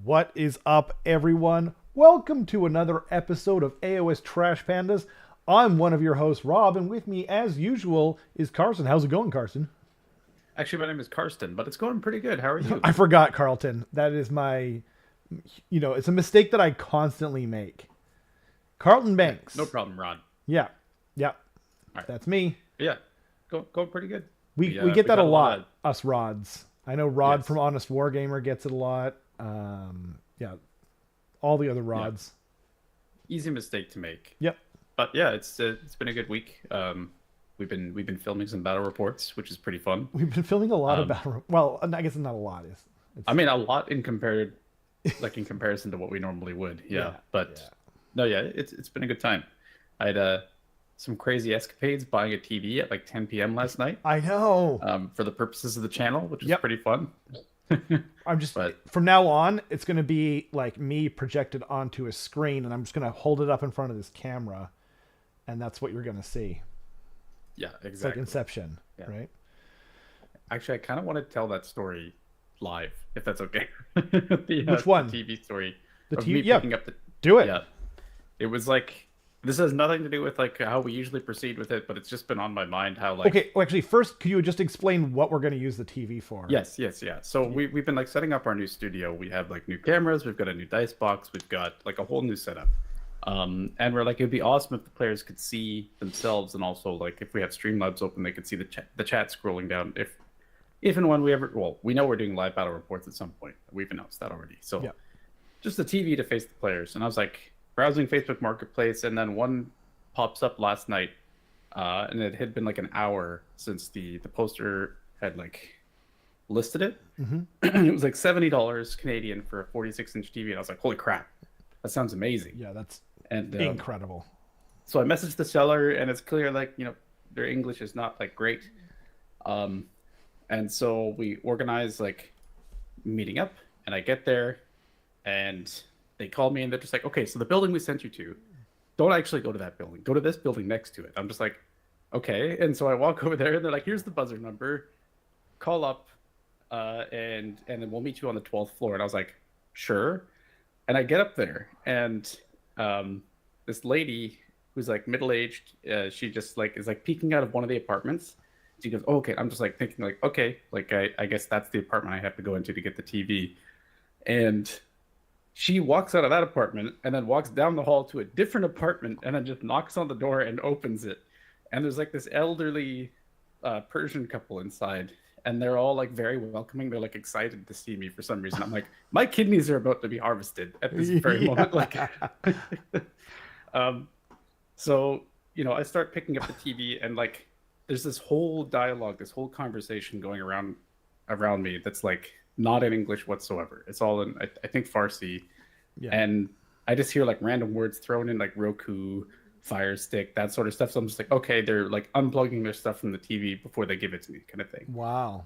What is up, everyone? Welcome to another episode of AOS Trash Pandas. I'm one of your hosts, Rob, and with me, as usual, is Carson. How's it going, Carson? Actually, my name is Karsten, but it's going pretty good. How are you? I forgot Carlton. That is my, it's a mistake that I constantly make. Carlton Yeah, Banks. no problem, Ron. Yeah, yeah, All right. that's me. Yeah, going pretty good. We get We that a got a lot lot, of us Rods. I know Rod yes, from Honest Wargamer gets it a lot. Yeah, all the other yeah, Rods. easy mistake to make. Yep. But yeah, it's been a good week. We've been filming some battle reports, which is pretty fun. We've been filming a lot of Um, battle. Well, I guess not a lot. It's I mean, a lot in comparison to what we normally would. Yeah, yeah, but yeah. no, yeah, it's been a good time. I had some crazy escapades buying a TV at like 10 p.m. last night. I know. For the purposes of the channel, which is Yep. pretty fun. I'm just But from now on, it's going to be like me projected onto a screen, and I'm just going to hold it up in front of this camera, and that's what you're going to see. yeah, It's like exactly. Inception, Yeah. right? Actually, I kind of want to tell that story live, if that's okay. The Which one? TV story The of TV. me Yeah, picking up the. do it. Yeah, it was like this has nothing to do with like how we usually proceed with it, but it's just been on my mind how like. Okay. Well, actually, first, could you just explain what we're going to use the TV for? Yes, yes, yeah. So we've been like setting up our new studio. We have like new cameras. We've got a new dice box. We've got like a whole new setup. And we're like, it'd be awesome if the players could see themselves, and also like if we have Streamlabs open, they could see the chat scrolling down. If and when we ever, well, we know we're doing live battle reports at some point. We've announced that already. So Yeah. just the TV to face the players. And I was like browsing Facebook Marketplace, and then one pops up last night, and it had been like an hour since the poster had like listed it. Mm-hmm. It was like $70 Canadian for a 46-inch TV, and I was like, holy crap, that sounds amazing. Yeah, that's And incredible. so I messaged the seller, and it's clear like their English is not like great. And so we organize like meeting up, and I get there, and they call me, and they're just like, okay, so the building we sent you to, don't actually go to that building, go to this building next to it. I'm just like, okay. And so I walk over there, and they're like, here's the buzzer number, call up, and then we'll meet you on the 12th floor. And I was like, sure. And I get up there, and this lady who's like middle-aged, she just like is like peeking out of one of the apartments. She goes, oh, okay. I'm just like thinking like, okay, like I guess that's the apartment I have to go into to get the TV. And she walks out of that apartment and then walks down the hall to a different apartment, and then just knocks on the door and opens it. And there's like this elderly Persian couple inside, and they're all like very welcoming. They're like excited to see me for some reason. I'm like, my kidneys are about to be harvested at this very moment. Like, um, so I start picking up the TV, and like, there's this whole dialogue, this whole conversation going around me that's like not in English whatsoever. It's all in I think Farsi, Yeah. and I just hear like random words thrown in, like Roku, Fire Stick, that sort of stuff. So I'm just like, okay, they're like unplugging their stuff from the TV before they give it to me, kind of thing. Wow.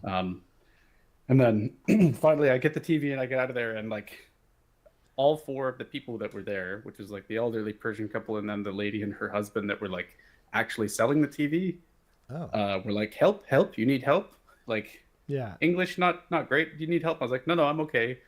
And then finally I get the TV and I get out of there, and like all four of the people that were there, which was like the elderly Persian couple and then the lady and her husband that were like actually selling the TV, Oh. were like, help, you need help? Like, Yeah. English not great. Do you need help? I was like, no, I'm okay.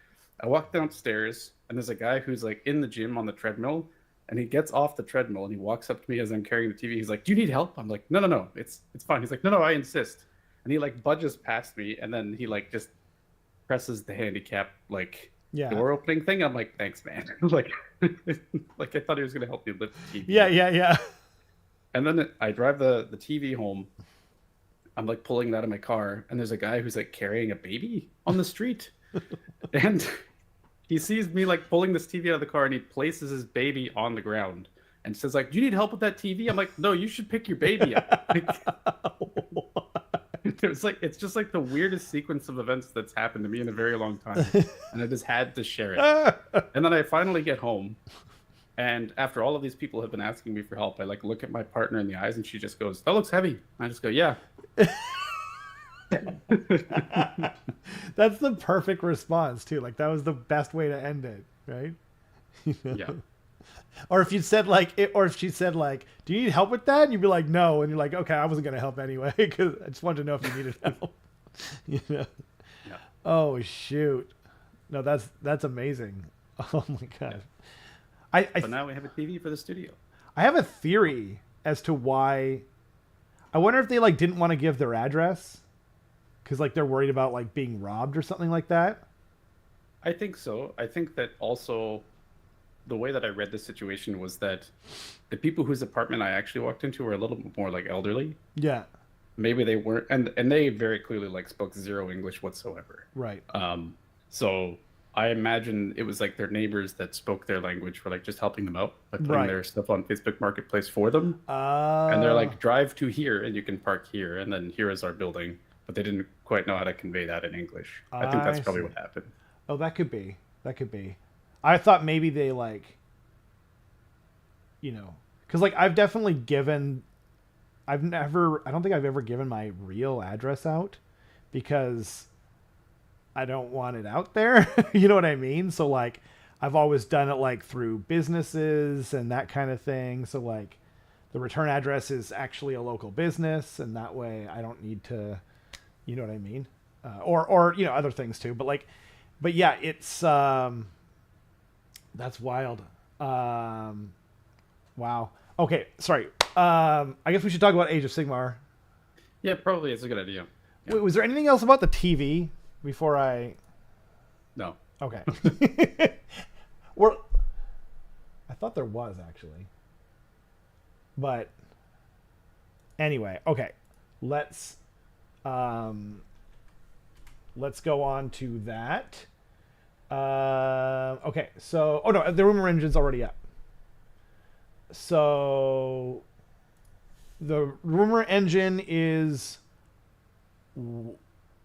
I walk downstairs, and there's a guy who's like in the gym on the treadmill, and he gets off the treadmill and he walks up to me as I'm carrying the TV. He's like, do you need help? I'm like, no, it's fine. He's like, no, I insist. And he like budges past me, and then he like just presses the handicap like Yeah. door opening thing. I'm like, thanks, man. Like, like I thought he was gonna help me lift the TV. Yeah. Yeah. Yeah. And then I drive the TV home. I'm like pulling it out of my car, and there's a guy who's like carrying a baby on the street. And he sees me like pulling this TV out of the car, and he places his baby on the ground and says like, do you need help with that TV? I'm like, no, you should pick your baby up. It's just like the weirdest sequence of events that's happened to me in a very long time. And I just had to share it. And then I finally get home. And after all of these people have been asking me for help, I like look at my partner in the eyes, and she just goes, that looks heavy. And I just go, yeah. That's the perfect response too. Like that was the best way to end it, right? Yeah. Or if you said like, or if she said like, "Do you need help with that?" And you'd be like, "No," and you're like, "Okay, I wasn't gonna help anyway because I just wanted to know if you needed help." you know? Yeah. Oh shoot! No, that's amazing. Oh my god. So now we have a TV for the studio. I have a theory as to why. I wonder if they like didn't want to give their address because like they're worried about like being robbed or something like that. I think so. I think that also the way that I read the situation was that the people whose apartment I actually walked into were a little bit more like elderly. Yeah. Maybe they weren't, and they very clearly like spoke zero English whatsoever. Right. So I imagine it was like their neighbors that spoke their language were like just helping them out, like putting their stuff on Facebook Marketplace for them. And they're like, drive to here and you can park here, and then here is our building. But they didn't quite know how to convey that in English. I think that's probably what happened. Oh, that could be. That could be. I thought maybe they like, you know, because like I've definitely given. I don't think I've ever given my real address out because I don't want it out there. You know what I mean? So like I've always done it like through businesses and that kind of thing. So like the return address is actually a local business, and that way I don't need to, you know what I mean? Or you know, other things too. But yeah, it's that's wild. Wow. Okay, sorry. I guess we should talk about Age of Sigmar. Yeah, probably it's a good idea. Yeah. Wait, was there anything else about the TV before I? No. Okay. Or I thought there was actually. But anyway, okay. Let's go on to that. Okay, so no, the rumor engine's already up. So the rumor engine is,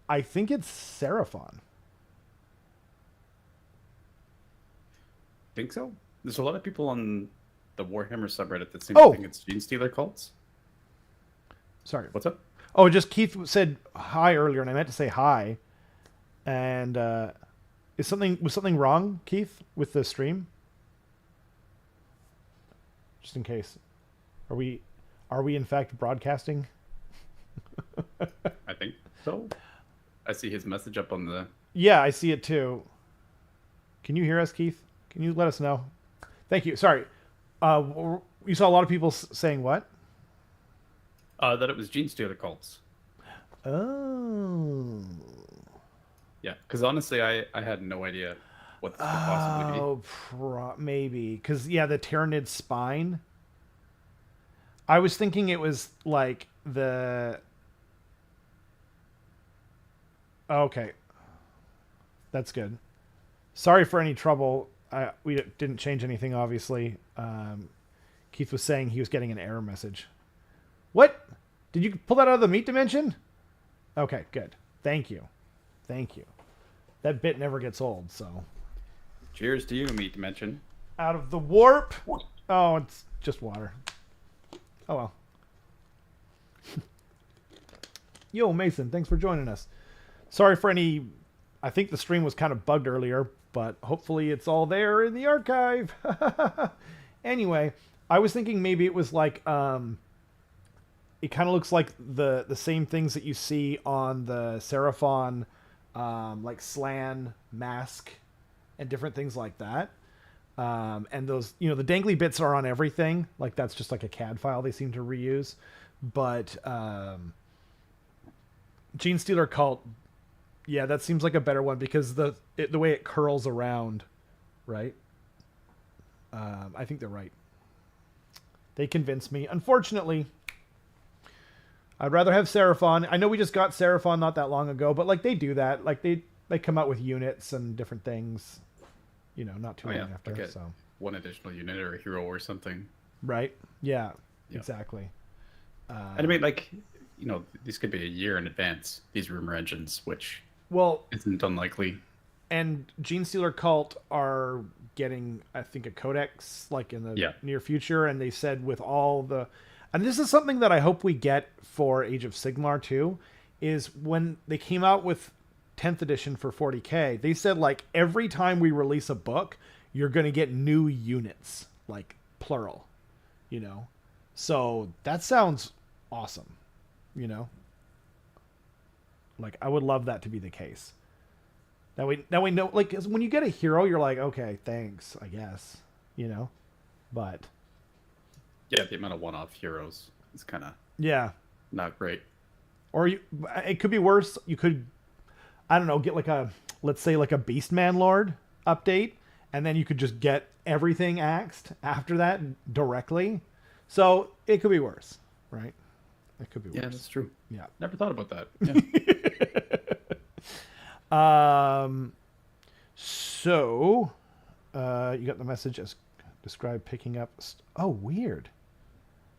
I think it's Seraphon. Think so? There's a lot of people on the Warhammer subreddit that seem to think it's Gene Stealer cults. Sorry. What's up? Oh, just Keith said hi earlier, and I meant to say hi. And was something wrong, Keith, with the stream? Just in case, are we in fact broadcasting? I think so. I see his message up on the. Yeah, I see it too. Can you hear us, Keith? Can you let us know? Thank you. Sorry. You saw a lot of people saying what? That it was Gene Stealer cults. Oh. Yeah, because honestly, I had no idea what this could possibly be. Maybe. Because, yeah, the Tyranid spine. I was thinking it was like the... Okay. That's good. Sorry for any trouble. We didn't change anything, obviously. Keith was saying he was getting an error message. What? Did you pull that out of the meat dimension? Okay, good. Thank you. Thank you. That bit never gets old, so... Cheers to you, meat dimension. Out of the warp. Oh, it's just water. Oh, well. Yo, Mason, thanks for joining us. Sorry for any... I think the stream was kind of bugged earlier, but hopefully it's all there in the archive. Anyway, I was thinking maybe it was like... it kind of looks like the same things that you see on the Seraphon, like Slan mask and different things like that. And those, you know, the dangly bits are on everything. Like that's just like a CAD file they seem to reuse. But Gene Stealer Cult, yeah, that seems like a better one because the way it curls around, right? I think they're right. They convinced me. Unfortunately, I'd rather have Seraphon. I know we just got Seraphon not that long ago, but like they do that. Like they come out with units and different things, you know, not too long after. Like so one additional unit or a hero or something. Right. Yeah. Exactly. And I mean, like, you know, these could be a year in advance, these rumor engines, which isn't unlikely. And Gene Stealer Cult are getting, I think, a codex like in the near future, and they said with all the... And this is something that I hope we get for Age of Sigmar too, is when they came out with 10th edition for 40k, they said like every time we release a book, you're going to get new units, like plural, you know? So that sounds awesome, you know? Like I would love that to be the case. That way, no, like 'cause when you get a hero, you're like, okay, thanks, I guess, you know, but Yeah, the amount of one-off heroes is kind of yeah, not great. or it could be worse. You could, I don't know, get like let's say like a Beastman Lord update, and then you could just get everything axed after that directly. So it could be worse, right? It could be worse. Yeah, that's true. Yeah. Never thought about that. Yeah. So, you got the message as described picking up. Oh, weird.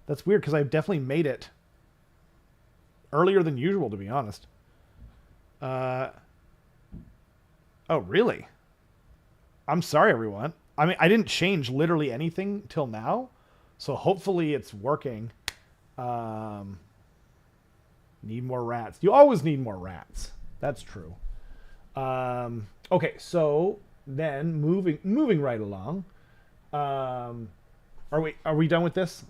That's weird because I've definitely made it earlier than usual, to be honest. Oh, really? I'm sorry, everyone. I mean, I didn't change literally anything till now, so hopefully it's working. Need more rats. You always need more rats. That's true. Okay, so then moving right along. Are we done with this?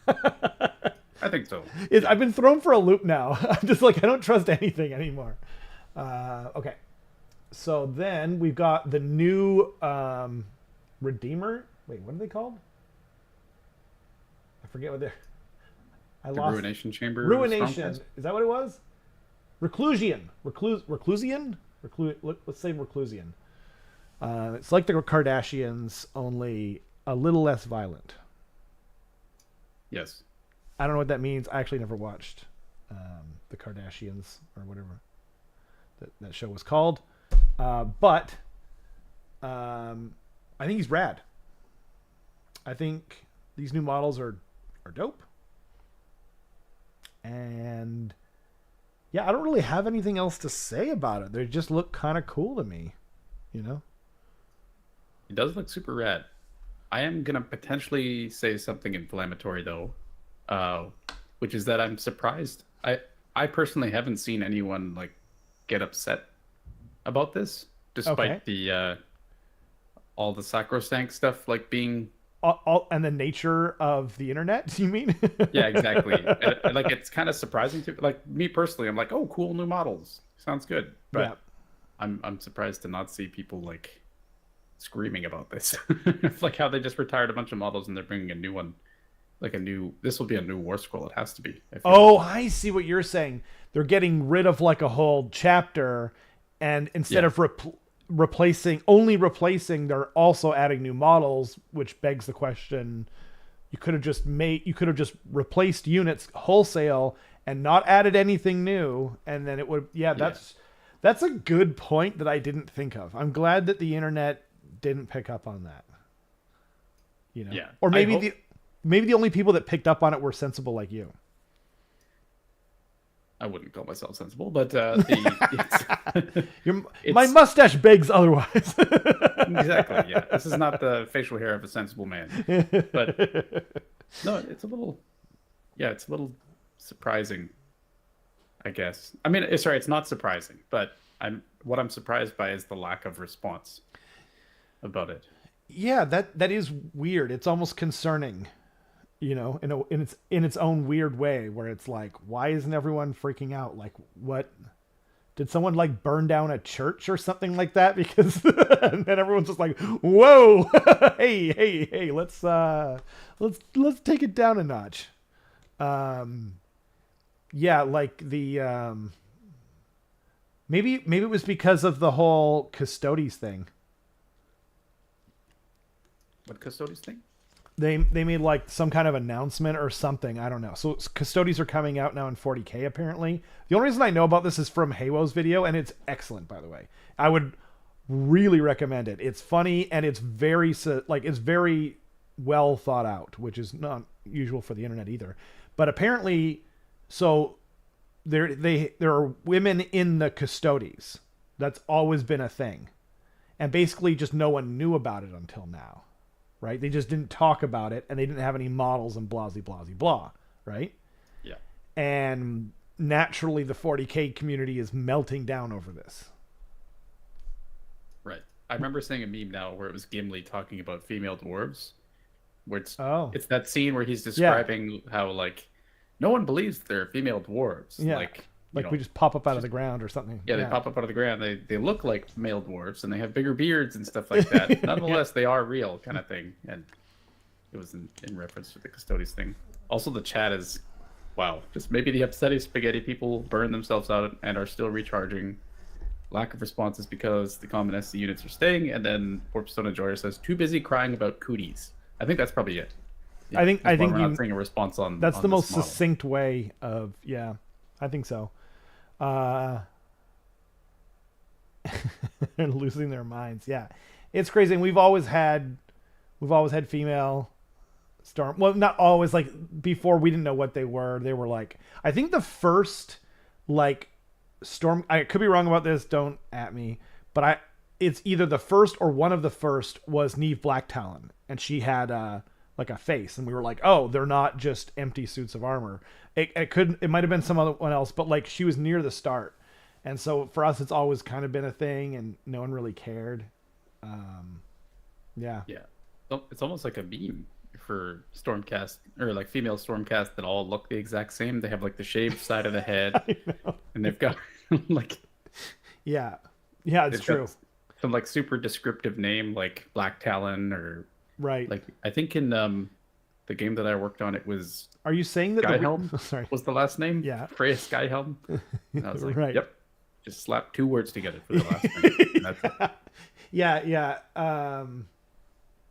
I think so. I've been thrown for a loop now. I'm just like, I don't trust anything anymore. Okay. So then we've got the new Redeemer. Wait, what are they called? I forget what they're... The Ruination Chamber. Ruination. Is that what it was? Reclusian. Reclusian? Let's say Reclusian. It's like the Kardashians, only a little less violent. Yes. I don't know what that means. I actually never watched the Kardashians or whatever that show was called. But I think he's rad. I think these new models are dope. And yeah, I don't really have anything else to say about it. They just look kind of cool to me, you know? It does look super rad. I am going to potentially say something inflammatory, though, which is that I'm surprised. I personally haven't seen anyone like get upset about this, despite the all the sacrosanct stuff like being... and the nature of the internet, you mean? Yeah, exactly. Like, it's kind of surprising to like me personally. I'm like, oh, cool new models, sounds good. But yeah. I'm surprised to not see people like screaming about this. It's like how they just retired a bunch of models and they're bringing a new one, like this will be a new war scroll. It has to be. I see what you're saying. They're getting rid of like a whole chapter, and instead of replacing, they're also adding new models, which begs the question: you could have just replaced units wholesale and not added anything new, and then it would. That's a good point that I didn't think of. I'm glad that the internet didn't pick up on that. You know, or maybe the only people that picked up on it were sensible like you. I wouldn't call myself sensible, but my mustache begs otherwise. Exactly. Yeah, this is not the facial hair of a sensible man. But no, it's a little surprising, I guess. I mean, it's not surprising, but what I'm surprised by is the lack of response about it. Yeah, that is weird. It's almost concerning. You know, in its own weird way, where it's like, why isn't everyone freaking out? Like, what did someone like burn down a church or something like that? Because and then everyone's just like, whoa, hey, let's take it down a notch. Yeah, like the maybe it was because of the whole Custodes thing. What Custodes thing? They made like some kind of announcement or something. I don't know. So Custodes are coming out now in 40K apparently. The only reason I know about this is from Haywo's video, and it's excellent, by the way. I would really recommend it. It's funny and it's very well thought out, which is not usual for the internet either. But apparently, so there are women in the Custodes. That's always been a thing, and basically just no one knew about it until now. Right? They just didn't talk about it, and they didn't have any models and blah, right? Yeah. And naturally, the 40K community is melting down over this. Right. I remember seeing a meme now where it was Gimli talking about female dwarves, where it's that scene where he's describing how, like, no one believes they're female dwarves. Yeah. Like, Like we just pop up out of the ground or something. Yeah, they pop up out of the ground. They look like male dwarves and they have bigger beards and stuff like that. Nonetheless, they are real kind of thing. And it was in reference to the Custodes thing. Also, the chat is, wow, just maybe the upsetty spaghetti people burn themselves out and are still recharging. Lack of responses because the common SC units are staying. And then Porpstone Enjoyer says, too busy crying about cooties. I think that's probably it. Yeah, I think we're not seeing a response on. That's on the most model. succinct way of I think so. Losing their minds. Yeah, it's crazy. And we've always had female storm. Well, not always. Like before, we didn't know what they were. They were like, I think the first like storm. I could be wrong about this. Don't at me. But it's either the first or one of the first was Neve Blacktalon, and she had like a face, and we were like, oh, they're not just empty suits of armor. It might have been some other one else, but like she was near the start, and so for us, it's always kind of been a thing, and no one really cared. Yeah. It's almost like a meme for Stormcast or like female Stormcast that all look the exact same. They have like the shaved side of the head, and they've got like it's true. Some like super descriptive name like Black Talon or right. Like I think in the game that I worked on, it was. Are you saying that Skyhelm sorry. was the last name? Yeah. Freya Skyhelm. And I was like, right. Yep. Just slap 2 words together for the last name. And that's it. Yeah.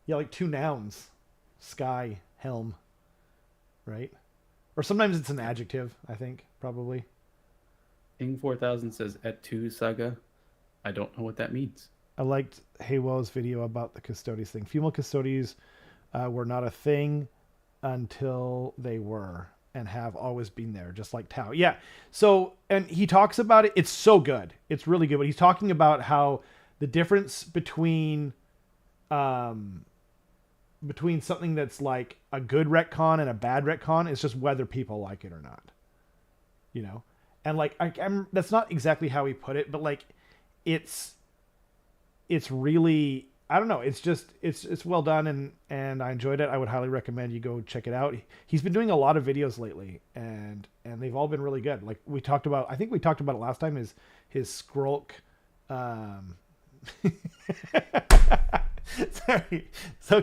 Like 2 nouns. Sky, helm. Right? Or sometimes it's an adjective, I think, probably. King 4000 says et tu saga. I don't know what that means. I liked Haywell's video about the Custodes thing. Female Custodes were not a thing until they were, and have always been there, just like Tau. Yeah. So, and he talks about it. It's so good. It's really good. But he's talking about how the difference between something that's like a good retcon and a bad retcon is just whether people like it or not. You know? And like, that's not exactly how he put it, but like, it's really, I don't know. It's just, it's well done, and I enjoyed it. I would highly recommend you go check it out. He's been doing a lot of videos lately, and they've all been really good. Like I think we talked about it last time, is his Skrulk. Sorry. So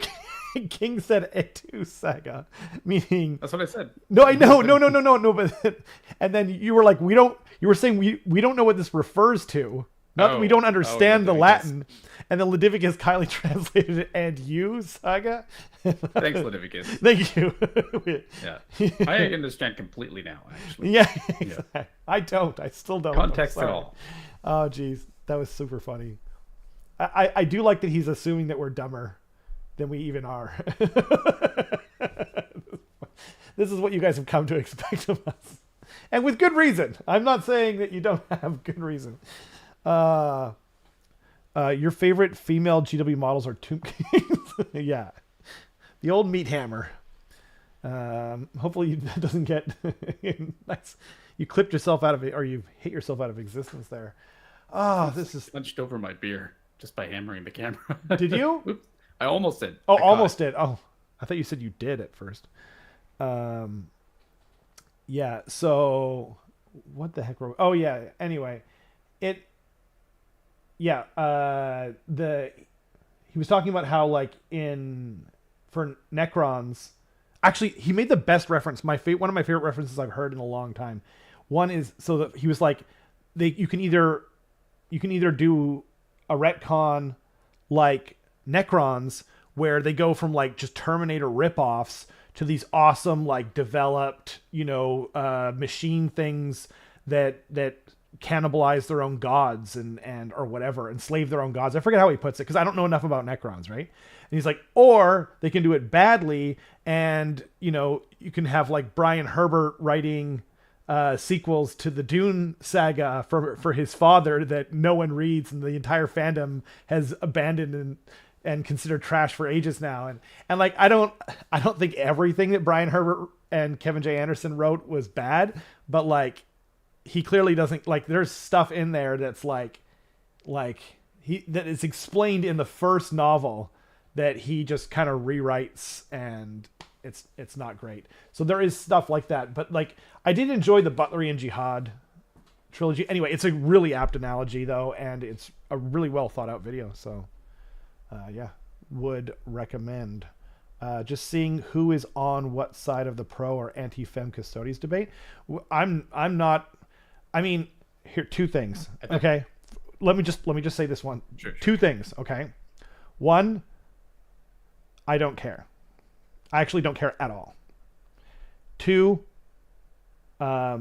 King said Etu Saga, meaning. That's what I said. No, I know. No. But, and then you were like, you were saying we don't know what this refers to. Not that we don't understand the Latin. And then Ludivicus kindly translated it, and you, Saga? Thanks, Ludivicus. Thank you. Yeah. I understand completely now, actually. Yeah. Exactly. I don't. I still don't. Context at all. Oh, geez. That was super funny. I do like that he's assuming that we're dumber than we even are. This is what you guys have come to expect of us. And with good reason. I'm not saying that you don't have good reason. Your favorite female GW models are Tomb Kings. Yeah. The old meat hammer. Hopefully that doesn't get nice. You clipped yourself out of it, or you hit yourself out of existence there. This is punched over my beer just by hammering the camera. Did you? Oops. I almost did. Oh, almost did. Oh, I thought you said you did at first. Yeah. So what the heck were we? Oh yeah. Anyway, he was talking about how like for Necrons, actually he made the best reference. One of my favorite references I've heard in a long time. One is he was like, you can either do a retcon like Necrons where they go from like just Terminator ripoffs to these awesome like developed machine things that cannibalize their own gods and or whatever, enslave their own gods. I forget how he puts it because I don't know enough about Necrons, right? And he's like, or they can do it badly, and you can have like Brian Herbert writing sequels to the Dune saga for his father that no one reads and the entire fandom has abandoned and considered trash for ages now. And like I don't think everything that Brian Herbert and Kevin J. Anderson wrote was bad, but like he clearly doesn't, like, there's stuff in there that's that is explained in the first novel that he just kind of rewrites, and it's not great. So there is stuff like that, but like I did enjoy the Butlerian Jihad trilogy. Anyway, it's a really apt analogy though, and it's a really well thought out video. So, yeah, would recommend. Just seeing who is on what side of the pro or anti-fem custodes debate. I'm not. I mean, here two things. Okay, let me just say this one. Sure. Two things. Okay, one, I don't care. I actually don't care at all. Two, I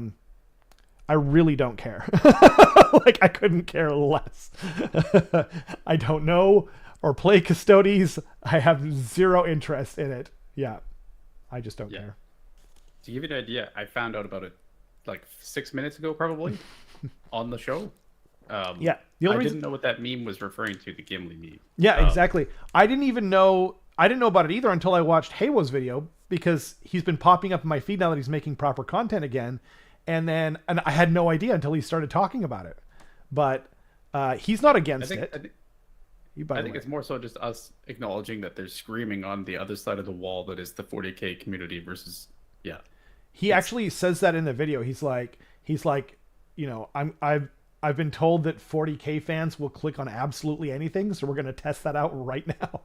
really don't care. Like, I couldn't care less. I don't know or play Custodes. I have zero interest in it. Yeah. I just don't care. To give you an idea, I found out about it like 6 minutes ago, probably, on the show. Yeah. I didn't know what that meme was referring to, the Gimli meme. Yeah, exactly. I didn't know about it either until I watched Haywo's video, because he's been popping up in my feed now that he's making proper content again. And I had no idea until he started talking about it. But he's not against it. I think it's more so just us acknowledging that there's screaming on the other side of the wall that is the 40K community versus, yeah. He actually says that in the video. He's like, you know, I've been told that 40K fans will click on absolutely anything, so we're going to test that out right now.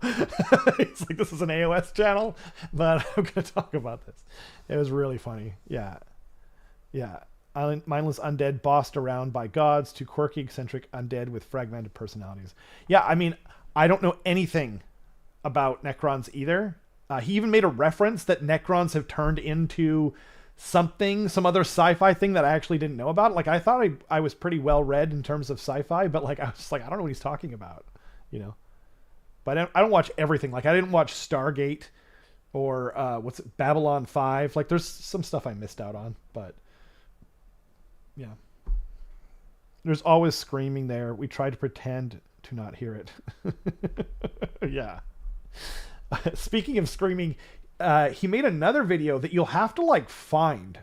It's like, this is an AoS channel, but I'm going to talk about this. It was really funny. Yeah. Yeah. Mindless undead bossed around by gods to quirky, eccentric undead with fragmented personalities. Yeah, I mean, I don't know anything about Necrons either. He even made a reference that Necrons have turned into some other sci-fi thing that I actually didn't know about. Like, I thought I was pretty well read in terms of sci-fi, but like, I was just like, I don't know what he's talking about, you know. But I don't watch everything. Like, I didn't watch Stargate or Babylon 5. Like, there's some stuff I missed out on, but yeah. There's always screaming there. We try to pretend to not hear it. Yeah. Speaking of screaming, he made another video that you'll have to like find,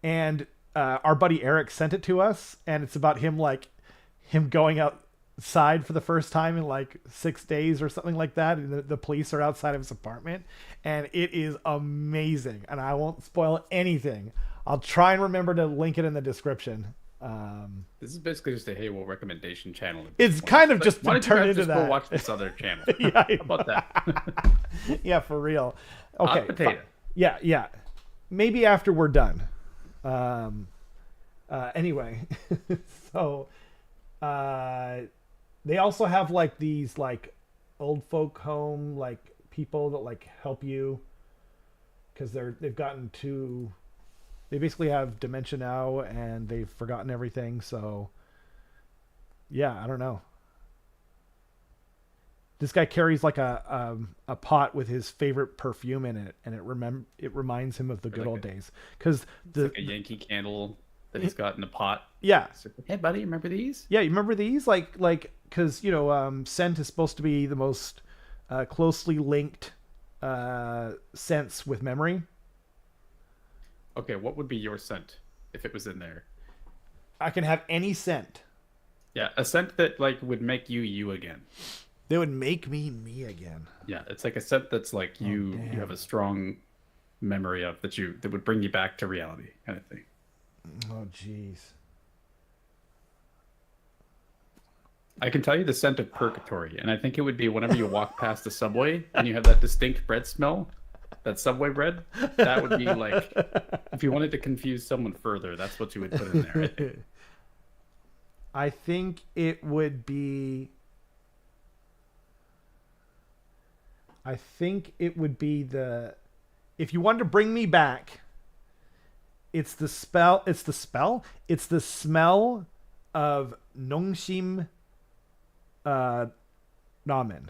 and our buddy Eric sent it to us, and it's about him going outside for the first time in like 6 days or something like that, and the police are outside of his apartment, and it is amazing. And I won't spoil anything. I'll try and remember to link it in the description. This is basically just a Haywo recommendation channel. It's kind of just been turned into that. Go watch this other channel. Yeah, how about that? Yeah, for real. Okay. Hot potato. Yeah. Maybe after we're done. Anyway, so they also have like these like old folk home like people that like help you, because they basically have dementia now and they've forgotten everything. So yeah, I don't know. This guy carries like a pot with his favorite perfume in it, and it reminds him of the good old days. Because like a Yankee candle that he's got in a pot. Yeah. So, hey buddy, remember these? Yeah, you remember these? Like because you know, scent is supposed to be the most closely linked sense with memory. Okay, what would be your scent if it was in there? I can have any scent. Yeah, a scent that like would make you again. They would make me again. Yeah, it's like a scent that's like you have a strong memory of that would bring you back to reality, kind of thing. Oh jeez. I can tell you the scent of purgatory, and I think it would be whenever you walk past the subway and you have that distinct bread smell, that subway bread. That would be like, if you wanted to confuse someone further, that's what you would put in there, I think. I think it would be if you wanted to bring me back, it's the smell of Nongshim ramen.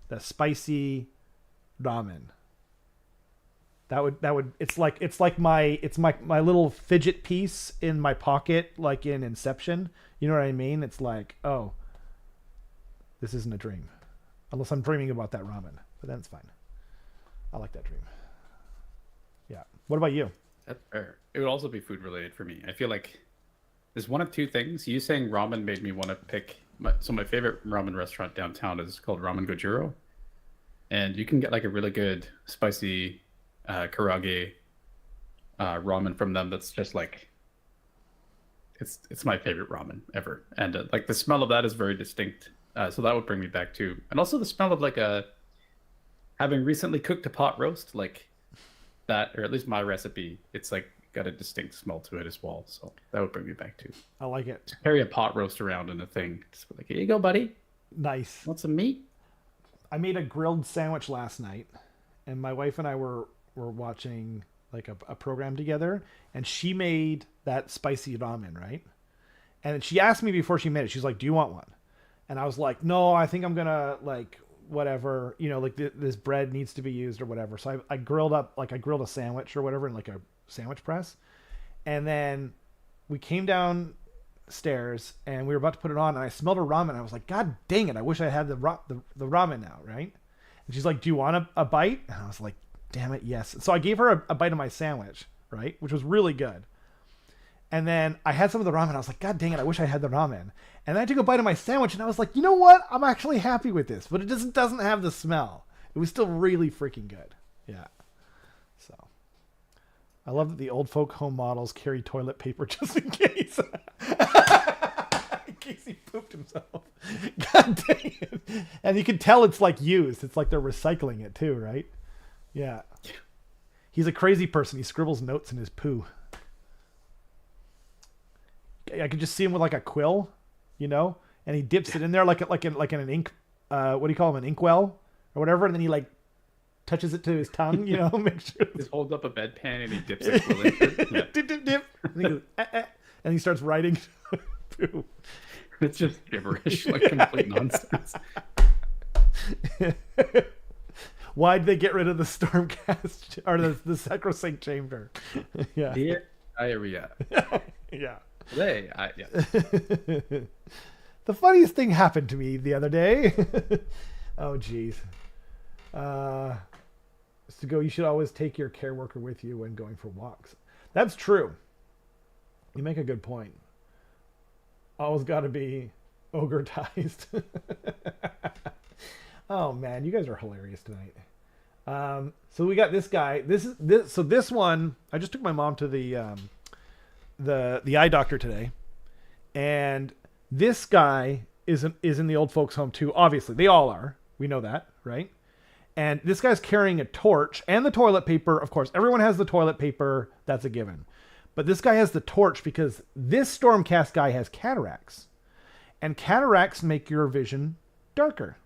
The spicy ramen. That would it's like my little fidget piece in my pocket, like in Inception. You know what I mean? It's like, oh, this isn't a dream. Unless I'm dreaming about that ramen. But then it's fine. I like that dream. Yeah. What about you? That's fair. It would also be food related for me. I feel like there's one of two things. You saying ramen made me want to pick my favorite ramen restaurant downtown is called Ramen Gojiro. And you can get like a really good spicy karage ramen from them that's just like it's my favorite ramen ever, and like the smell of that is very distinct. So that would bring me back to, and also the smell of like having recently cooked a pot roast, like that, or at least my recipe. It's like got a distinct smell to it as well. So that would bring me back to. I like it. Just carry a pot roast around in a thing. Just be like, here you go, buddy. Nice. Want some meat? I made a grilled sandwich last night, and my wife and I were watching like a program together, and she made that spicy ramen, right? And she asked me before she made it, she's like, do you want one? And I was like, no, I think I'm gonna like whatever, you know, like this bread needs to be used or whatever. So I grilled a sandwich or whatever in like a sandwich press, and then we came downstairs and we were about to put it on, and I smelled a ramen. I was like, God dang it, I wish I had the ramen now, right? And she's like, do you want a bite? And I was like, damn it, yes. So I gave her a bite of my sandwich, right, which was really good. And then I had some of the ramen. I was like, God dang it, I wish I had the ramen. And then I took a bite of my sandwich, and I was like, you know what? I'm actually happy with this, but it doesn't have the smell. It was still really freaking good. Yeah. So I love that the old folk home models carry toilet paper just in case. In case he pooped himself. God dang it. And you can tell it's like used. It's like they're recycling it too, right? Yeah. He's a crazy person. He scribbles notes in his poo. I could just see him with like a quill, you know, and he dips it in there like in an ink, what do you call him, an inkwell or whatever, and then he like touches it to his tongue, you know, make sure. Just holds up a bedpan and he dips it. Yeah. Dip, dip, dip. And he goes, and he starts writing. It's just gibberish, like complete nonsense. Why'd they get rid of the Stormcast or the Sacrosanct Chamber? Yeah. Dear diarrhea. Yeah. Yeah. The funniest thing happened to me the other day. Oh, geez. To go, you should always take your care worker with you when going for walks. That's true. You make a good point. Always got to be ogre-tized. Oh man, you guys are hilarious tonight. So we got this guy. This one, I just took my mom to the eye doctor today, and this guy is in the old folks home too. Obviously, they all are. We know that, right? And this guy's carrying a torch and the toilet paper. Of course, everyone has the toilet paper. That's a given. But this guy has the torch because this Stormcast guy has cataracts. And cataracts make your vision darker.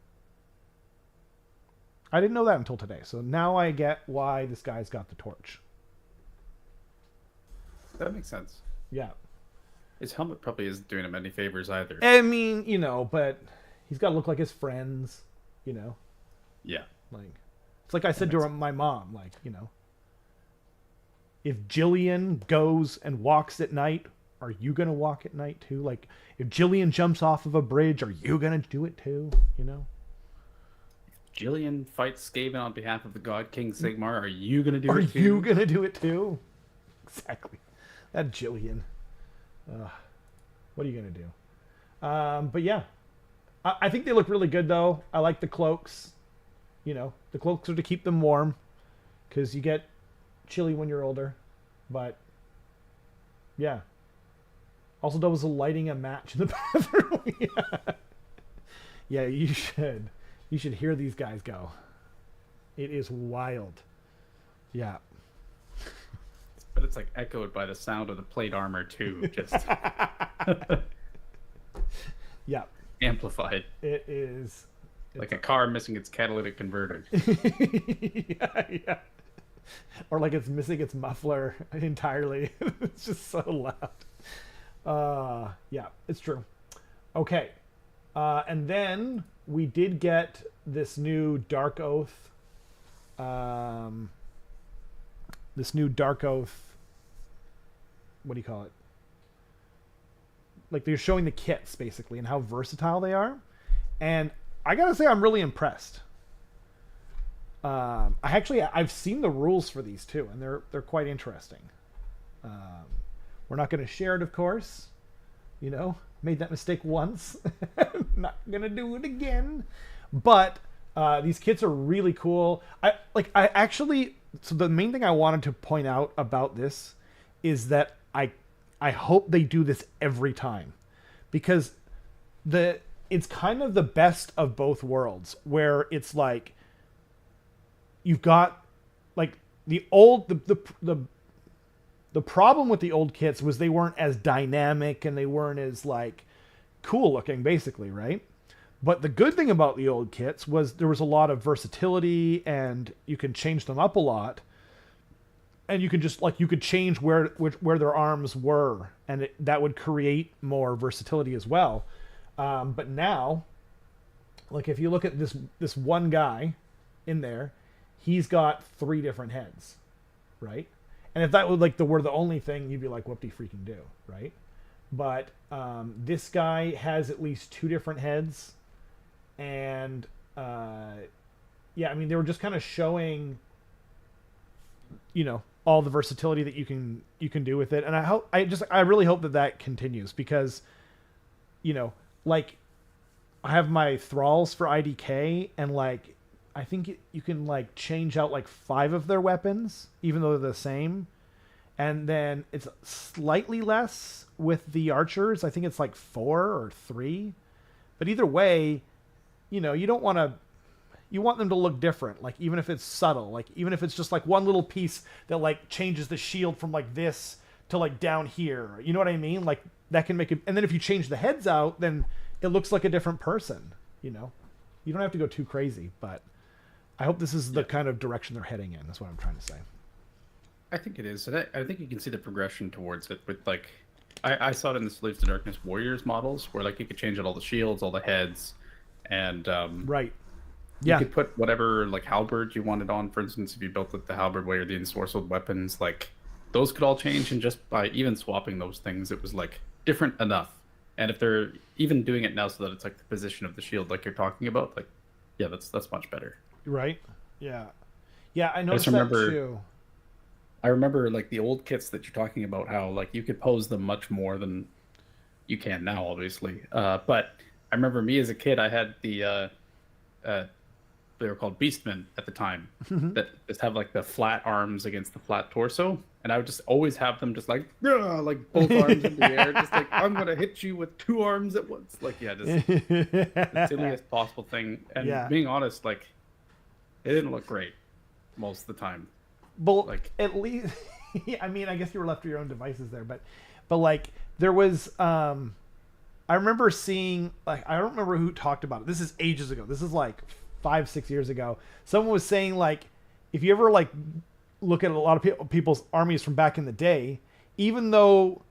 I didn't know that until today. So now I get why this guy's got the torch. That makes sense. Yeah. His helmet probably isn't doing him any favors either. I mean, you know, but he's got to look like his friends, you know. Yeah. Like, it's like I said to my mom, like, you know, if Jillian goes and walks at night, are you going to walk at night too? Like, if Jillian jumps off of a bridge, are you going to do it too? You know? Jillian fights Skaven on behalf of the god King Sigmar. Are you going to do it too? Are you going to do it too? Exactly. That Jillian. What are you going to do? But yeah. I think they look really good, though. I like the cloaks. You know, the cloaks are to keep them warm. Because you get chilly when you're older. But, yeah. Also, there was lighting a match in the bathroom. Yeah. Yeah, you should. You should hear these guys go. It is wild. Yeah. But it's like echoed by the sound of the plate armor too. Just yeah. Amplified. It is. Like a car missing its catalytic converter. Yeah. Or like it's missing its muffler entirely. It's just so loud. Yeah, it's true. Okay. And then we did get this new Darkoath. What do you call it? Like, they're showing the kits basically and how versatile they are. And I gotta say, I'm really impressed. I've seen the rules for these too, and they're quite interesting. We're not going to share it, of course. You know, made that mistake once. Not going to do it again. But these kits are really cool. So the main thing I wanted to point out about this is that I hope they do this every time, because it's kind of the best of both worlds, where it's like you've got like the problem with the old kits was they weren't as dynamic and they weren't as like cool looking, basically, right? But the good thing about the old kits was there was a lot of versatility, and you can change them up a lot, and you can just like you could change where their arms were, and that would create more versatility as well. But now, like if you look at this one guy in there, he's got 3 different heads, right? And if that were the only thing, you'd be like, whoop de freaking do, right? But this guy has at least 2 different heads, and yeah, I mean they were just kind of showing, all the versatility that you can do with it, and I really hope that continues, because, like I have my thralls for IDK, and like I think you can like change out like 5 of their weapons, even though they're the same. And then it's slightly less with the archers. I think it's like 4 or 3. But either way, you want them to look different. Like even if it's subtle, like even if it's just like one little piece that like changes the shield from like this to like down here. You know what I mean? Like that can make it. And then if you change the heads out, then it looks like a different person. You don't have to go too crazy, but I hope this is the kind of direction they're heading in. That's what I'm trying to say. I think it is. And I think you can see the progression towards it with like, I saw it in the Slaves to Darkness Warriors models, where like you could change out all the shields, all the heads, and right. You could put whatever like halberd you wanted on. For instance, if you built it the halberd way or the ensorcelled weapons, like those could all change, and just by even swapping those things, it was like different enough. And if they're even doing it now so that it's like the position of the shield, like you're talking about, like yeah, that's much better. Right. Yeah. Yeah, I noticed that too. I remember like the old kits that you're talking about, how like you could pose them much more than you can now, obviously. But I remember me as a kid, I had the they were called Beastmen at the time, that just have like the flat arms against the flat torso, and I would just always have them just like both arms in the air, just like I'm gonna hit you with 2 arms at once, like just the silliest possible thing. And being honest, like it didn't look great most of the time. But like at least, I mean, I guess you were left to your own devices there, but like there was, I remember seeing, like, I don't remember who talked about it. This is ages ago. This is like 5-6 years ago. Someone was saying like, if you ever like look at a lot of people's armies from back in the day, even though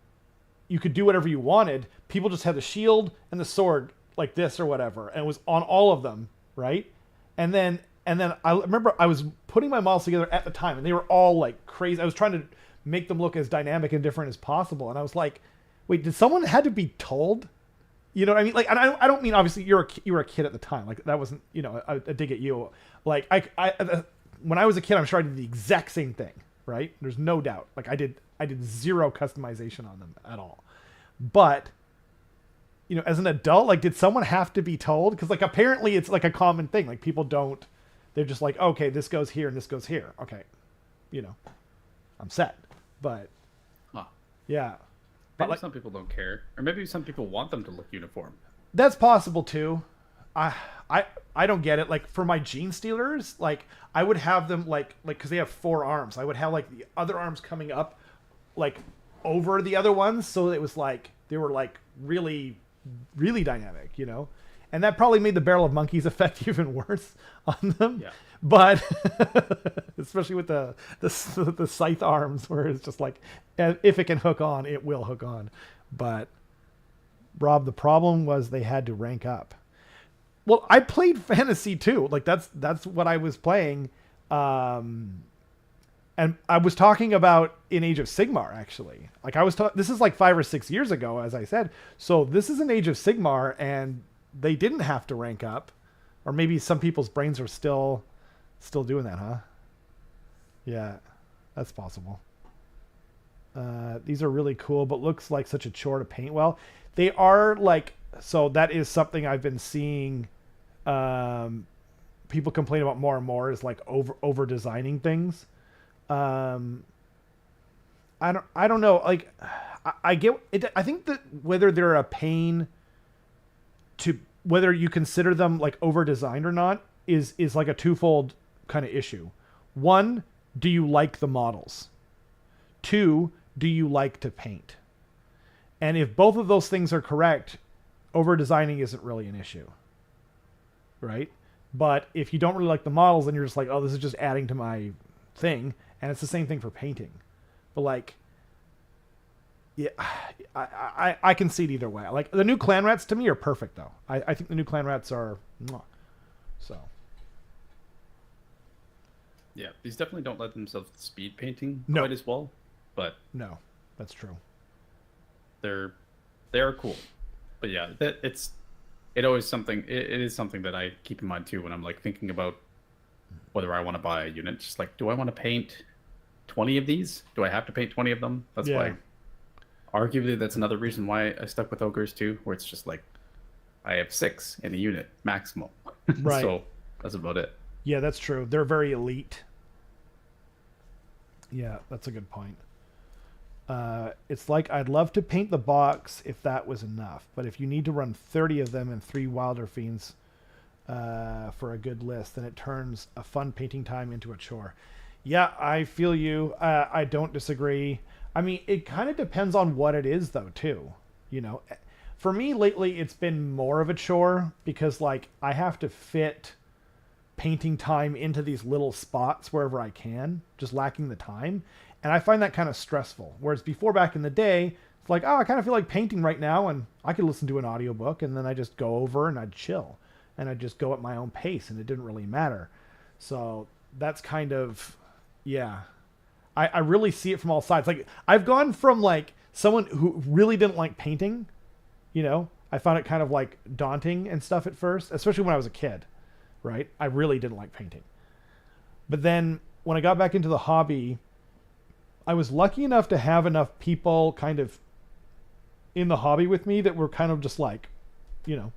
you could do whatever you wanted, people just had the shield and the sword like this or whatever, and it was on all of them, right? And then I remember I was putting my models together at the time, and they were all like crazy. I was trying to make them look as dynamic and different as possible, and I was like, wait, did someone had to be told? You know what I mean? Like, and I don't mean obviously you were a kid at the time. Like that wasn't, a dig at you. Like I when I was a kid, I'm sure I did the exact same thing, right? There's no doubt. Like I did 0 customization on them at all. But as an adult, like, did someone have to be told? Because like apparently it's like a common thing. Like people don't. They're just like, okay, this goes here and this goes here. Okay, I'm set. But yeah. Maybe some people don't care, or maybe some people want them to look uniform. That's possible too. I don't get it. Like for my Gene Stealers, like I would have them like because they have 4 arms. I would have like the other arms coming up like over the other ones, so it was like they were like really, really dynamic, And that probably made the Barrel of Monkeys effect even worse on them. Yeah. But especially with the scythe arms, where it's just like, if it can hook on, it will hook on. But Rob, the problem was they had to rank up. Well, I played fantasy too. Like that's what I was playing. And I was talking about in Age of Sigmar, actually. Like this is like 5 or 6 years ago, as I said. So this is an Age of Sigmar, and they didn't have to rank up. Or maybe some people's brains are still doing that, huh? Yeah, that's possible. These are really cool, but looks like such a chore to paint well. They are like, so that is something I've been seeing people complain about more and more, is like over designing things. I don't know. Like, I get it. I think that whether they're a pain to whether you consider them like over designed or not is like a twofold kind of issue. One, do you like the models? Two, do you like to paint? And if both of those things are correct, over designing isn't really an issue, right? But if you don't really like the models, then you're just like, oh, this is just adding to my thing. And it's the same thing for painting. But like, yeah, I can see it either way. Like the new clan rats to me are perfect though. I think the new clan rats are, mwah. So. Yeah, these definitely don't let themselves speed painting No. quite as well, but No, that's true. they're cool. But yeah, it always something. It is something that I keep in mind too when I'm like thinking about whether I want to buy a unit. Just like, do I want to paint 20 of these? Do I have to paint 20 of them? That's why. Arguably, that's another reason why I stuck with ogres too, where it's just like I have 6 in a unit maximum. Right. So that's about it. Yeah, that's true. They're very elite. Yeah, that's a good point. It's like, I'd love to paint the box if that was enough, but if you need to run 30 of them and 3 Wilderfiends for a good list, then it turns a fun painting time into a chore. Yeah, I feel you. I don't disagree. I mean, it kind of depends on what it is, though, too. You know, for me lately, it's been more of a chore because, like, I have to fit painting time into these little spots wherever I can, just lacking the time. And I find that kind of stressful. Whereas before, back in the day, it's like, oh, I kind of feel like painting right now, and I could listen to an audiobook, and then I just go over and I'd chill. And I'd just go at my own pace, and it didn't really matter. So that's kind of, yeah. I really see it from all sides. Like, I've gone from, like, someone who really didn't like painting, you know, I found it kind of, like, daunting and stuff at first, especially when I was a kid, right? I really didn't like painting. But then when I got back into the hobby, I was lucky enough to have enough people kind of in the hobby with me that were kind of just like, you know,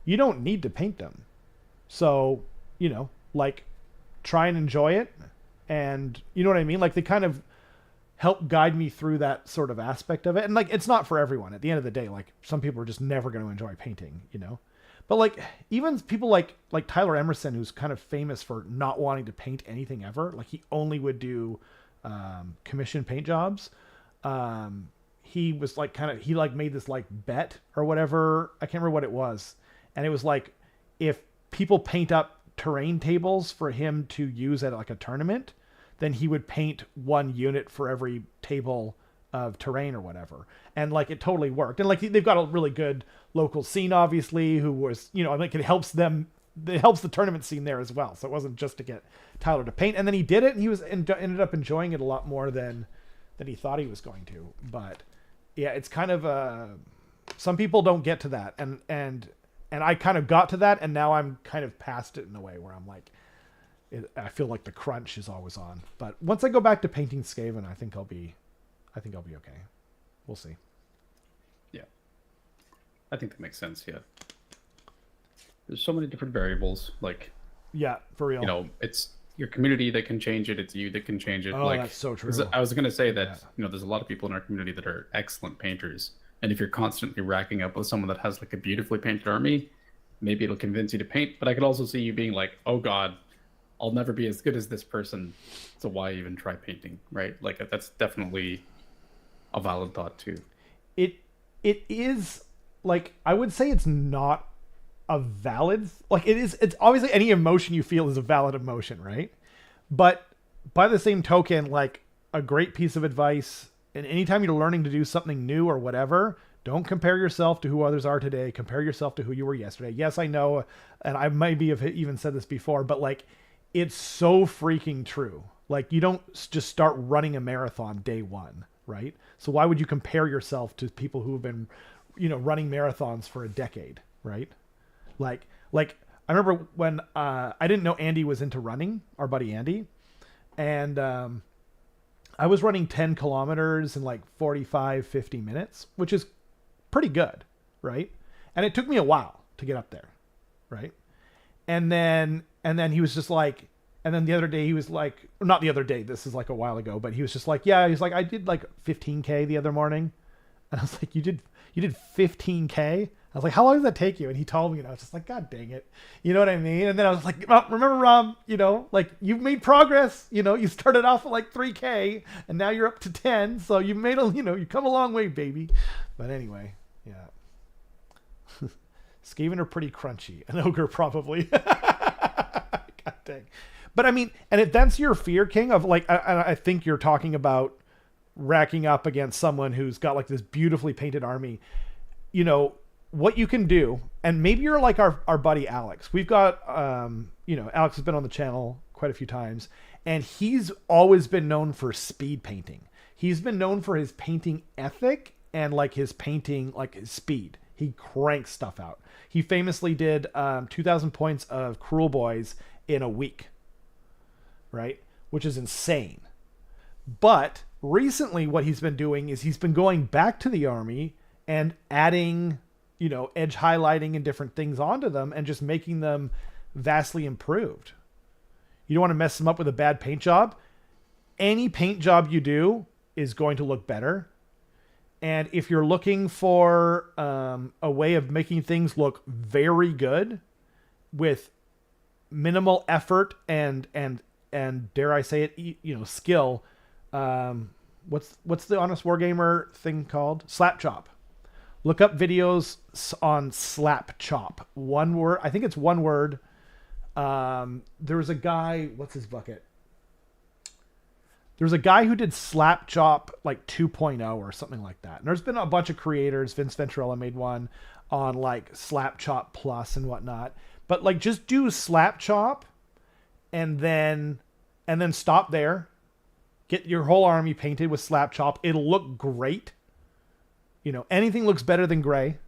you don't need to paint them. So, you know, like, try and enjoy it. And you know what I mean? Like, they kind of help guide me through that sort of aspect of it. And like, it's not for everyone at the end of the day. Like, some people are just never going to enjoy painting, you know? But like, even people like Tyler Emerson, who's kind of famous for not wanting to paint anything ever. Like, he only would do commission paint jobs. He was like he like made this like bet or whatever. I can't remember what it was. And it was like, if people paint up terrain tables for him to use at like a tournament, then he would paint 1 unit for every table of terrain or whatever. And like, it totally worked. And like, they've got a really good local scene, obviously, who was, you know, I think it helps them. It helps the tournament scene there as well. So it wasn't just to get Tyler to paint. And then he did it, and he was ended up enjoying it a lot more than he thought he was going to. But yeah, it's kind of some people don't get to that, and I kind of got to that, and now I'm kind of past it in a way where I'm like, I feel like the crunch is always on. But once I go back to painting Skaven, I think I'll be okay. We'll see. Yeah, I think that makes sense. Yeah, there's so many different variables. Like, yeah, for real. You know, it's your community that can change it. It's you that can change it. Oh, like, that's so true. I was going to say that, Yeah. you know, there's a lot of people in our community that are excellent painters. And if you're constantly racking up with someone that has like a beautifully painted army, maybe it'll convince you to paint. But I could also see you being like, oh God, I'll never be as good as this person. So why even try painting, right? Like, that's definitely a valid thought too. It is, like, I would say it's not a valid, like, it's obviously any emotion you feel is a valid emotion, right? But by the same token, like, a great piece of advice, and anytime you're learning to do something new or whatever, don't compare yourself to who others are today. Compare yourself to who you were yesterday. Yes, I know, and I maybe have even said this before, but like, it's so freaking true. Like, you don't just start running a marathon day one, right? So why would you compare yourself to people who have been, you know, running marathons for a decade, right? Like I remember when I didn't know Andy was into running, our buddy Andy, and I was running 10 kilometers in like 45, 50 minutes, which is pretty good, right? And it took me a while to get up there, right? And then he was just like, And then the other day he was like, or not the other day, this is like a while ago, but he was just like, yeah, he's like, I did like 15K the other morning. And I was like, you did 15K? I was like, how long does that take you? And he told me, and I was just like, God dang it. You know what I mean? And then I was like, oh, remember, Rob, you know, like you've made progress. You know, you started off at like 3K and now you're up to 10. So you've made you come a long way, baby. But anyway, yeah. Skaven are pretty crunchy. An ogre probably. God dang. But I mean, and if that's your fear, King, of like, I think you're talking about racking up against someone who's got like this beautifully painted army, you know, what you can do, and maybe you're like our buddy Alex. We've got, you know, Alex has been on the channel quite a few times, and he's always been known for speed painting. He's been known for his painting ethic and like his painting, like his speed. He cranks stuff out. He famously did 2,000 points of Cruel Boys in a week, right? Which is insane. But recently what he's been doing is he's been going back to the army and adding, you know, edge highlighting and different things onto them and just making them vastly improved. You don't want to mess them up with a bad paint job. Any paint job you do is going to look better. And if you're looking for a way of making things look very good with minimal effort and dare I say it, you know, skill, what's the Honest Wargamer thing called? Slap chop. Look up videos on slap chop. One word. I think it's one word. There was a guy, what's his bucket? There's a guy who did slap chop like 2.0 or something like that. And there's been a bunch of creators. Vince Venturella made one on like slap chop plus and whatnot. But like just do slap chop and then stop there. Get your whole army painted with slap chop. It'll look great. You know, anything looks better than gray.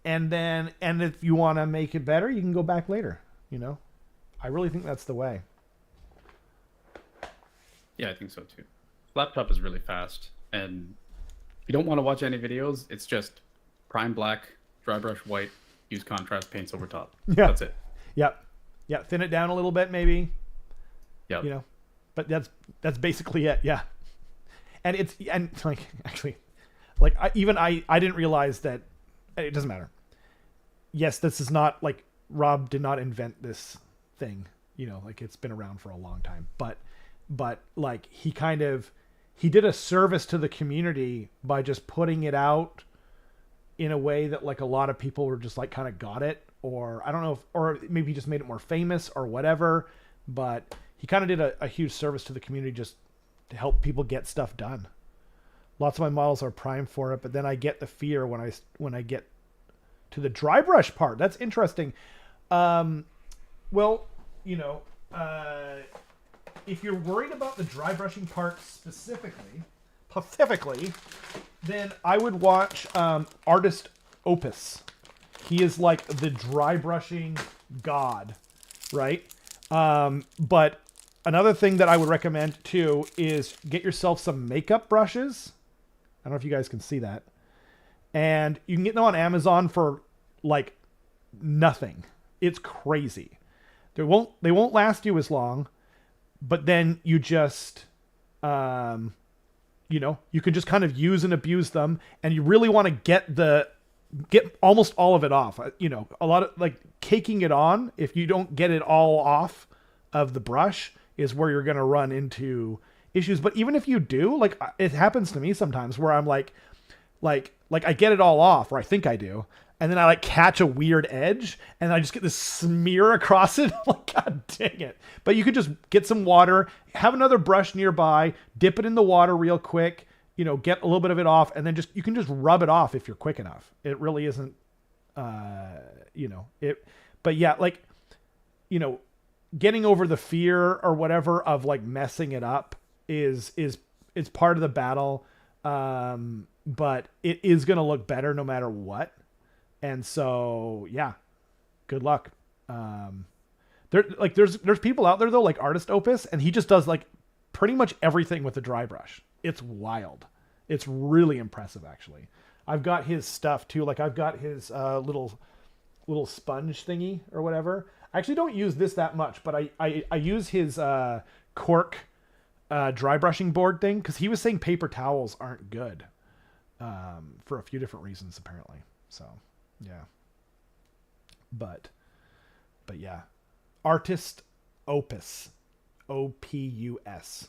And if you want to make it better, you can go back later. You know, I really think that's the way. Yeah, I think so too. Laptop is really fast, and if you don't want to watch any videos, it's just prime black, dry brush white, use contrast paints over top. Yeah, that's it. Yep. Yeah, thin it down a little bit, maybe. Yeah. You know, but that's basically it. Yeah. And like actually, like I didn't realize that. It doesn't matter. Yes, this is not like Rob did not invent this thing. You know, like it's been around for a long time, but like he did a service to the community by just putting it out in a way that like a lot of people were just like kind of got it, or I don't know or maybe he just made it more famous or whatever, but he kind of did a huge service to the community just to help people get stuff done. Lots of my models are primed for it, but then I get the fear when I get to the dry brush part. That's interesting. Well, you know, if you're worried about the dry brushing part specifically, then I would watch Artist Opus. He is like the dry brushing god, right? But another thing that I would recommend too is get yourself some makeup brushes. I don't know if you guys can see that. And you can get them on Amazon for like nothing. It's crazy. They won't last you as long. But then you just, you know, you can just kind of use and abuse them, and you really want to get almost all of it off. You know, a lot of like caking it on. If you don't get it all off of the brush, is where you're going to run into issues. But even if you do, like it happens to me sometimes where I'm like I get it all off, or I think I do. And then I like catch a weird edge and I just get this smear across it. Like, God dang it. But you could just get some water, have another brush nearby, dip it in the water real quick, you know, get a little bit of it off, and then you can just rub it off if you're quick enough. It really isn't, you know, but yeah, like, you know, getting over the fear or whatever of like messing it up is part of the battle. But it is going to look better no matter what. And so, yeah, good luck. There's people out there though, like Artist Opus, and he just does like pretty much everything with the dry brush. It's wild. It's really impressive, actually. I've got his stuff too. Like I've got his little sponge thingy or whatever. I actually don't use this that much, but I use his cork dry brushing board thing, because he was saying paper towels aren't good for a few different reasons apparently. So yeah, but yeah, Artist Opus, OPUS.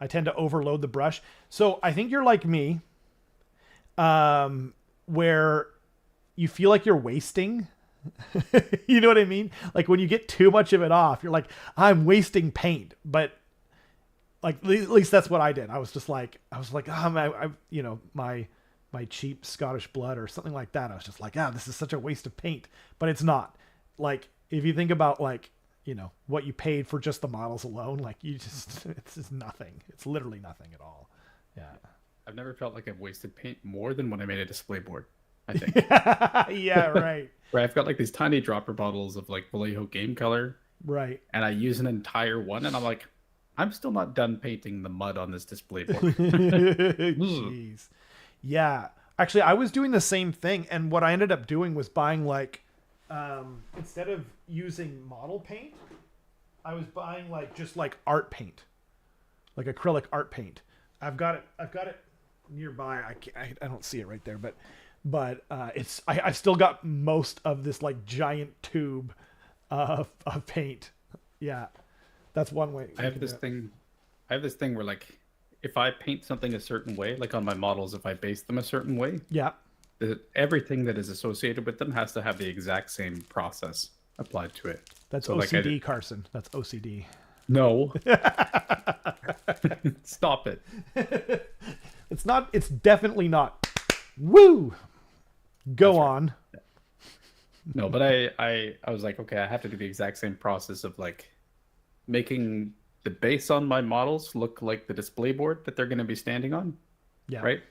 I tend to overload the brush, so I think you're like me, where you feel like you're wasting. You know what I mean? Like when you get too much of it off, you're like, I'm wasting paint. But like, at least that's what I did. I was like, I you know, my cheap Scottish blood or something like that. I was just like, this is such a waste of paint. But it's not. Like, if you think about like, you know, what you paid for just the models alone, like it's just nothing. It's literally nothing at all. Yeah. I've never felt like I've wasted paint more than when I made a display board, I think. Yeah, right. Where I've got like these tiny dropper bottles of like Vallejo game color. Right. And I use an entire one, and I'm like, I'm still not done painting the mud on this display board. Jeez. Yeah. Actually, I was doing the same thing, and what I ended up doing was buying like, instead of using model paint, I was buying like just like art paint, like acrylic art paint. I've got it nearby. I don't see it right there, but I've still got most of this like giant tube of paint. Yeah, that's one way. I have this thing where like, if I paint something a certain way, like on my models, if I base them a certain way, yeah, everything that is associated with them has to have the exact same process applied to it. That's so OCD, like Carson. That's OCD. No. Stop it. It's not. It's definitely not. Woo. Go on. No, but I was like, okay, I have to do the exact same process of like making the base on my models look like the display board that they're going to be standing on. Yeah. Right.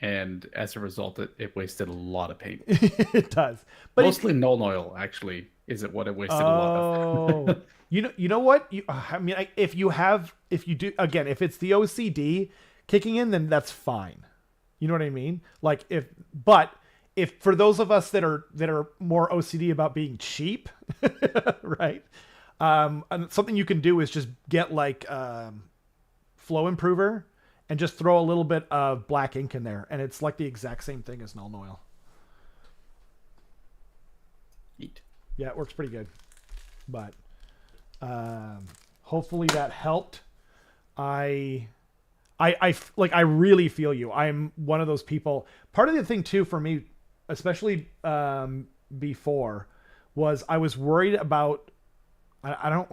And as a result, it wasted a lot of paint. It does. But mostly null oil, actually, is it what it wasted a lot of. You know what? I mean, if you do, again, if it's the OCD kicking in, then that's fine. You know what I mean? Like if for those of us that are more OCD about being cheap, right? And something you can do is just get like flow improver and just throw a little bit of black ink in there, and it's like the exact same thing as null oil. Neat. Yeah, it works pretty good. But hopefully that helped. I really feel you. I'm one of those people. Part of the thing too for me, especially before, was I was worried about. I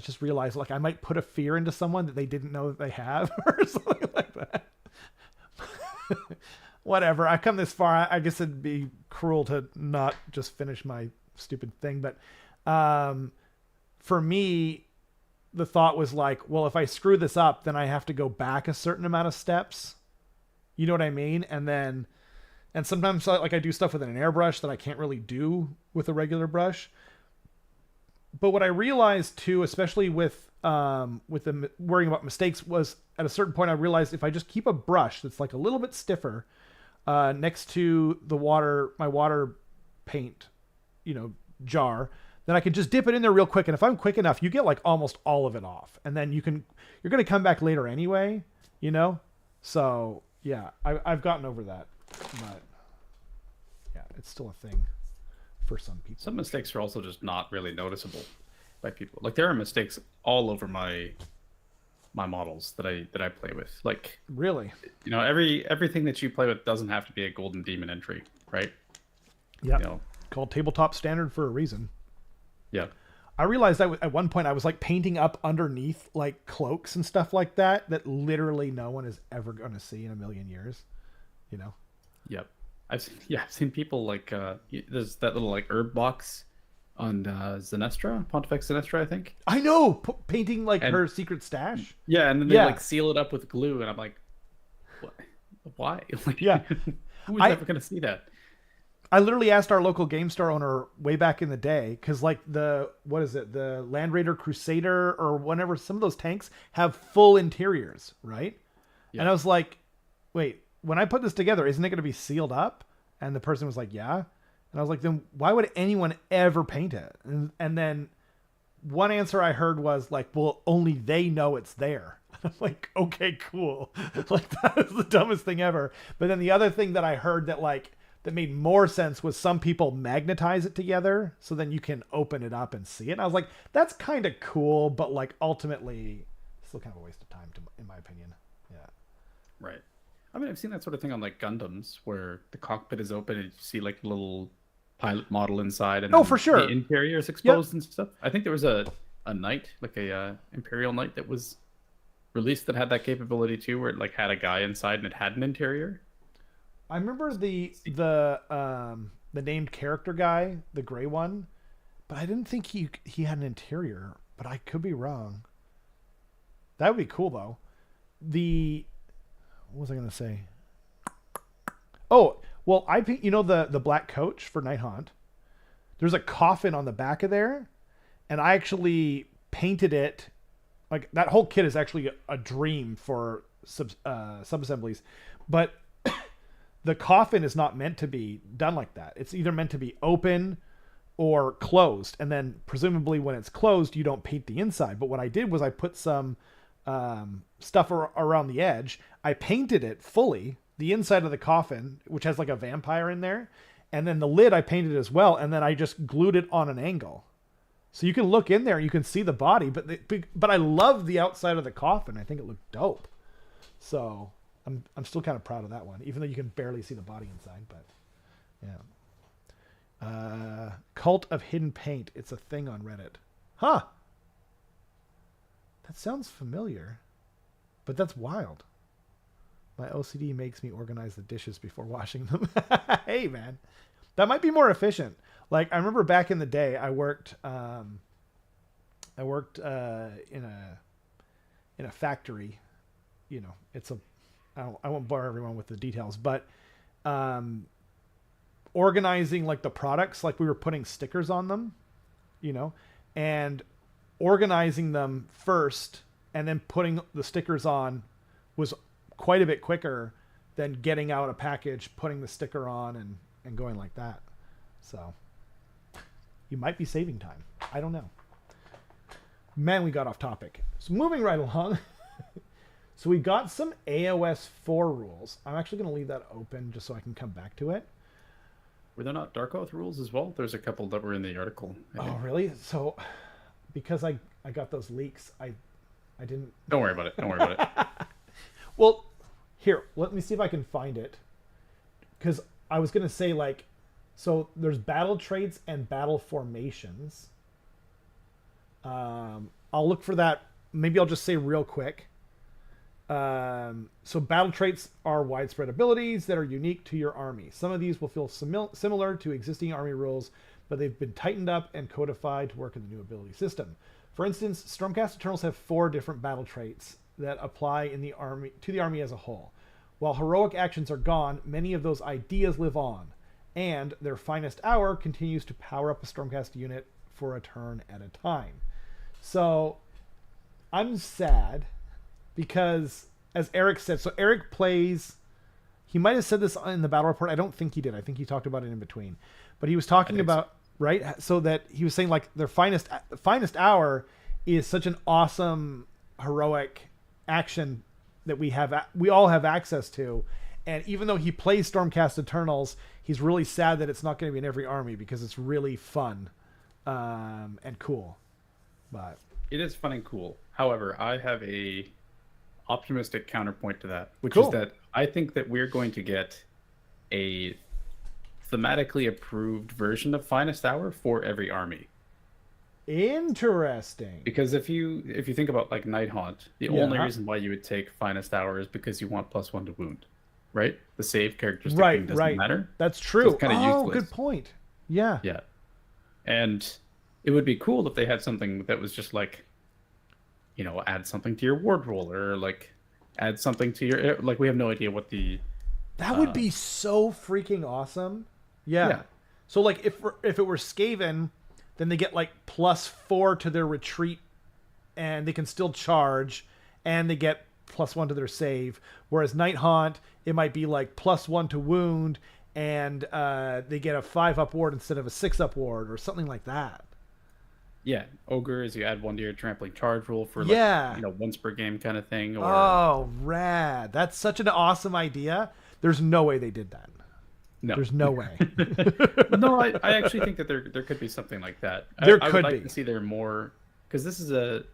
just realized like I might put a fear into someone that they didn't know that they have, or something like that. Whatever. I come this far. I guess it'd be cruel to not just finish my stupid thing, but for me, the thought was like, well, if I screw this up, then I have to go back a certain amount of steps. You know what I mean? And sometimes like I do stuff with an airbrush that I can't really do with a regular brush. But what I realized too, especially with the worrying about mistakes, was at a certain point I realized if I just keep a brush that's like a little bit stiffer next to my water paint, jar, then I can just dip it in there real quick. And if I'm quick enough, you get like almost all of it off, and then you're going to come back later anyway, So yeah, I've gotten over that, but yeah, it's still a thing for some people. Some mistakes are also just not really noticeable by people. Like there are mistakes all over my models that I play with. Like really, everything that you play with doesn't have to be a golden demon entry, right? Yeah. Called tabletop standard for a reason. Yeah. I realized at one point I was like painting up underneath like cloaks and stuff like that literally no one is ever going to see in a million years, Yep. I've seen people like there's that little like herb box on Zenestra, Pontifex Zenestra, I think. I know, painting like her secret stash. Yeah, and then they like seal it up with glue, and I'm like, what? Why? Like, yeah, who's ever gonna see that? I literally asked our local game store owner way back in the day, because like the Land Raider Crusader or whatever, some of those tanks have full interiors, right? Yeah. And I was like, wait, when I put this together, isn't it going to be sealed up? And the person was like, yeah. And I was like, then why would anyone ever paint it? And then one answer I heard was like, well, only they know it's there. I'm like, okay, cool. Like, that is the dumbest thing ever. But then the other thing that I heard that made more sense was some people magnetize it together so then you can open it up and see it. And I was like, that's kind of cool, but like ultimately still kind of a waste of time in my opinion. Yeah. Right. I mean, I've seen that sort of thing on like Gundams where the cockpit is open and you see like a little pilot model inside and for sure the interior is exposed and stuff. I think there was a knight, like a Imperial knight that was released that had that capability too, where it like had a guy inside and it had an interior. I remember the named character guy, the gray one, but I didn't think he had an interior, but I could be wrong. That would be cool though. What was I going to say? Oh, well, the black coach for Night Haunt. There's a coffin on the back of there, and I actually painted it. Like, that whole kit is actually a dream for sub-assemblies, but the coffin is not meant to be done like that. It's either meant to be open or closed, and then presumably when it's closed, you don't paint the inside. But what I did was I put some stuff around the edge. I painted it fully, the inside of the coffin, which has like a vampire in there, and then the lid I painted as well, and then I just glued it on an angle. So you can look in there, you can see the body, but I love the outside of the coffin. I think it looked dope. So I'm still kind of proud of that one, even though you can barely see the body inside. But yeah, Cult of Hidden Paint. It's a thing on Reddit. Huh? That sounds familiar, but that's wild. My OCD makes me organize the dishes before washing them. Hey, man, that might be more efficient. Like, I remember back in the day, I worked in a factory. You know, I won't bore everyone with the details, but organizing like the products, like we were putting stickers on them, you know, and organizing them first and then putting the stickers on was quite a bit quicker than getting out a package, putting the sticker on and going like that. So you might be saving time. I don't know. Man, we got off topic. So moving right along. So we got some AoS4 rules. I'm actually going to leave that open just so I can come back to it. Were there not Darkoath rules as well? There's a couple that were in the article. Oh, really? So because I got those leaks, I didn't... Don't worry about it. Don't worry about it. Well, here, let me see if I can find it. Because I was going to say, like, so there's battle traits and battle formations. I'll look for that. Maybe I'll just say real quick. So battle traits are widespread abilities that are unique to your army. Some of these will feel similar to existing army rules, but they've been tightened up and codified to work in the new ability system. For instance, Stormcast Eternals have 4 different battle traits that apply in the army to the army as a whole. While heroic actions are gone, many of those ideas live on, and their finest hour continues to power up a Stormcast unit for a turn at a time. So I'm sad because, as Eric said, so Eric plays, he might have said this in the battle report. I don't think he did. I think he talked about it in between. But he was talking about, right? So that he was saying like their finest hour is such an awesome heroic action that we all have access to. And even though he plays Stormcast Eternals, he's really sad that it's not going to be in every army because it's really fun and cool. But it is fun and cool. However, I have a optimistic counterpoint to that, which Cool. is that I think that we're going to get a thematically approved version of Finest Hour for every army. Interesting. Because if you think about like Night Haunt, the Yeah. only reason why you would take Finest Hour is because you want +1 to wound, right? The save characteristic Right, thing doesn't right. matter. That's true. it's kinda Oh, useless. good point. Yeah. Yeah. And it would be cool if they had something that was just like, you know, add something to your ward roll, or like add something to your, like, we have no idea what the... That would be so freaking awesome. Yeah. Yeah. So like if it were Skaven, then they get like +4 to their retreat and they can still charge and they get +1 to their save. Whereas Night Haunt, it might be like +1 to wound and they get a 5-up ward instead of a 6-up ward or something like that. Yeah, ogres. You add 1 to your trampling charge rule for once per game kind of thing. Or Oh, rad! That's such an awesome idea. There's no way they did that. no, There's no way. no. I actually think that there could be something like that. There I could would like be. to see there more, because this is a.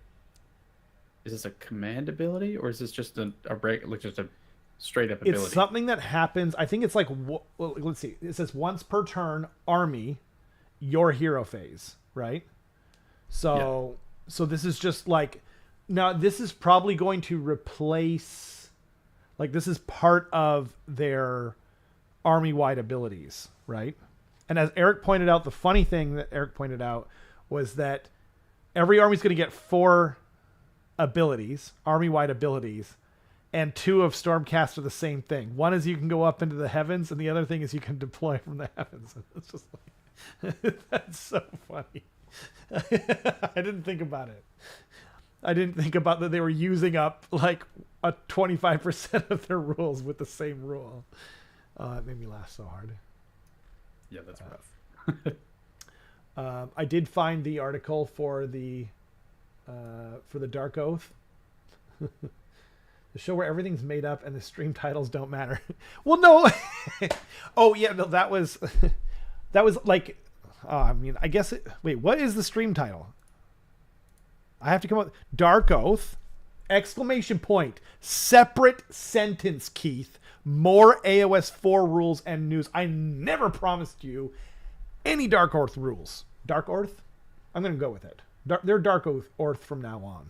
Is this a command ability, or is this just a break, like just a straight up ability? It's something that happens. I think it's like, well, let's see. It says once per turn, army, your hero phase, right? So, so this is just like, now this is probably going to replace, like this is part of their army-wide abilities, right? And as Eric pointed out, the funny thing that Eric pointed out was that every army's going to get 4 abilities, army-wide abilities, and 2 of Stormcast are the same thing. One is you can go up into the heavens, and the other thing is you can deploy from the heavens. It's just like, that's so funny. I didn't think about it. I didn't think about that they were using up like a 25% of their rules with the same rule. It made me laugh so hard. Yeah, that's rough. I did find the article for the Darkoath. The show where everything's made up and the stream titles don't matter. Well, no. Oh yeah, no, that was like, I mean, I guess wait, what is the stream title? I have to come up. Darkoath, ! Separate sentence, Keith. More AoS4 rules and news. I never promised you any Darkoath rules. Darkoath? I'm going to go with it. They're Darkoath from now on.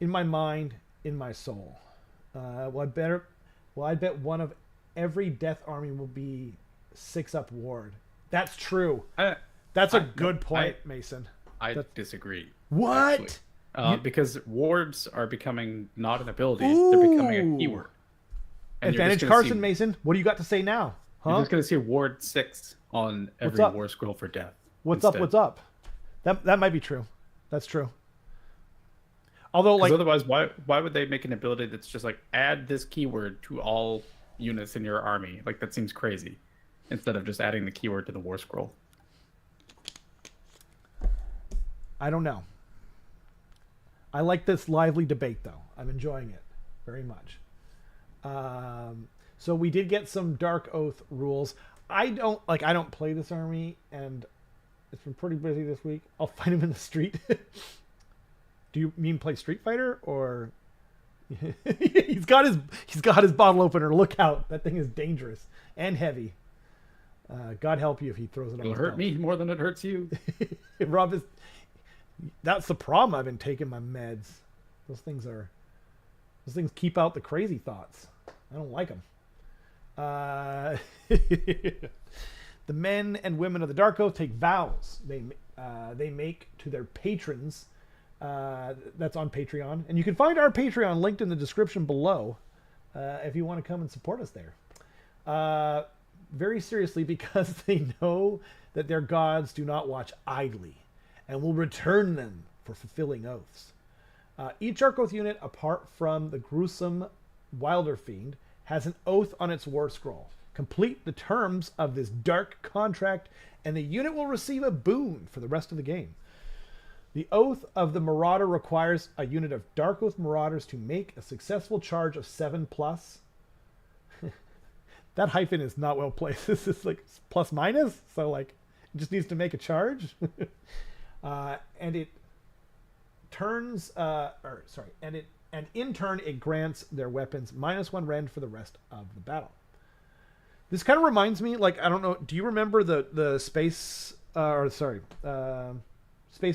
In my mind, in my soul. I bet one of every death army will be 6-up ward. That's true. That's a good point, Mason. I disagree. What? Because wards are becoming not an ability; they're becoming a keyword. And Advantage Carson, Mason. What do you got to say now? Huh? You're just going to see Ward 6 on every war scroll for death. What's up? That might be true. That's true. Although, like, otherwise, why would they make an ability that's just like add this keyword to all units in your army? Like, that seems crazy. Instead of just adding the keyword to the war scroll. I don't know. I like this lively debate, though. I'm enjoying it very much. So we did get some Darkoath rules. I don't play this army, and it's been pretty busy this week. I'll find him in the street. Do you mean play Street Fighter, or he's got his bottle opener? Look out! That thing is dangerous and heavy. God help you if he throws it. It'll hurt me more than it hurts you. Rob, that's the problem. I've been taking my meds. Those things keep out the crazy thoughts. I don't like them. The men and women of the Darkoath take vows. They make to their patrons. That's on Patreon, and you can find our Patreon linked in the description below if you want to come and support us there. Very seriously, because they know that their gods do not watch idly and will return them for fulfilling oaths. Each Darkoath unit, apart from the gruesome Wilderfiend, has an oath on its war scroll. Complete the terms of this dark contract, and the unit will receive a boon for the rest of the game. The oath of the Marauder requires a unit of Darkoath Marauders to make a successful charge of 7+. That hyphen is not well placed. This is like plus minus, so like it just needs to make a charge. And it turns, and in turn it grants their weapons -1 rend for the rest of the battle. This kind of reminds me, like, I don't know, do you remember the Space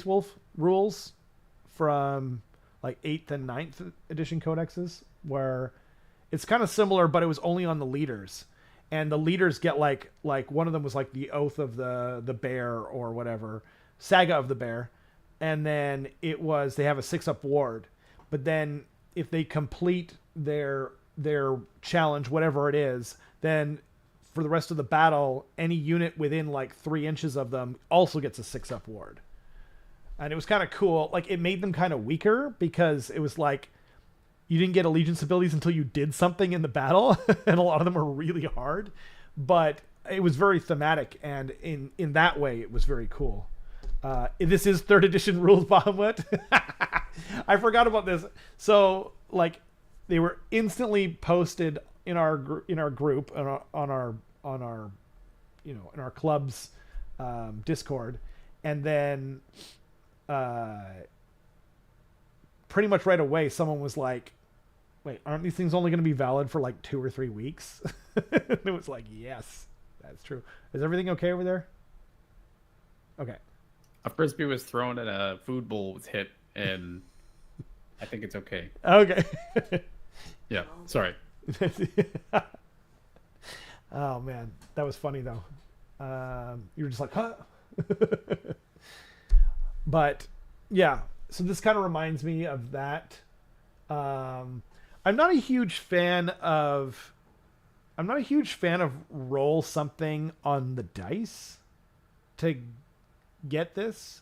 Wolf rules from like 8th and 9th edition codexes, where it's kind of similar, but it was only on the leaders, and the leaders get like one of them was like the Oath of the Bear or whatever, Saga of the Bear, and then it was they have a 6-up ward, but then if they complete their challenge, whatever it is, then for the rest of the battle, any unit within like 3 inches of them also gets a 6-up ward. And it was kind of cool. Like, it made them kind of weaker because it was like you didn't get allegiance abilities until you did something in the battle, and a lot of them were really hard. but it was very thematic, and in that way, it was very cool. This is third edition rules bomblet. I forgot about this. So like, they were instantly posted in our group on our in our club's Discord, and then pretty much right away someone was like, wait, aren't these things only going to be valid for like 2 or 3 weeks? And it was like, yes, that's true. Is everything okay over there? Okay. A frisbee was thrown and a food bowl was hit, and I think it's okay. Okay. Yeah, sorry. Oh man, that was funny though. You were just like, huh? But yeah, so this kind of reminds me of that. I'm not a huge fan of roll something on the dice to get this.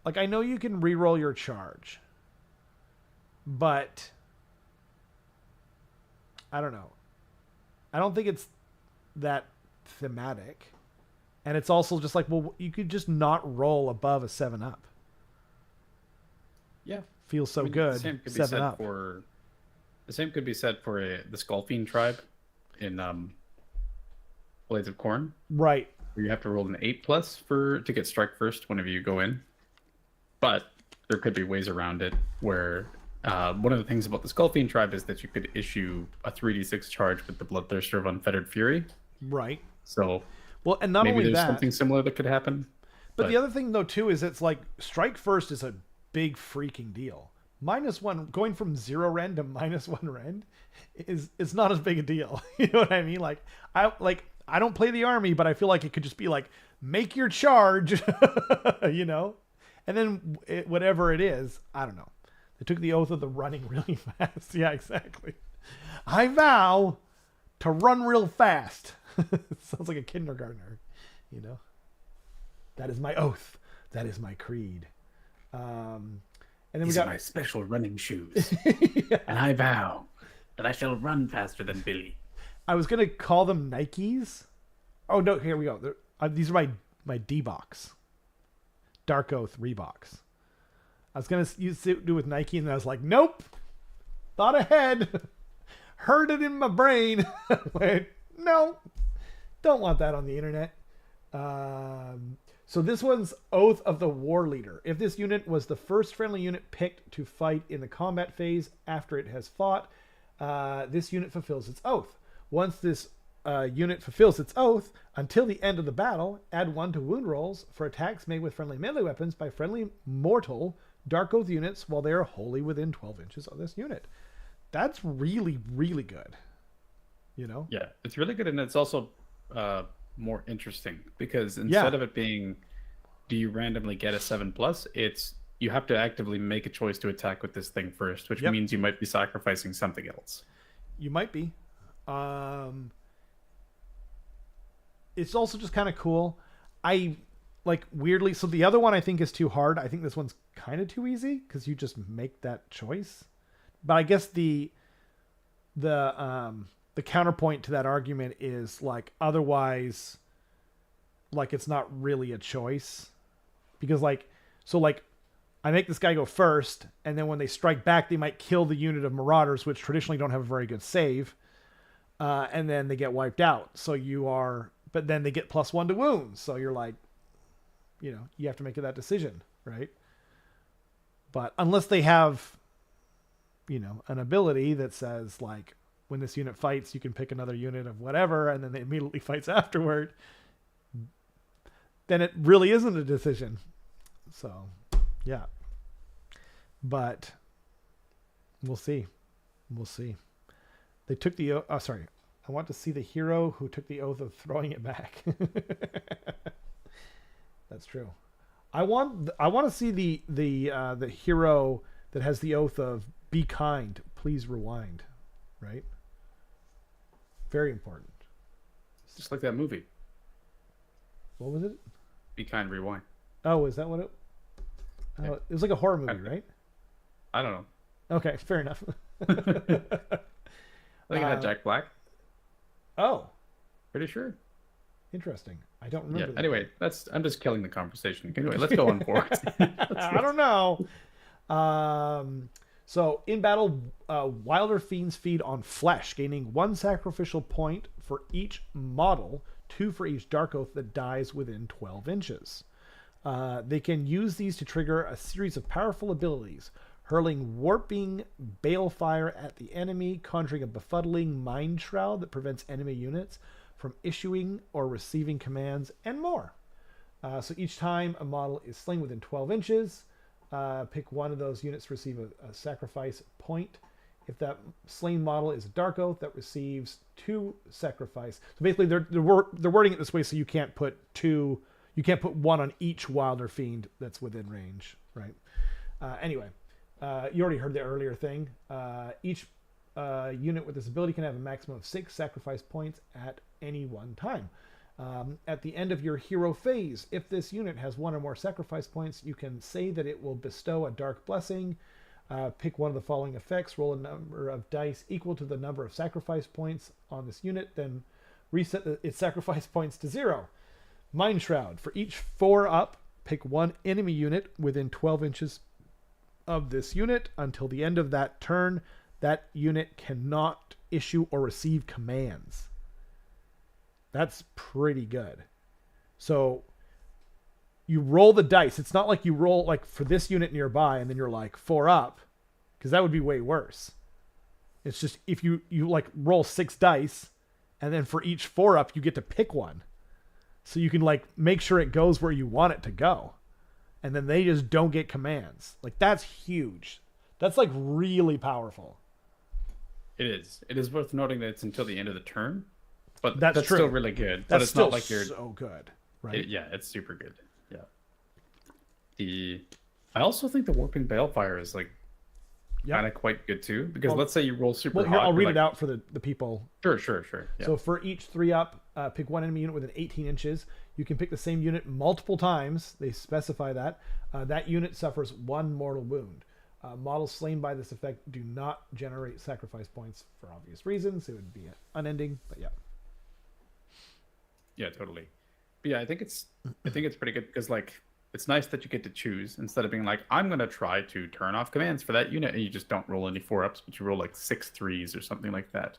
Like, I know you can re-roll your charge, but I don't know. I don't think it's that thematic. And it's also just like, well, you could just not roll above a 7-up. Yeah. Feels so good. The same could be 7 said up. for the Skullfiend tribe in Blades of Corn. Right. Where you have to roll an 8+ to get strike first whenever you go in. But there could be ways around it where one of the things about the Skullfiend tribe is that you could issue a 3d6 charge with the Bloodthirster of Unfettered Fury. Right. So well, and not maybe only there's that, something similar that could happen. but the other thing though too is it's like strike first is a big freaking deal. -1 going from 0 rend to -1 rend is not as big a deal. You know what I mean? Like I don't play the army, but I feel like it could just be like, make your charge, you know, and then whatever it is, I don't know. They took the oath of the running really fast. Yeah, exactly. I vow to run real fast. Sounds like a kindergartner, you know. That is my oath. That is my creed. And then These we got are my special running shoes, yeah. And I vow that I shall run faster than Billy. I was gonna call them Nikes. Oh no! Here we go. These are my D-box, Darkoath Reeboks. I was gonna do with Nike, and I was like, nope. Thought ahead. Heard it in my brain. Wait, no, don't want that on the internet. So this one's Oath of the War Leader. If this unit was the first friendly unit picked to fight in the combat phase after it has fought, this unit fulfills its oath. Once this unit fulfills its oath, until the end of the battle, add 1 to wound rolls for attacks made with friendly melee weapons by friendly mortal Darkoath units while they are wholly within 12 inches of this unit. That's really, really good. You know? Yeah, it's really good, and it's also more interesting because instead of it being, do you randomly get a 7+, it's you have to actively make a choice to attack with this thing first, which means you might be sacrificing something else. You might be. It's also just kind of cool. I like weirdly. So the other one I think is too hard. I think this one's kind of too easy because you just make that choice. But I guess the counterpoint to that argument is like otherwise, like it's not really a choice because like I make this guy go first, and then when they strike back, they might kill the unit of Marauders, which traditionally don't have a very good save, and then they get wiped out. So but then they get +1 to wounds. So you're like, you know, you have to make that decision, right? But unless they have, you know, an ability that says like, when this unit fights, you can pick another unit of whatever, and then they immediately fights afterward, then it really isn't a decision. So, yeah. But we'll see. We'll see. They took the... Oh, sorry. I want to see the hero who took the oath of throwing it back. That's true. I want to see the hero that has the oath of be kind, please rewind. Right? Very important. Just like that movie. What was it? Be Kind, Rewind. Oh, is that what it? Oh, it was like a horror movie, right? I don't know. Okay, fair enough. I think it had Jack Black. Oh, Pretty sure. interesting. I don't Yeah. remember that. Anyway, I'm just killing the conversation. Anyway, let's go on forward. I don't know. So in battle, Wilder Fiends feed on flesh, gaining 1 sacrificial point for each model, 2 for each Darkoath that dies within 12 inches. They can use these to trigger a series of powerful abilities, hurling warping balefire at the enemy, conjuring a befuddling mind shroud that prevents enemy units from issuing or receiving commands, and more. So each time a model is slain within 12 inches, pick one of those units to receive a sacrifice point. If that slain model is a Darkoath, that receives 2 sacrifice. So basically, they're wording it this way so you can't put 2. You can't put 1 on each Wilder Fiend that's within range, right? Anyway, you already heard the earlier thing. Each unit with this ability can have a maximum of 6 sacrifice points at any one time. At the end of your hero phase, if this unit has 1 or more sacrifice points, you can say that it will bestow a dark blessing. Pick one of the following effects, roll a number of dice equal to the number of sacrifice points on this unit, then reset its sacrifice points to 0. Mind Shroud. For each 4 up, pick 1 enemy unit within 12 inches of this unit. Until the end of that turn, that unit cannot issue or receive commands. That's pretty good. So you roll the dice. It's not like you roll like for this unit nearby and then you're like 4 up, because that would be way worse. It's just if you like roll 6 dice and then for each 4 up you get to pick one. So you can like make sure it goes where you want it to go. And then they just don't get commands. Like that's huge. That's like really powerful. It is. It is worth noting that it's until the end of the turn. But that's true. Still really good. That's but it's still not like you're so good, right? Yeah, it's super good. Yeah. I also think the warping balefire is like kind of quite good too, because let's say you roll super hot. Here, I'll read it out for the people. Sure. Yeah. So for each 3 up, pick 1 enemy unit within 18 inches. You can pick the same unit multiple times. They specify that. That unit suffers 1 mortal wound. Models slain by this effect do not generate sacrifice points for obvious reasons. It would be unending, but yeah. Yeah, totally. But yeah, I think it's pretty good because like it's nice that you get to choose instead of being like, I'm gonna try to turn off commands for that unit, and you just don't roll any 4-ups, but you roll like 6 3s or something like that.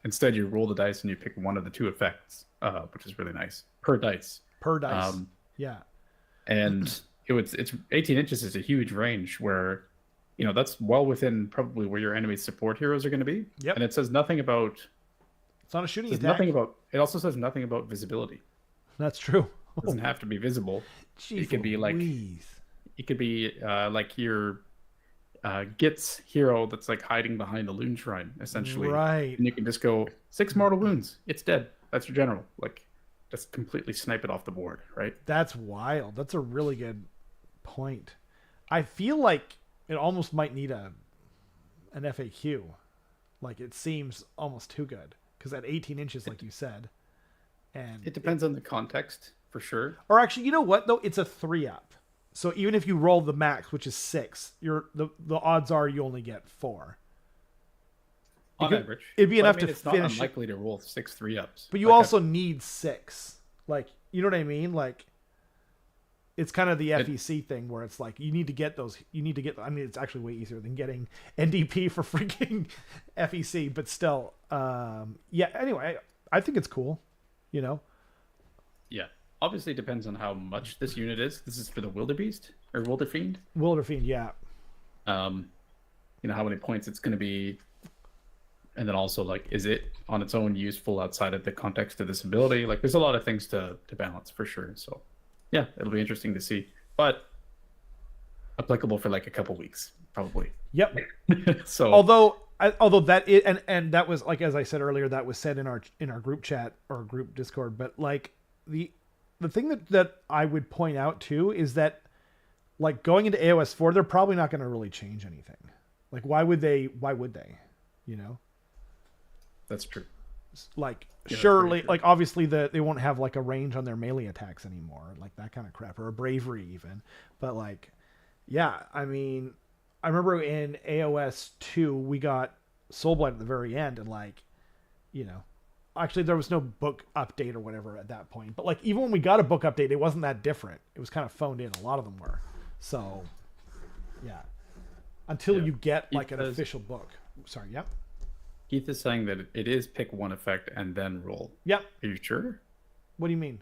Instead, you roll the dice and you pick one of the 2 effects, which is really nice per dice. Yeah. And it's 18 inches is a huge range where, that's well within probably where your enemy's support heroes are going to be. Yep. And it says nothing about. It's not a shooting attack. It also says nothing about visibility. That's true. It doesn't have to be visible. It could be like like your Git's hero that's like hiding behind a loon shrine, essentially. Right. And you can just go 6 mortal wounds. It's dead. That's your general. Like, just completely snipe it off the board, right? That's wild. That's a really good point. I feel like it almost might need an FAQ. Like, it seems almost too good. Because at 18 inches, like you said. And it depends on the context, for sure. Or actually, you know what, though? It's a 3-up. So even if you roll the max, which is 6, the odds are you only get 4. On average. It'd be enough to it's finish. It's not unlikely to roll 6 3-ups. But you also need 6. Like, you know what I mean? Like, it's kind of the FEC thing where it's like, you need to get those. I mean, it's actually way easier than getting NDP for freaking FEC, but still. Yeah, anyway, I think it's cool, Yeah. Obviously, it depends on how much this unit is. This is for the Wilderbeast or Wilderfiend. Wilderfiend, yeah. How many points it's going to be. And then also, like, is it on its own useful outside of the context of this ability? Like, there's a lot of things to balance for sure. So, yeah, it'll be interesting to see. But applicable for like a couple weeks, probably. Yep. So, although that is, and that was, like, as I said earlier, that was said in our group chat or group Discord. But like the thing that I would point out too is that, like, going into AoS4, they're probably not going to really change anything. Like, why would they? That's true. Like, surely, like, obviously they won't have like a range on their melee attacks anymore, like that kind of crap, or a bravery even. But like, yeah, I mean, I remember in AoS 2 we got Soulblight at the very end, and like, actually there was no book update or whatever at that point. But like even when we got a book update, it wasn't that different. It was kind of phoned in. A lot of them were. So, yeah. Until you get like an official book. Sorry. Yep. Keith is saying that it is pick one effect and then roll. Yep. Are you sure? What do you mean?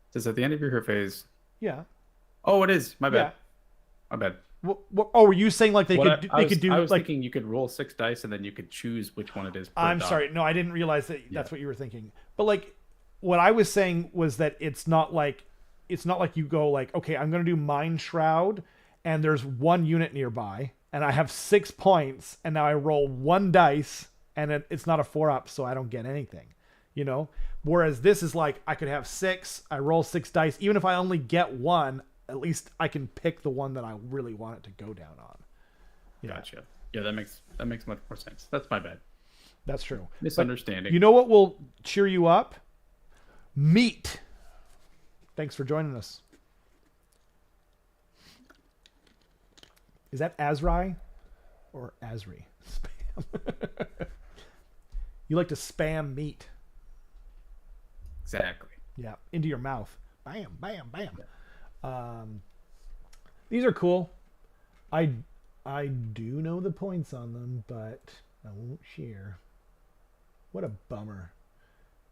It says at the end of your hero phase. Yeah. Oh, it is. My bad. Yeah. My bad. Oh, were you saying like they could do? I was like, thinking you could roll 6 dice and then you could choose which one it is. I'm sorry. No, I didn't realize that that's what you were thinking. But like, what I was saying was that it's not like you go like, okay, I'm going to do Mind Shroud, and there's one unit nearby, and I have 6 points, and now I roll 1 dice, and it's not a 4-up, so I don't get anything, you know. Whereas this is like I could have 6, I roll 6 dice, even if I only get 1. At least I can pick the one that I really want it to go down on. Yeah. Gotcha. Yeah, that makes much more sense. That's my bad. That's true. Misunderstanding. But you know what will cheer you up? Meat. Thanks for joining us. Is that Azrai or Azri? Spam. You like to spam meat. Exactly. Yeah, into your mouth. Bam, bam, bam. Yeah. These are cool. I do know the points on them, but I won't share. What a bummer.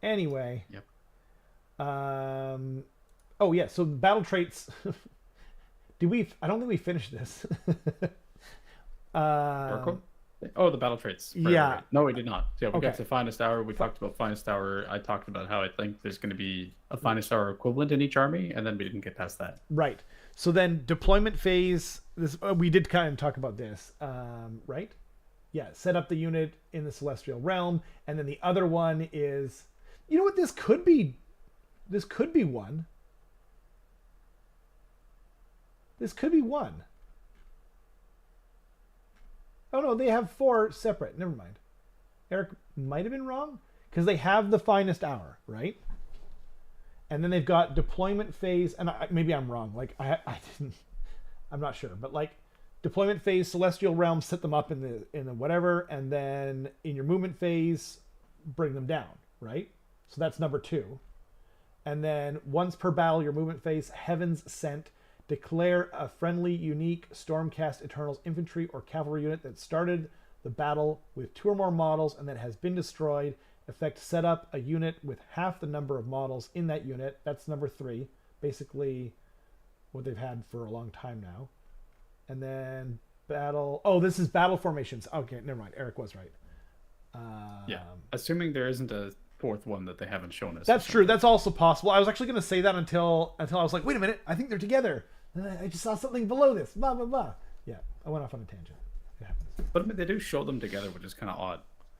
Anyway. Yep. Oh yeah, so battle traits. I don't think we finished this. Oh, the battle traits. Yeah. No, we did not. So, yeah, we got to Finest Hour. We talked about Finest Hour. I talked about how I think there's going to be a Finest Hour equivalent in each army, and then we didn't get past that. Right. So then deployment phase. This we did kind of talk about this, right? Yeah. Set up the unit in the Celestial Realm, and then the other one is, you know what? This could be one. This could be one. Oh no, they have 4 separate. Never mind. Eric might have been wrong because they have the Finest Hour, right? And then they've got deployment phase, and maybe I'm wrong. Like I didn't, I'm not sure, but like deployment phase, Celestial Realm, set them up in the whatever, and then in your movement phase, bring them down, right? So that's number 2. And then once per battle, your movement phase, Heaven's Sent. Declare a friendly, unique Stormcast Eternals infantry or cavalry unit that started the battle with 2 or more models and that has been destroyed. Effect set up a unit with half the number of models in that unit. That's number 3. Basically what they've had for a long time now. And then battle... Oh, this is battle formations. Okay, never mind. Eric was right. Yeah. Assuming there isn't a 4th one that they haven't shown us. That's true. That's also possible. I was actually going to say that until I was like, wait a minute. I think they're together. I just saw something below this. Blah, blah, blah. Yeah, I went off on a tangent. It happens. But I mean, they do show them together, which is kind of odd.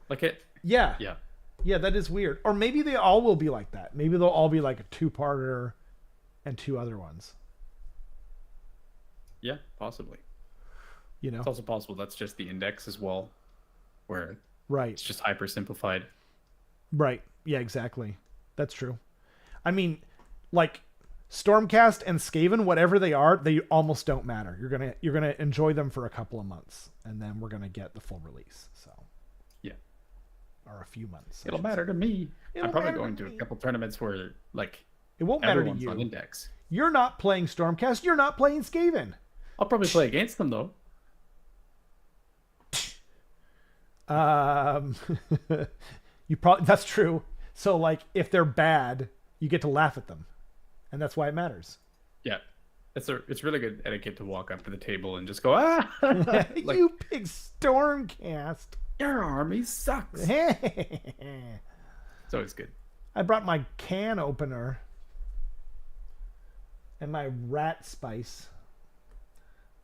Like it. Yeah. Yeah. Yeah, that is weird. Or maybe they all will be like that. Maybe they'll all be like a 2-parter and 2 other ones. Yeah, possibly. You know, it's also possible that's just the index as well, where it's just hyper simplified. Right. Yeah, exactly. That's true. I mean, like Stormcast and Skaven, whatever they are, they almost don't matter. You're gonna enjoy them for a couple of months, and then we're gonna get the full release. So yeah, or a few months. It'll matter to me. I'm probably going to a couple tournaments where like it won't matter to you. On index. You're not playing Stormcast. You're not playing Skaven. I'll probably play against them though. You probably that's true. So like if they're bad, you get to laugh at them. And that's why it matters. Yeah. It's really good etiquette to walk up to the table and just go, ah! Like, you big Stormcast. Your army sucks. It's always good. I brought my can opener and my rat spice.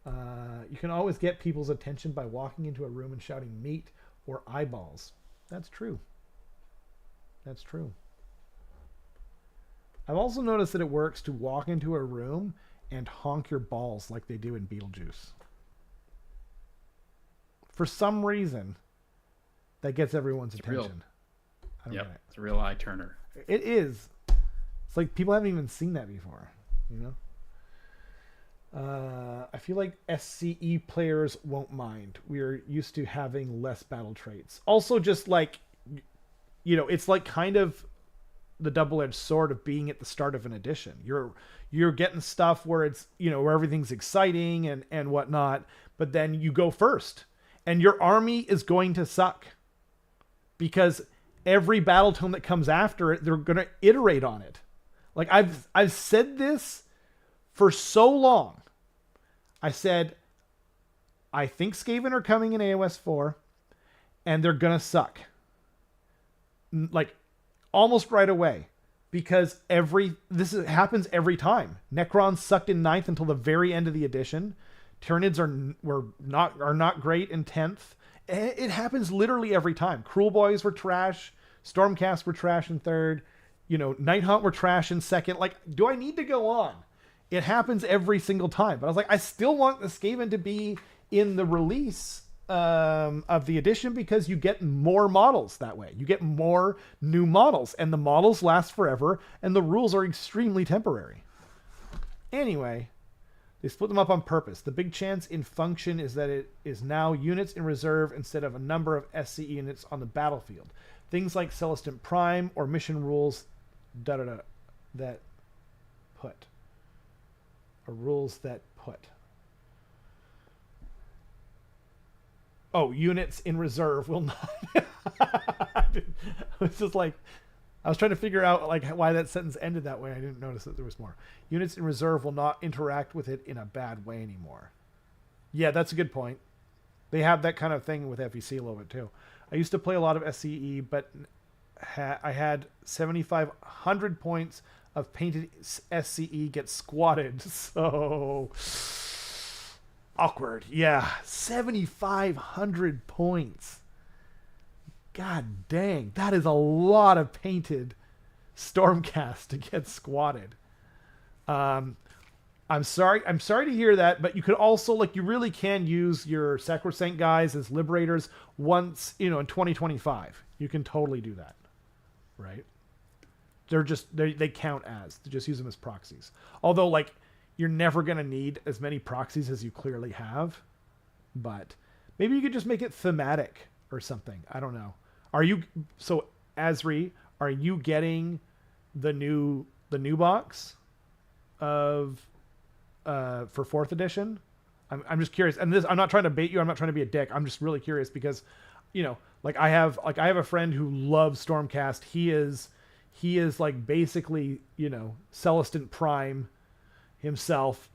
You can always get people's attention by walking into a room and shouting meat or eyeballs. That's true. That's true. I've also noticed that it works to walk into a room and honk your balls like they do in Beetlejuice. For some reason, that gets everyone's attention. Yeah, it's a real eye turner. It is. It's like people haven't even seen that before, you know? I feel like SCE players won't mind. We're used to having less battle traits. Also, just like it's like kind of the double-edged sword of being at the start of an edition. You're getting stuff where it's, where everything's exciting and whatnot, but then you go first and your army is going to suck because every battle tome that comes after it, they're going to iterate on it. Like I've said this for so long. I said, I think Skaven are coming in AoS4 and they're going to suck. Like almost right away, because happens every time. Necrons sucked in 9th until the very end of the edition. Tyranids are not great in 10th. It happens literally every time. Cruel Boys were trash. Stormcast were trash in 3rd. Night Hunt were trash in 2nd. Like, do I need to go on? It happens every single time. But I was like, I still want the Skaven to be in the release of the edition because you get more models that way. You get more new models, and the models last forever, and the rules are extremely temporary. Anyway, they split them up on purpose. The big chance in function is that it is now units in reserve instead of a number of SCE units on the battlefield. Things like Celestant Prime or mission rules that put. Or rules that put. Oh, units in reserve will not. It's just like, I was trying to figure out like why that sentence ended that way. I didn't notice that there was more. Units in reserve will not interact with it in a bad way anymore. Yeah, that's a good point. They have that kind of thing with FEC a little bit too. I used to play a lot of SCE, but I had 7,500 points of painted SCE get squatted. So awkward. Yeah, 7,500 points. God dang, that is a lot of painted Stormcast to get squatted. I'm sorry to hear that, but you could also, like, you really can use your Sacrosanct guys as liberators once, in 2025. You can totally do that, right? They count as, to just use them as proxies. Although, like, you're never going to need as many proxies as you clearly have, but maybe you could just make it thematic or something. I don't know. Asri, are you getting the new box of for 4th edition? I'm just curious, and this, I'm not trying to bait you. I'm not trying to be a dick. I'm just really curious because, like I have a friend who loves Stormcast. He is like basically, Celestant Prime himself.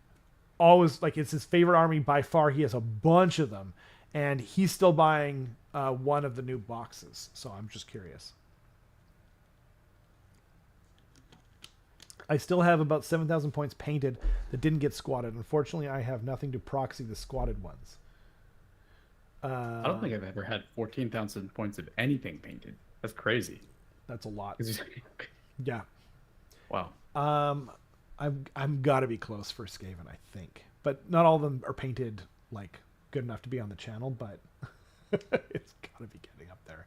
Always, like, it's his favorite army by far. He has a bunch of them, and he's still buying one of the new boxes. So I'm just curious. I still have about 7,000 points painted that didn't get squatted. Unfortunately, I have nothing to proxy the squatted ones. I don't think I've ever had 14,000 points of anything painted. That's crazy. That's a lot. Yeah. Wow. I'm got to be close for Skaven, I think. But not all of them are painted, like, good enough to be on the channel, but it's got to be getting up there.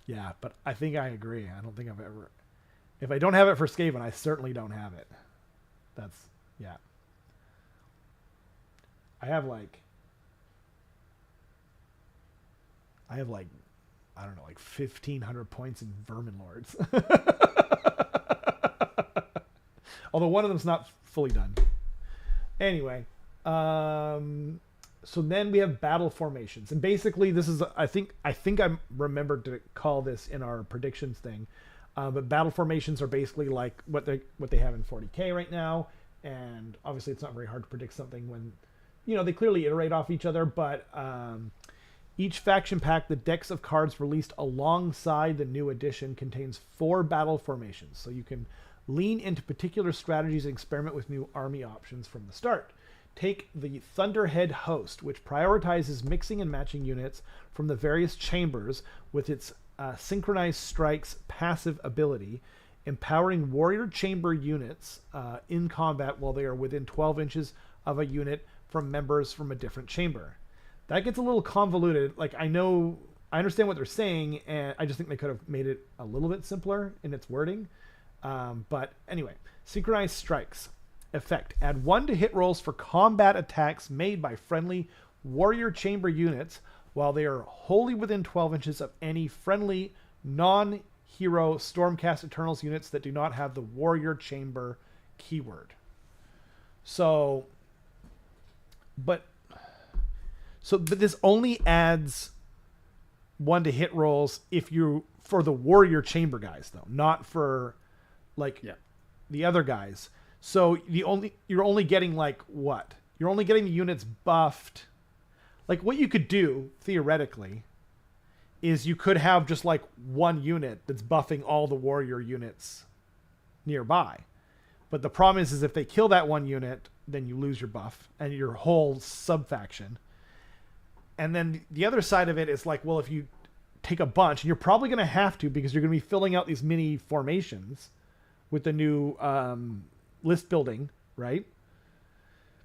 Yeah, but I think I agree. I don't think I've ever... If I don't have it for Skaven, I certainly don't have it. That's... Yeah. I have like, I don't know, like 1,500 points in Vermin Lords. Although one of them's not fully done. Anyway, so then we have battle formations, and basically this is, I think I remembered to call this in our predictions thing, but battle formations are basically like what they have in 40k right now, and obviously it's not very hard to predict something when, they clearly iterate off each other, but each faction pack, the decks of cards released alongside the new edition, contains 4 battle formations, so you can lean into particular strategies and experiment with new army options from the start. Take the Thunderhead Host, which prioritizes mixing and matching units from the various chambers with its Synchronized Strikes passive ability, empowering warrior chamber units in combat while they are within 12 inches of a unit from members from a different chamber. That gets a little convoluted. Like, I understand what they're saying, and I just think they could have made it a little bit simpler in its wording. But anyway, Synchronized Strikes. Effect. Add 1 to hit rolls for combat attacks made by friendly warrior chamber units while they are wholly within 12 inches of any friendly non hero Stormcast Eternals units that do not have the Warrior Chamber keyword. So but this only adds 1 to hit rolls if you for the Warrior Chamber guys though, not for like the other guys. So you're only getting like what? You're only getting the units buffed. Like what you could do theoretically is you could have just like 1 unit that's buffing all the warrior units nearby. But the problem is if they kill that 1 unit, then you lose your buff and your whole subfaction. And then the other side of it is like, well, if you take a bunch, and you're probably going to have to because you're going to be filling out these mini formations with the new list building, right?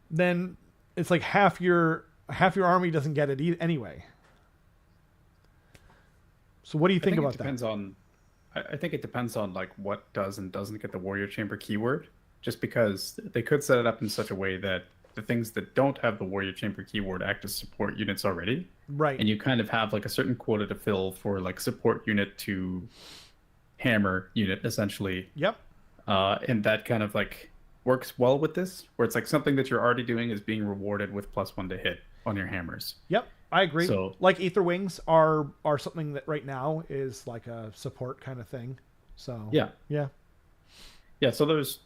Then it's like half your army doesn't get it anyway. So what do you think about that? I think it depends on like what does and doesn't get the Warrior Chamber keyword. Just because they could set it up in such a way that the things that don't have the Warrior Chamber keyword act as support units already. Right. And you kind of have like a certain quota to fill for like support unit to hammer unit essentially. Yep. And that kind of like works well with this, where it's like something that you're already doing is being rewarded with +1 to hit on your hammers. Yep. I agree. So, like Aether Wings are something that right now is like a support kind of thing. So yeah. So there's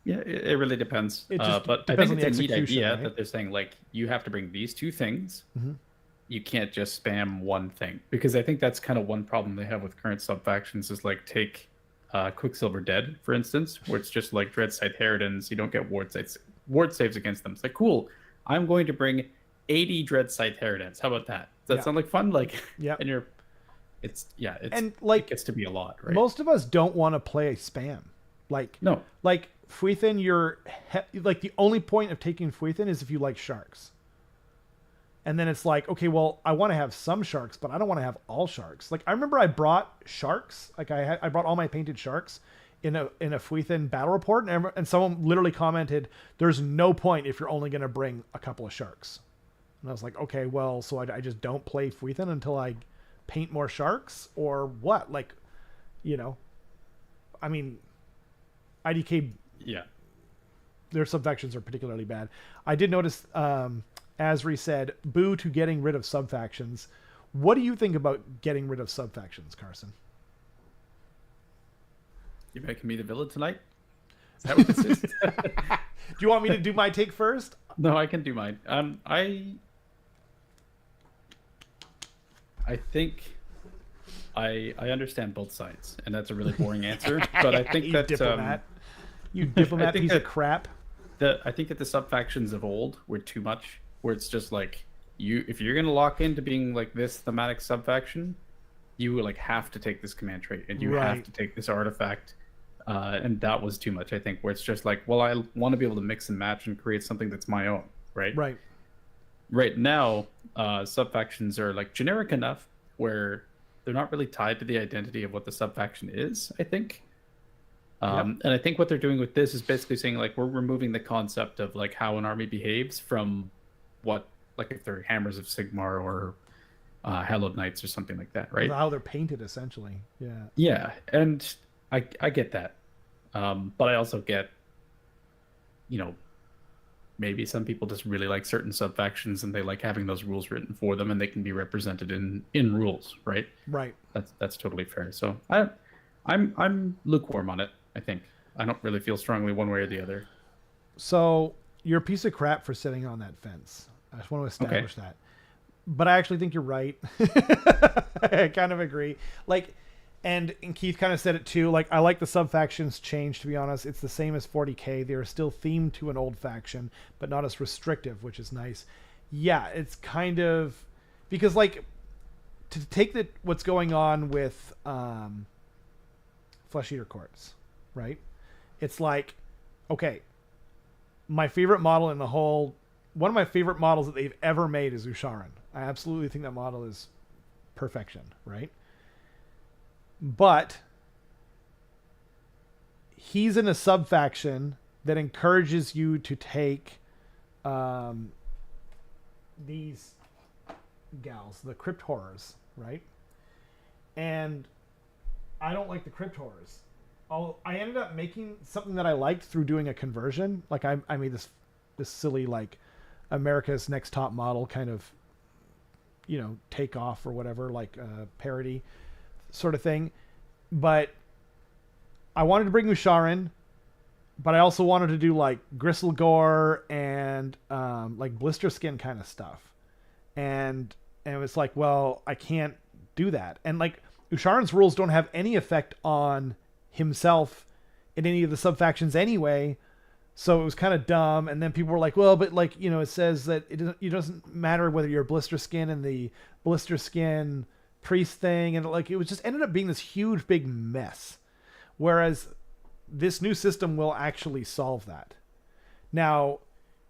it really depends. But I think it's a neat idea, right? That they're saying like you have to bring these 2 things. Mm-hmm. You can't just spam 1 thing, because I think that's kind of one problem they have with current subfactions is like take Quicksilver Dead for instance, where it's just like Dreadsight Harridans. You don't get ward saves against them. It's like cool. I'm going to bring 80 Dreadsight Harridans. How about that? Does that sound like fun? Like, and it's and like it gets to be a lot, right? Most of us don't want to play spam. Like no, like Fuithin, like the only point of taking Fuithin is if you like sharks. And then it's like, okay, well, I want to have some sharks, but I don't want to have all sharks. Like I remember I brought sharks, like I brought all my painted sharks in a Fuithin battle report, and someone literally commented, "There's no point if you're only going to bring a couple of sharks." And I was like, okay, well, so I just don't play Fuithin until I paint more sharks, or what? Like, I mean, IDK, their subfactions are particularly bad. I did notice, Asri said, boo to getting rid of subfactions. What do you think about getting rid of subfactions, Carson? You making me the villain tonight? Is that what this is? Do you want me to do my take first? No, I can do mine. I think I understand both sides, and that's a really boring answer. But I think that you diplomat piece of crap. I think that the subfactions of old were too much. Where it's just like if you're gonna lock into being like this thematic subfaction, you like have to take this command trait, and you have to take this artifact. And that was too much, I think. Where it's just like, well, I want to be able to mix and match and create something that's my own, right? Right now, subfactions are like generic enough where they're not really tied to the identity of what the subfaction is, I think. And I think what they're doing with this is basically saying like we're removing the concept of like how an army behaves from what, like if they're Hammers of Sigmar or Hallowed Knights or something like that, right? How they're painted, essentially. Yeah, and I get that. But I also get, maybe some people just really like certain subfactions and they like having those rules written for them and they can be represented in rules, right? Right. That's totally fair. So I'm lukewarm on it, I think. I don't really feel strongly one way or the other. So you're a piece of crap for sitting on that fence. I just want to establish that. But I actually think you're right. I kind of agree. Like, and Keith kind of said it too. Like, I like the subfactions change, to be honest. It's the same as 40k. They are still themed to an old faction, but not as restrictive, which is nice. Yeah, it's kind of because like to take what's going on with Flesh Eater Courts, right? It's like, okay, my favorite model in the whole, one of my favorite models that they've ever made is Usharan. I absolutely think that model is perfection, right? But he's in a subfaction that encourages you to take these gals, the Crypt Horrors, right? And I don't like the crypt horrors. I ended up making something that I liked through doing a conversion. Like I made this silly like America's Next Top Model kind of, takeoff or whatever, like parody sort of thing. But I wanted to bring Usharan, but I also wanted to do like gristle gore and like blister skin kind of stuff. And it was like, well, I can't do that. And like Usharan's rules don't have any effect on himself in any of the subfactions anyway. So it was kind of dumb. And then people were like, well, but like, it says that it doesn't matter whether you're blister skin and the blister skin priest thing. And like, it was just ended up being this huge, big mess. Whereas this new system will actually solve that. Now,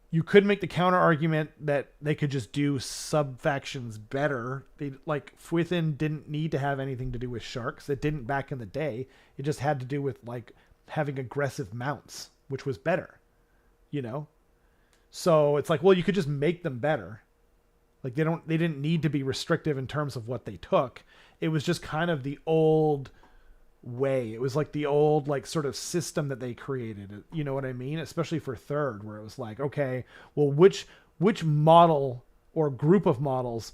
you could make the counter argument that they could just do subfactions better. They like Fuithin didn't need to have anything to do with sharks. It didn't back in the day. It just had to do with like having aggressive mounts, which was better, So it's like, well, you could just make them better. Like they didn't need to be restrictive in terms of what they took. It was just kind of the old way. It was like the old like sort of system that they created. You know what I mean? Especially for third, where it was like, okay, well, which model or group of models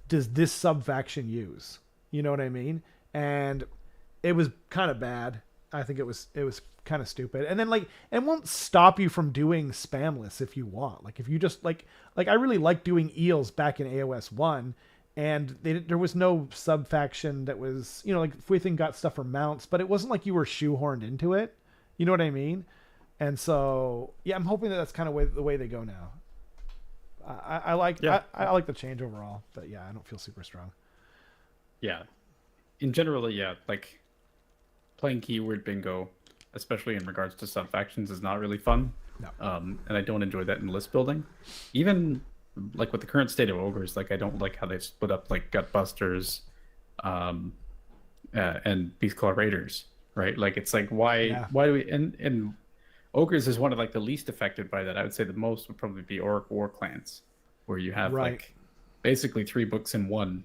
does this subfaction use? You know what I mean? And it was kind of bad. I think it was kind of stupid. And then like, it won't stop you from doing spamless if you want. Like if you just like I really liked doing eels back in AoS1. And there was no subfaction that was, like Fuithin got stuff for mounts, but it wasn't like you were shoehorned into it. You know what I mean? And so, yeah, I'm hoping that that's kind of the way they go now. I like the change overall, but yeah, I don't feel super strong. Yeah. In general, yeah, like playing keyword bingo, especially in regards to subfactions, is not really fun. No. And I don't enjoy that in list building. Even like with the current state of ogres, like I don't like how they've split up like Gutbusters and Beastclaw Raiders, right? Like it's like why do we and ogres is one of like the least affected by that. I would say the most would probably be Orc War Clans, where you have like basically 3 books in one,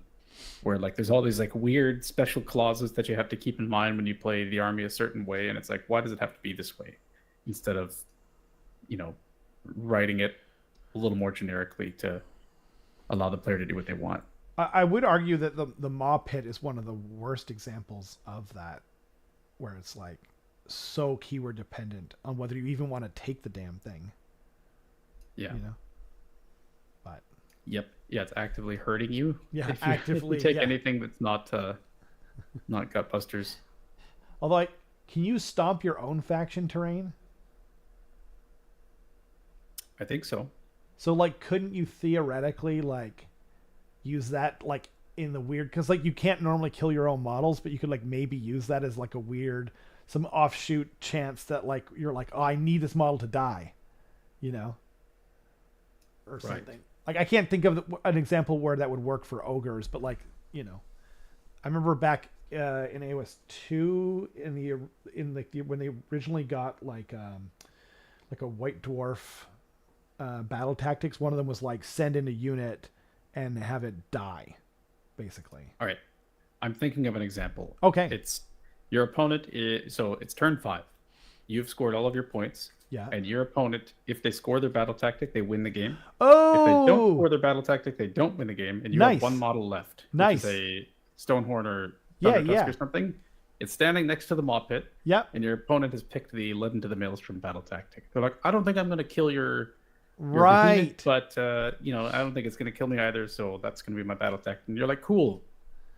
where like there's all these like weird special clauses that you have to keep in mind when you play the army a certain way, and it's like, why does it have to be this way instead of writing it a little more generically to allow the player to do what they want. I would argue that the Maw Pit is one of the worst examples of that, where it's like so keyword dependent on whether you even want to take the damn thing. Yeah. But yep. Yeah, it's actively hurting you. Yeah, if you take anything that's not Gutbusters. Although, can you stomp your own faction terrain? I think so. So, like, couldn't you theoretically, like, use that, like, in the weird... Because, like, you can't normally kill your own models, but you could, like, maybe use that as, like, a weird... Some offshoot chance that, like, you're like, oh, I need this model to die. Or something. Right. Like, I can't think of an example where that would work for ogres, but, like, I remember back in AoS2, when they originally got, like a White Dwarf... battle tactics, one of them was like send in a unit and have it die, basically. All right, I'm thinking of an example. Okay, it's your opponent so it's turn 5, you've scored all of your points, and your opponent, if they score their battle tactic, they win the game. If they don't score their battle tactic, they don't win the game, and you have one model left, which is a Stonehorn or Thunder Tusk or something. It's standing next to the Maw Pit, and your opponent has picked the Led into the Maelstrom battle tactic. They're like, I don't think I'm going to kill your right, but I don't think it's going to kill me either, so that's going to be my battle tactic. And you're like, cool,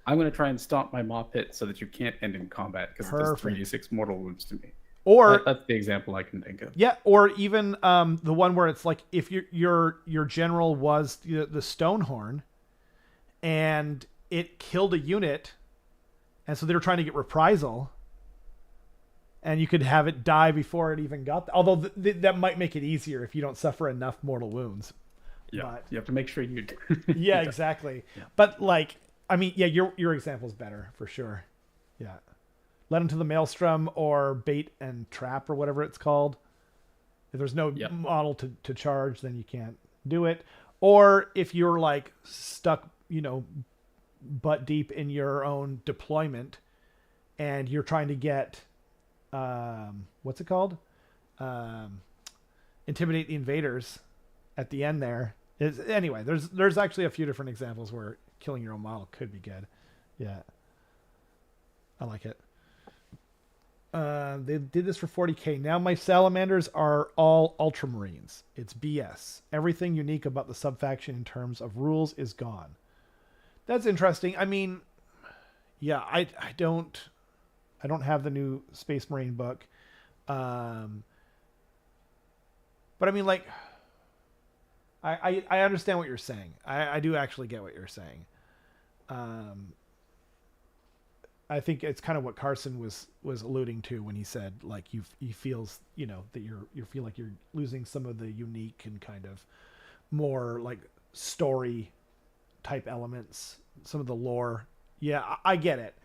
I'm going to try and stomp my Maw Pit so that you can't end in combat, because it does 3d6 mortal wounds to me. Or that's the example I can think of. Yeah, or even the one where it's like, if your general was the Stonehorn and it killed a unit, and so they were trying to get reprisal, and you could have it die before it even got there. Although that might make it easier if you don't suffer enough mortal wounds. Yeah, but you have to make sure you do. Yeah, exactly. Yeah. But like, I mean, yeah, your example is better for sure. Yeah. Led into the Maelstrom or Bait and Trap or whatever it's called. If there's no model to charge, then you can't do it. Or if you're like stuck, butt deep in your own deployment, and you're trying to get, what's it called? Intimidate the invaders at the end there. Anyway, there's actually a few different examples where killing your own model could be good. Yeah. I like it. They did this for 40k. Now my salamanders are all ultramarines. It's BS. Everything unique about the subfaction in terms of rules is gone. That's interesting. I mean, yeah, I don't have the new Space Marine book. But I mean, like, I understand what you're saying. I do actually get what you're saying. I think it's kind of what Carson was alluding to when he said, like, he feels, you know, that you feel like you're losing some of the unique and kind of more like story type elements, some of the lore. Yeah, I get it.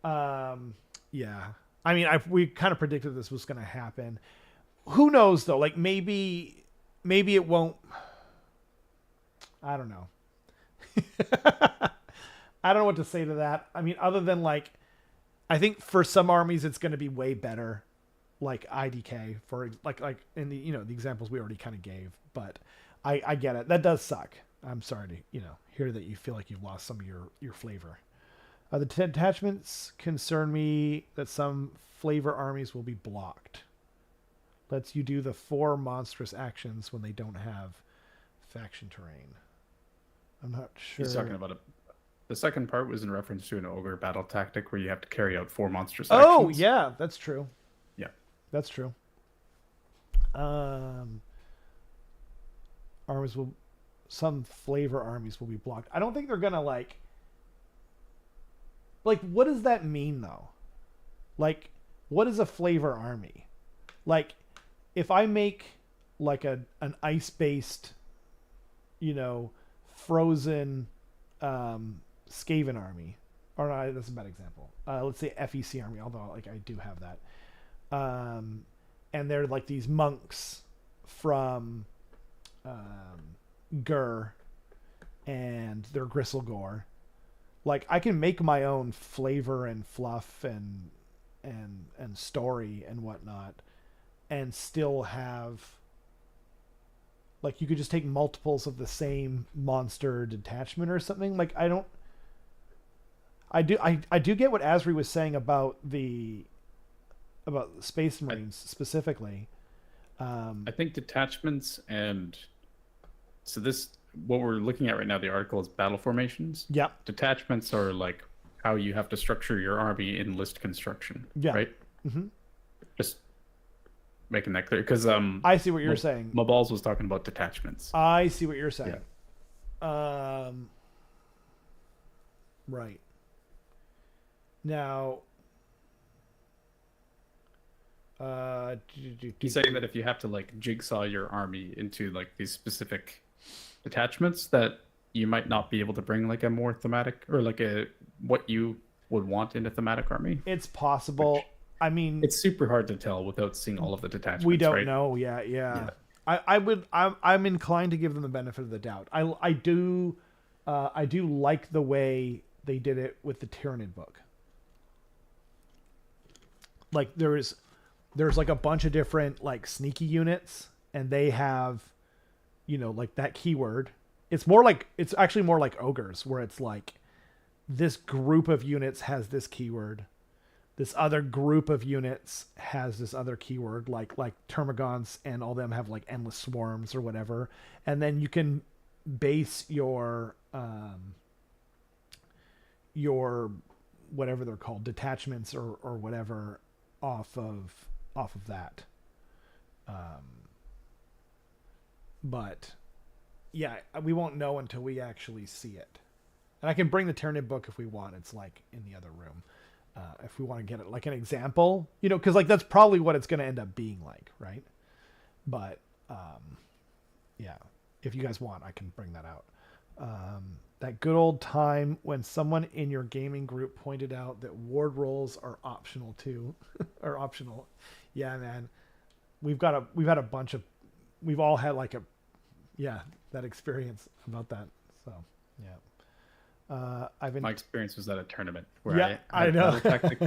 Yeah. I mean, we kind of predicted this was going to happen. Who knows though? Like maybe it won't. I don't know. I don't know what to say to that. I mean, other than like, I think for some armies it's going to be way better, like IDK for like in the, you know, the examples we already kind of gave. But I get it. That does suck. I'm sorry to, you know, hear that you feel like you've lost some of your flavor. The detachments concern me that some flavor armies will be blocked. Lets you do the 4 monstrous actions when they don't have faction terrain. I'm not sure. He's talking about the second part was in reference to an ogre battle tactic where you have to carry out 4 monstrous actions. Oh, yeah, that's true. Yeah. That's true. Some flavor armies will be blocked. I don't think they're going to like, what does that mean though? Like, what is a flavor army? Like, if I make like an ice-based, you know, frozen Skaven army, or no, that's a bad example. Let's say FEC army, although like I do have that. And they're like these monks from Gur, and they're Gristlegore. Like I can make my own flavor and fluff and story and whatnot, and still have, like, you could just take multiples of the same monster detachment or something. Like I do get what Asri was saying about the Space Marines specifically. I think detachments, and so this, what we're looking at right now, the article is battle formations. Yeah. Detachments are like how you have to structure your army in list construction. Yeah. Right? Mm-hmm. Just making that clear, because I see what you're saying. Maballs was talking about detachments. I see what you're saying. Yeah. Right. Now, he's saying that if you have to like jigsaw your army into like these specific detachments, that you might not be able to bring like a more thematic, or like what you would want in a thematic army. It's possible. I mean, it's super hard to tell without seeing all of the detachments. We don't right? know. Yeah. I'm inclined to give them the benefit of the doubt. I do like the way they did it with the Tyranid book. Like there's like a bunch of different like sneaky units, and they have, you know, like that keyword. It's actually more like ogres, where it's like this group of units has this keyword. This other group of units has this other keyword, like Termagants, and all them have like endless swarms or whatever. And then you can base your whatever they're called, detachments or whatever, off of that. But yeah, we won't know until we actually see it. And I can bring the Tyranid book if we want. It's like in the other room. If we want to get it like an example, you know, because like that's probably what it's going to end up being like, right? But yeah, if you guys want, I can bring that out. That good old time when someone in your gaming group pointed out that ward rolls are optional too, are optional. Yeah, man, we've all had like that experience about that. So yeah. My experience was at a tournament where Yeah, I I had know. another tactic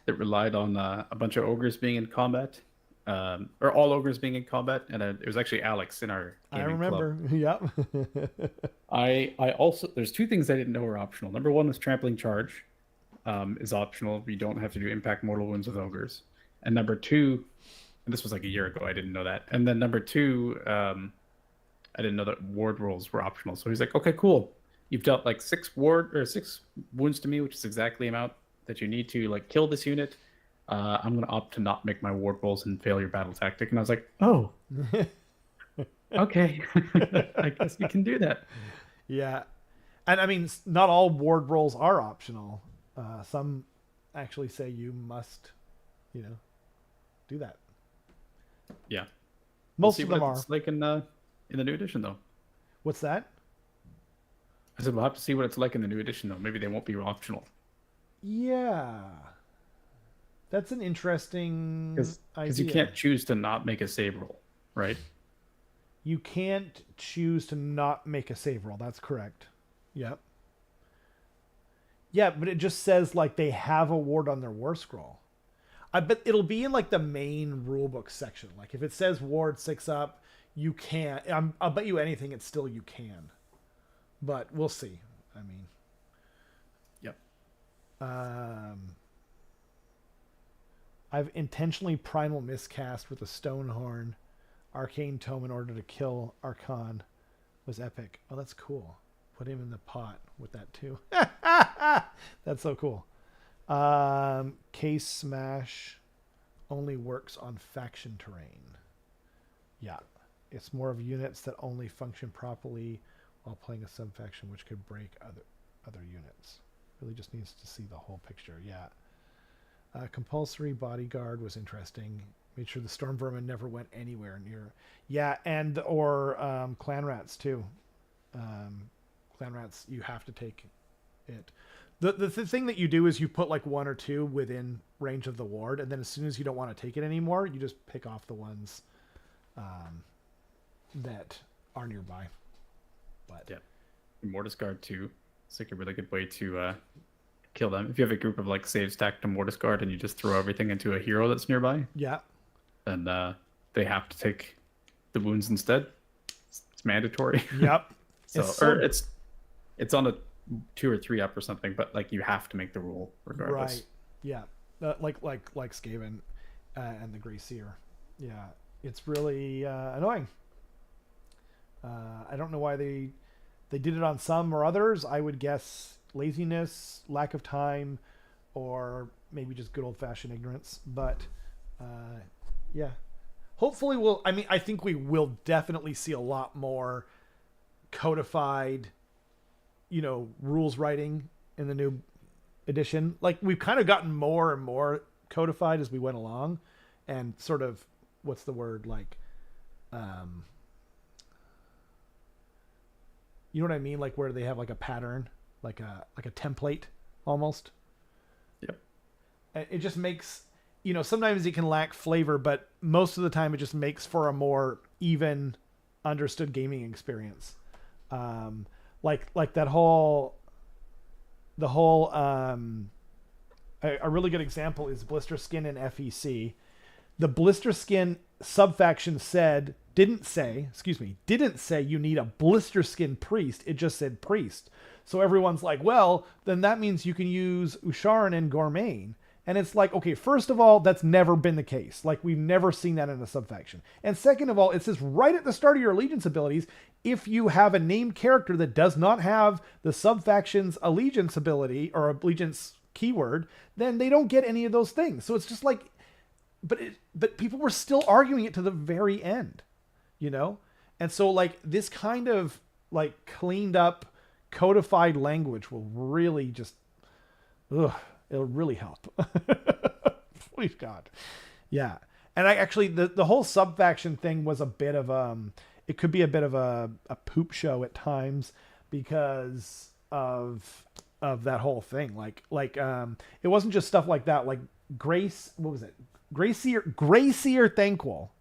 that relied on a bunch of ogres being in combat, or all ogres being in combat, and it was actually Alex in our I gaming club. remember. Yep. I also there's two things I didn't know were optional. Number one was trampling charge, is optional. You don't have to do impact mortal wounds with ogres. And number two, and this was like a year ago, I didn't know that. And then number two, I didn't know that ward rolls were optional. So he's like, okay, cool. You've dealt like 6 wounds to me, which is exactly the amount that you need to like kill this unit. I'm gonna opt to not make my ward rolls and fail your battle tactic. And I was like, oh, okay, I guess you can do that. Yeah. And I mean, not all ward rolls are optional. Some actually say you must, do that. Yeah, Most we'll of them what are. it's like in the new edition, though. What's that? I said we'll have to see what it's like in the new edition, though. Maybe they won't be optional. Yeah. That's an interesting Because you idea. can't choose to not make a save roll, right? You can't choose to not make a save roll. That's correct. Yep. Yeah, but it just says like they have a ward on their war scroll. I bet it'll be in like the main rulebook section. Like if it says ward 6 up, you can. I'll bet you anything. It's still you can. But we'll see. I mean, Yep. I've intentionally primal miscast with a Stonehorn Arcane Tome in order to kill Archon. Was epic. Oh, that's cool. Put him in the pot with that too. That's so cool. Case Smash only works on faction terrain. Yeah. It's more of units that only function properly while playing a subfaction, which could break other units. Really just needs to see the whole picture. Yeah. Compulsory bodyguard was interesting. Made sure the storm vermin never went anywhere near. Yeah, and or clan rats too. Clan rats, you have to take it. The thing that you do is you put like 1 or 2 within range of the ward, and then as soon as you don't want to take it anymore, you just pick off the ones that are nearby. But yeah, Mortis Guard too. It's like a really good way to kill them. If you have a group of like save stacked to Mortis Guard and you just throw everything into a hero that's nearby, yeah, then they have to take the wounds instead. It's mandatory. Yep. It's on a 2 or 3 up or something, but like you have to make the rule regardless. Right. Yeah. Like Skaven and the Grey Seer. Yeah. It's really annoying. I don't know why they did it on some or others. I would guess laziness, lack of time, or maybe just good old-fashioned ignorance. But yeah. Hopefully I think we will definitely see a lot more codified rules writing in the new edition. Like we've kind of gotten more and more codified as we went along, and sort of what's the word, like you know what I mean, like where they have like a pattern, like a template almost. Yep. It just makes, sometimes it can lack flavor, but most of the time it just makes for a more even understood gaming experience. Like that whole a really good example is Blister Skin in FEC. The Blister Skin subfaction didn't say you need a Blister Skin priest. It just said priest. So everyone's like, well, then that means you can use Usharan and Gormain. And it's like, okay, first of all, that's never been the case. Like, we've never seen that in a subfaction. And second of all, it says right at the start of your allegiance abilities, if you have a named character that does not have the subfaction's allegiance ability or allegiance keyword, then they don't get any of those things. So it's just like, but people were still arguing it to the very end, And so like this kind of like cleaned up, codified language will really just, it'll really help. Please God. Yeah. And I actually, the whole subfaction thing was a bit of, it could be a bit of a poop show at times because of that whole thing. Like it wasn't just stuff like that. Like Grace, what was it? Grey Seer Thankful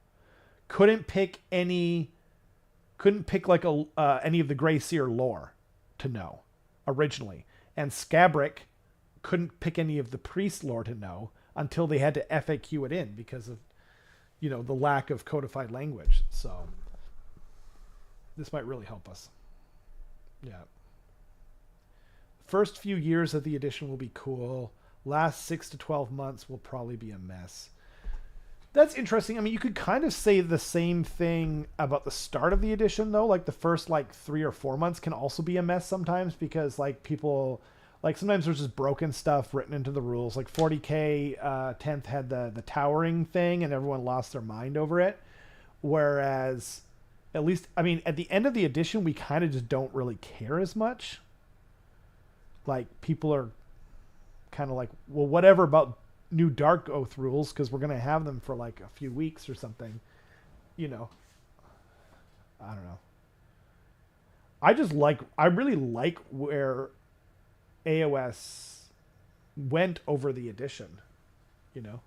couldn't pick like any of the Grey Seer lore to know. originally, and Scabric couldn't pick any of the priest lore to know until they had to FAQ it in because of, you know, the lack of codified language. So this might really help us. Yeah. First few years of the edition will be cool. Last 6 to 12 months will probably be a mess. That's interesting. I mean, you could kind of say the same thing about the start of the edition, though. Like, the first, like, 3 or 4 months can also be a mess sometimes because, like, people... Like, sometimes there's just broken stuff written into the rules. Like, 40K 10th had the towering thing, and everyone lost their mind over it. Whereas, at least... I mean, at the end of the edition, we kind of just don't really care as much. Like, people are kind of like, well, whatever about new Darkoath rules, because we're going to have them for like a few weeks or something, you know. I don't know. I really like where AoS went over the edition, you know.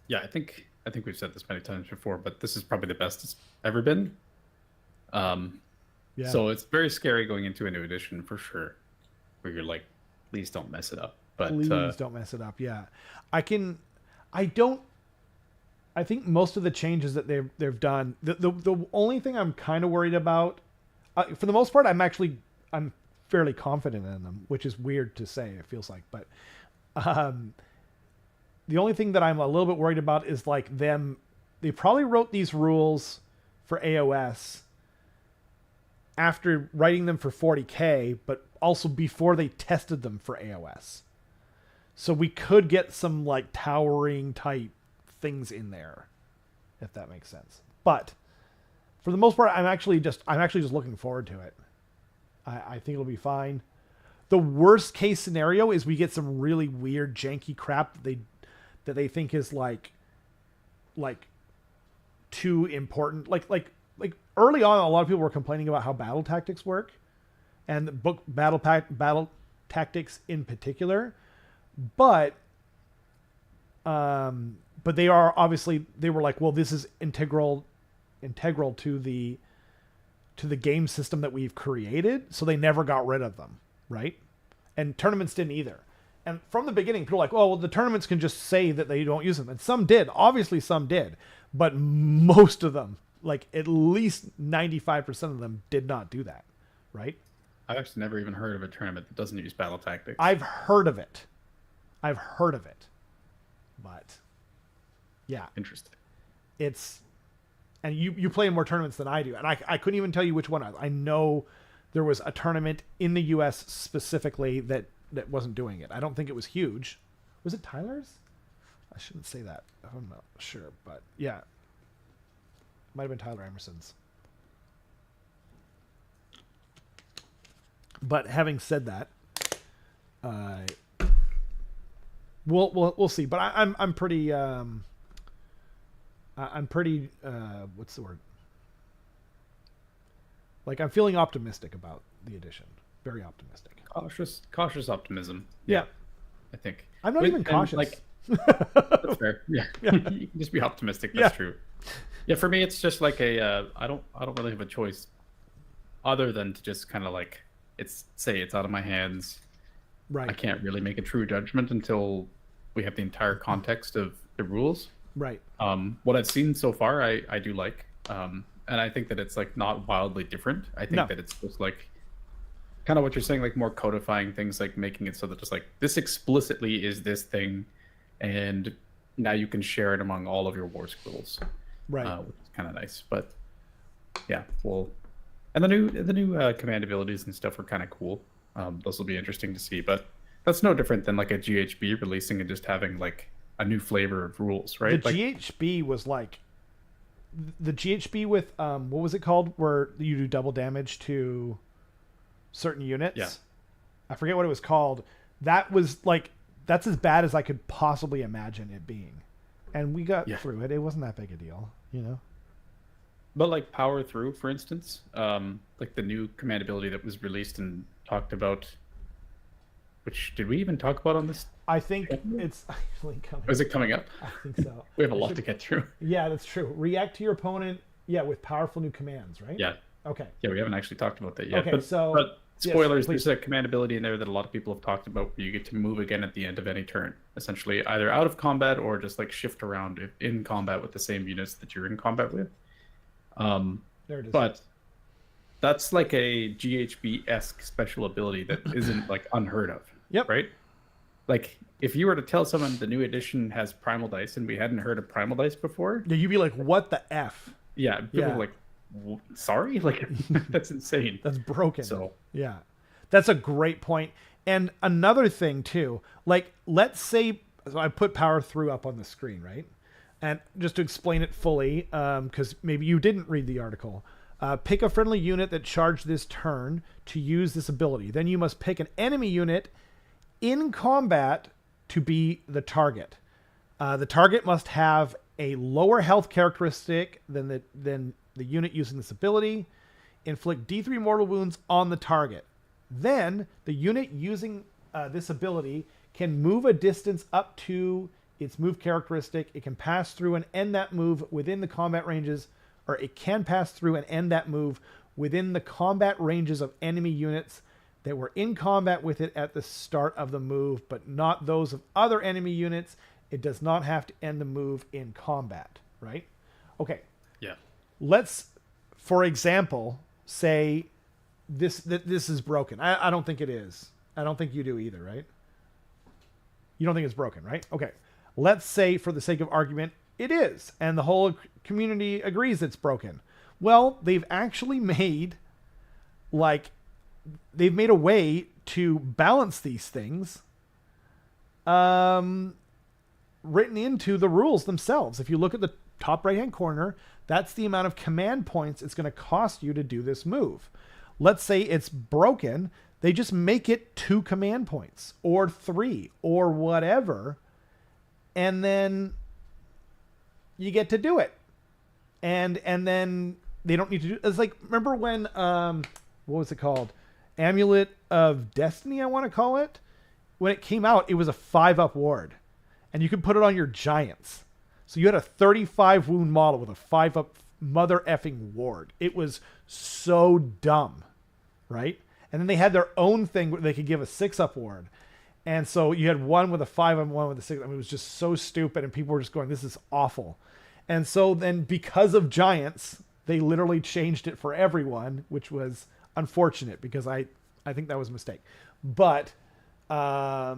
Yeah, I think we've said this many times before, but this is probably the best it's ever been. Yeah. So it's very scary going into a new edition for sure, where you're like, please don't mess it up. But please don't mess it up. Yeah, I think most of the changes that they've done, the only thing I'm kind of worried about, for the most part, I'm fairly confident in them, which is weird to say, it feels like, but the only thing that I'm a little bit worried about is like they probably wrote these rules for AoS after writing them for 40K, but also before they tested them for AoS. So we could get some like towering type things in there, if that makes sense. But for the most part, I'm actually just looking forward to it. I think it'll be fine. The worst case scenario is we get some really weird janky crap that they think is like too important. Like early on, a lot of people were complaining about how battle tactics work, and the book battle tactics in particular. But they are obviously, they were like, well, this is integral to the game system that we've created, so they never got rid of them, right? And tournaments didn't either. And from the beginning, people were like, oh, well, the tournaments can just say that they don't use them. And some did. Obviously, some did. But most of them, like at least 95% of them, did not do that, right? I've actually never even heard of a tournament that doesn't use battle tactics. I've heard of it. But, yeah. Interesting. And you play in more tournaments than I do. And I couldn't even tell you which one. I know there was a tournament in the U.S. specifically that wasn't doing it. I don't think it was huge. Was it Tyler's? I shouldn't say that. I'm not sure. But, yeah. Might have been Tyler Emerson's. But having said that, we'll see. But I'm pretty... I'm pretty, what's the word? Like, I'm feeling optimistic about the edition. Very optimistic. Cautious optimism. Yeah. I think. I'm not even cautious. Like, that's fair. Yeah. You can just be optimistic. That's true. Yeah, for me, it's just like I don't really have a choice other than to just kind of like, say it's out of my hands. Right. I can't really make a true judgment until we have the entire context of the rules. Right. What I've seen so far, I do like, and I think that it's like not wildly different. I think that it's just like kind of what you're saying, like more codifying things, like making it so that just like this explicitly is this thing, and now you can share it among all of your war schools, right? Which is kind of nice. But yeah, and the new command abilities and stuff are kind of cool. Those will be interesting to see, but that's no different than like a GHB releasing and just having like a new flavor of rules, right? The GHB was like the GHB with what was it called, where you do double damage to certain units? Yeah, I forget what it was called. That was like, that's as bad as I could possibly imagine it being, and we got through it. It wasn't that big a deal, you know. But like power through, for instance, like the new command ability that was released and talked about. Which did we even talk about on this? I think it's actually coming. Is it coming up? I think so. We have a lot to get through. Yeah, that's true. React to your opponent, with powerful new commands, right? Yeah. Okay. Yeah, we haven't actually talked about that yet. Okay, But, so yes, spoilers, please. there's a command ability in there that a lot of people have talked about where you get to move again at the end of any turn. Essentially, either out of combat or just like shift around in combat with the same units that you're in combat with. There it is. But that's like a GHB-esque special ability that isn't like unheard of. Yep. Right? Like, if you were to tell someone the new edition has primal dice and we hadn't heard of primal dice before, Yeah, you'd be like, "What the f?" yeah, people Yeah. are like, sorry, like that's insane. That's broken. So yeah, that's a great point. And another thing too, like let's say, so I put power through up on the screen, right? And just to explain it fully, because maybe you didn't read the article. Pick a friendly unit that charged this turn to use this ability. Then you must pick an enemy unit in combat to be the target. The target must have a lower health characteristic than the unit using this ability. Inflict D3 mortal wounds on the target. Then the unit using this ability can move a distance up to its move characteristic. It can pass through and end that move within the combat ranges, or it can pass through and end that move within the combat ranges of enemy units that were in combat with it at the start of the move, but not those of other enemy units. It does not have to end the move in combat, right? Okay. yeah. Let's, for example, say this is broken. I don't think it is. I don't think you do either, right? You don't think it's broken, right? Okay. Let's say, for the sake of argument, it is, and the whole community agrees it's broken. Well, they've actually made, they've made a way to balance these things written into the rules themselves. If you look at the top right-hand corner, that's the amount of command points it's going to cost you to do this move. Let's say it's broken. They just make it 2 command points or 3 or whatever, and then you get to do it. And then they don't need to do it's like, remember when what was it called? Amulet of Destiny, I want to call it. When it came out, it was a 5-up ward, and you could put it on your giants. So you had a 35 wound model with a 5-up mother effing ward. It was so dumb, right? And then they had their own thing where they could give a 6-up ward. And so you had one with a 5 and one with a 6. I mean, it was just so stupid, and people were just going, this is awful. And so then, because of giants, they literally changed it for everyone, which was unfortunate because I think that was a mistake. But now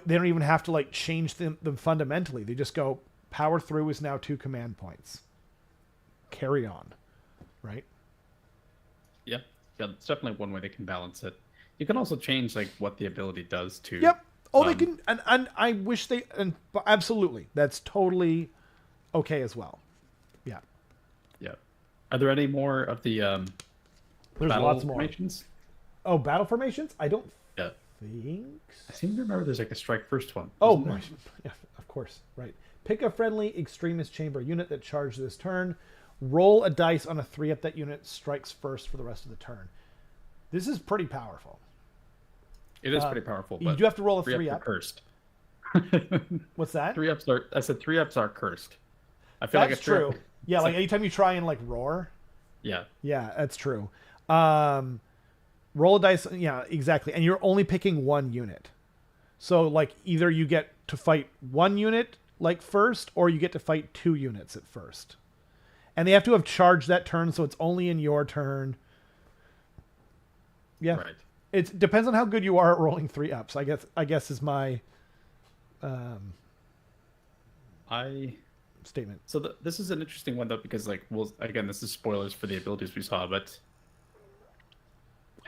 they don't even have to change them fundamentally. They just go, power through is now 2 command points. Carry on, right? Yeah, it's definitely one way they can balance it. You can also change what the ability does to. Yep. Oh, they can, and I wish they, and absolutely, that's totally okay as well. Yeah. Yeah. Are there any more of the There's battle lots more. formations? Oh, battle formations? I don't Yeah. think. I seem to remember there's a strike first one. Oh, isn't there? yeah, of course, right. Pick a friendly extremist chamber unit that charged this turn. Roll a dice on a 3-up. That unit strikes first for the rest of the turn. This is pretty powerful. It is pretty powerful. You But do have to roll a 3-ups 3-up. are cursed. What's that? 3-ups are. I said 3-ups are cursed. I feel That's like a 3-up true. Yeah, anytime you try and roar. Yeah. Yeah, that's true. Roll a dice. Yeah, exactly. And you're only picking 1 unit. So either you get to fight 1 unit first, or you get to fight 2 units at first. And they have to have charged that turn, so it's only in your turn. Yeah. Right. It depends on how good you are at rolling 3-ups. I guess is my statement. So this is an interesting one though, because again, this is spoilers for the abilities we saw, but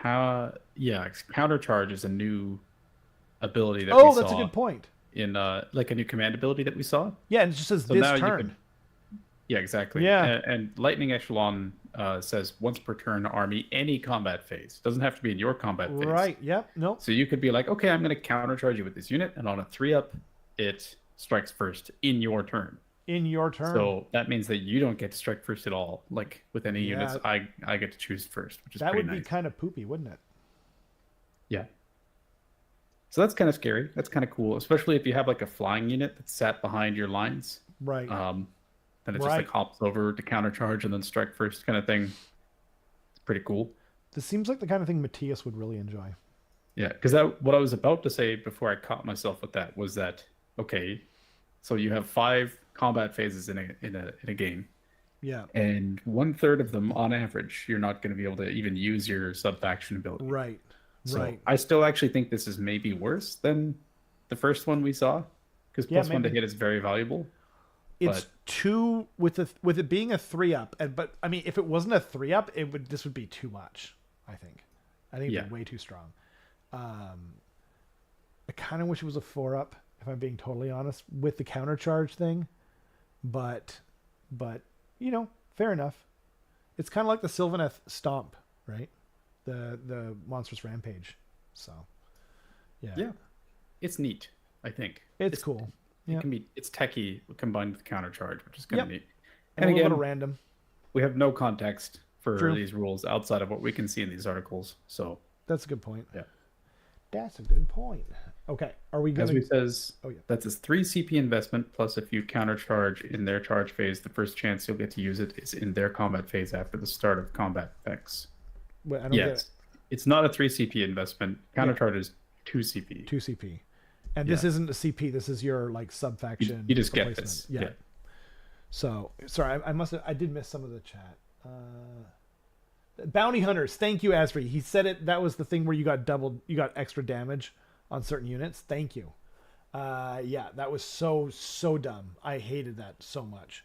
countercharge is a new ability that we saw. Oh, that's a good point. In a new command ability that we saw. Yeah, and it just says So this now turn. Yeah, exactly. Yeah. And Lightning Echelon says once per turn, army any combat phase. Doesn't have to be in your combat phase. Right. Yep. Nope. So you could be like, okay, I'm going to countercharge you with this unit, and on a 3-up, it strikes first in your turn. In your turn. So that means that you don't get to strike first at all. With any Yeah. units, I get to choose first, which is that pretty would be nice. kind of poopy, wouldn't it? Yeah. So that's kind of scary. That's kind of cool, especially if you have a flying unit that's sat behind your lines. Right. Then it just like hops over to countercharge and then strike first kind of thing. It's pretty cool. This seems like the kind of thing Matthias would really enjoy. Yeah, because what I was about to say before I caught myself with that was that, okay, so you have 5 combat phases in a game. Yeah. And 1/3 of them, on average, you're not going to be able to even use your subfaction ability. Right. So I still actually think this is maybe worse than the first one we saw, because +1 to hit is very valuable. It's 2 with it being a 3-up, but I mean, if it wasn't a 3-up, this would be too much. I think it'd be way too strong. I kind of wish it was a 4-up, if I'm being totally honest, with the countercharge thing, but you know, fair enough. It's kind of like the Sylvaneth Stomp, right? The Monstrous Rampage. So, yeah, it's neat. I think it's cool. It's techie combined with countercharge, which is kind of neat. And a little bit of random. We have no context for these rules outside of what we can see in these articles. So that's a good point. Yeah, that's a good point. Okay, are we going? As we says, that's a 3 CP investment plus if you countercharge in their charge phase, the first chance you'll get to use it is in their combat phase after the start of combat effects. Wait, I don't get it. It's not a 3 CP investment. Countercharge is 2 CP. 2 CP. And this isn't a CP. This is your like subfaction. You just get this. Yeah. So sorry, I did miss some of the chat. Bounty hunters. Thank you, Asri. He said it. That was the thing where you got extra damage on certain units. Thank you. That was so dumb. I hated that so much.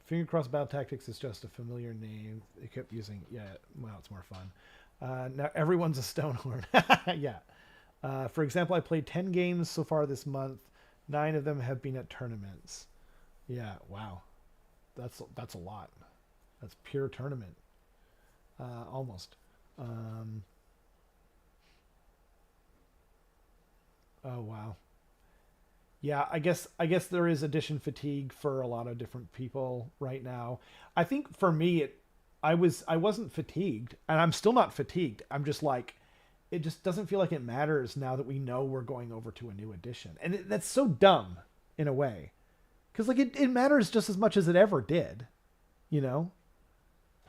Finger cross battle tactics is just a familiar name. They kept using. Well, it's more fun. Now everyone's a Stonehorn. Yeah. For example, I played 10 games so far this month. 9 of them have been at tournaments. Yeah, wow. That's a lot. That's pure tournament. Almost. Oh, wow. Yeah, I guess there is addition fatigue for a lot of different people right now. I think for me, I wasn't fatigued, and I'm still not fatigued. I'm just like, it just doesn't feel like it matters now that we know we're going over to a new edition. And that's so dumb in a way. Because like it matters just as much as it ever did, you know?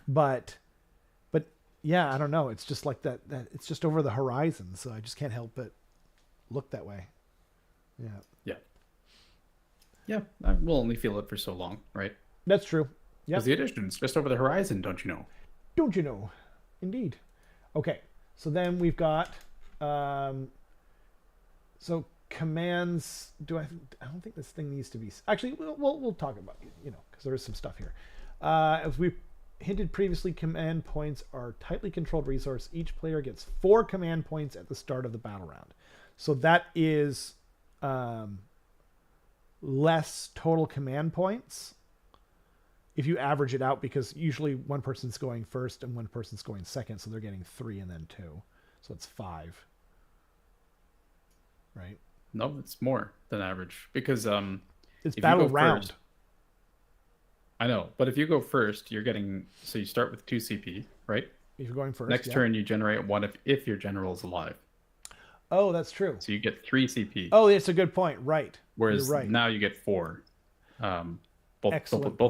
But yeah, I don't know. It's just like that it's just over the horizon. So I just can't help but look that way. Yeah. Yeah. I will only feel it for so long, right? That's true. Yeah. Because the edition's just over the horizon, don't you know? Don't you know? Indeed. Okay. So then we've got, so commands. I don't think this thing needs to be. Actually, we'll talk about it, you know, because there is some stuff here. As we hinted previously, command points are tightly controlled resource. Each player gets 4 command points at the start of the battle round. So that is less total command points if you average it out, because usually one person's going first and one person's going second, so they're getting 3 and then 2, so it's 5, right? No, it's more than average, because it's battle round. First, I know, but if you go first, you're getting, so you start with 2 CP, right? If you're going first, next turn you generate 1 if your general is alive. Oh, that's true. So you get 3 CP. Oh, it's a good point, right? Whereas now you get 4. Both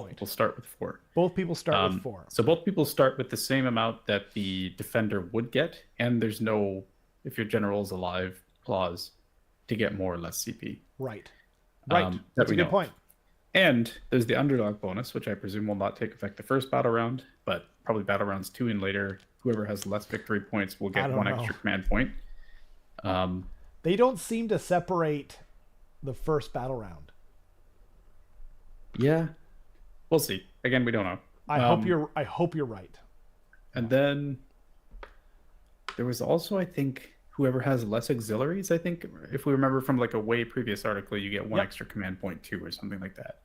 people start with 4. Both people start with 4. So both people start with the same amount that the defender would get, and there's no, if your general is alive, clause to get more or less CP. Right. That's a good point. And there's the underdog bonus, which I presume will not take effect the first battle round, but probably battle rounds 2 and later, whoever has less victory points will get 1 extra command point. They don't seem to separate the first battle round. Yeah, we'll see. Again, we don't know. I hope you're right. And then there was also, I think, whoever has less auxiliaries. I think if we remember from like a way previous article, you get 1 extra command point too, or something like that.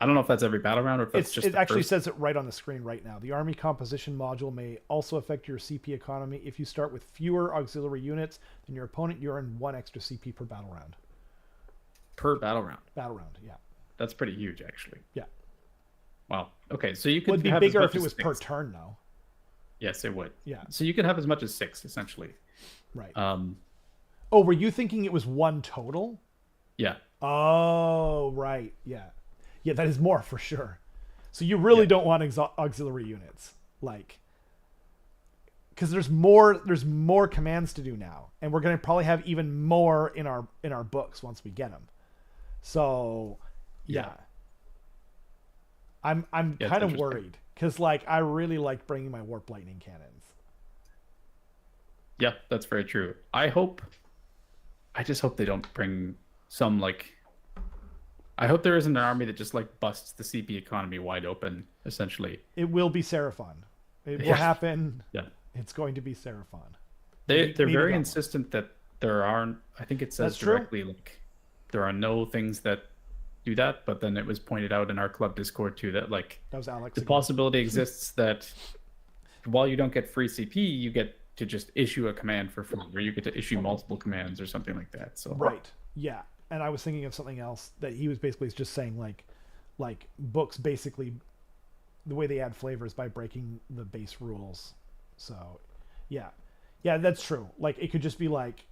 I don't know if that's every battle round or if that's just. It actually says it right on the screen right now. The army composition module may also affect your CP economy. If you start with fewer auxiliary units than your opponent, you earn 1 extra CP per battle round. Per battle round. Battle round, yeah. That's pretty huge, actually. Yeah. Wow. Okay, so you could would be have bigger as much if it was as 6. per turn, though. Yes, it would. Yeah. So you could have as much as 6, essentially. Right. Oh, were you thinking it was 1 total? Yeah. Oh, right. Yeah. Yeah, that is more for sure. So you really don't want auxiliary units, like, because there's more commands to do now, and we're gonna probably have even more in our books once we get them. So, yeah. I'm kind of worried because like I really like bringing my warp lightning cannons. Yeah, that's very true. I just hope they don't bring some like. I hope there isn't an army that just like busts the CP economy wide open. Essentially, it will be Seraphon. It will happen. Yeah, it's going to be Seraphon. They're very insistent that there aren't. I think it says directly like there are no things that do that, but then it was pointed out in our club Discord too that like that was Alex the again. Possibility exists that while you don't get free CP, you get to just issue a command for free, or you get to issue multiple commands or something like that. So right, yeah. And I was thinking of something else that he was basically just saying like books basically the way they add flavors by breaking the base rules. So yeah, that's true. Like it could just be like,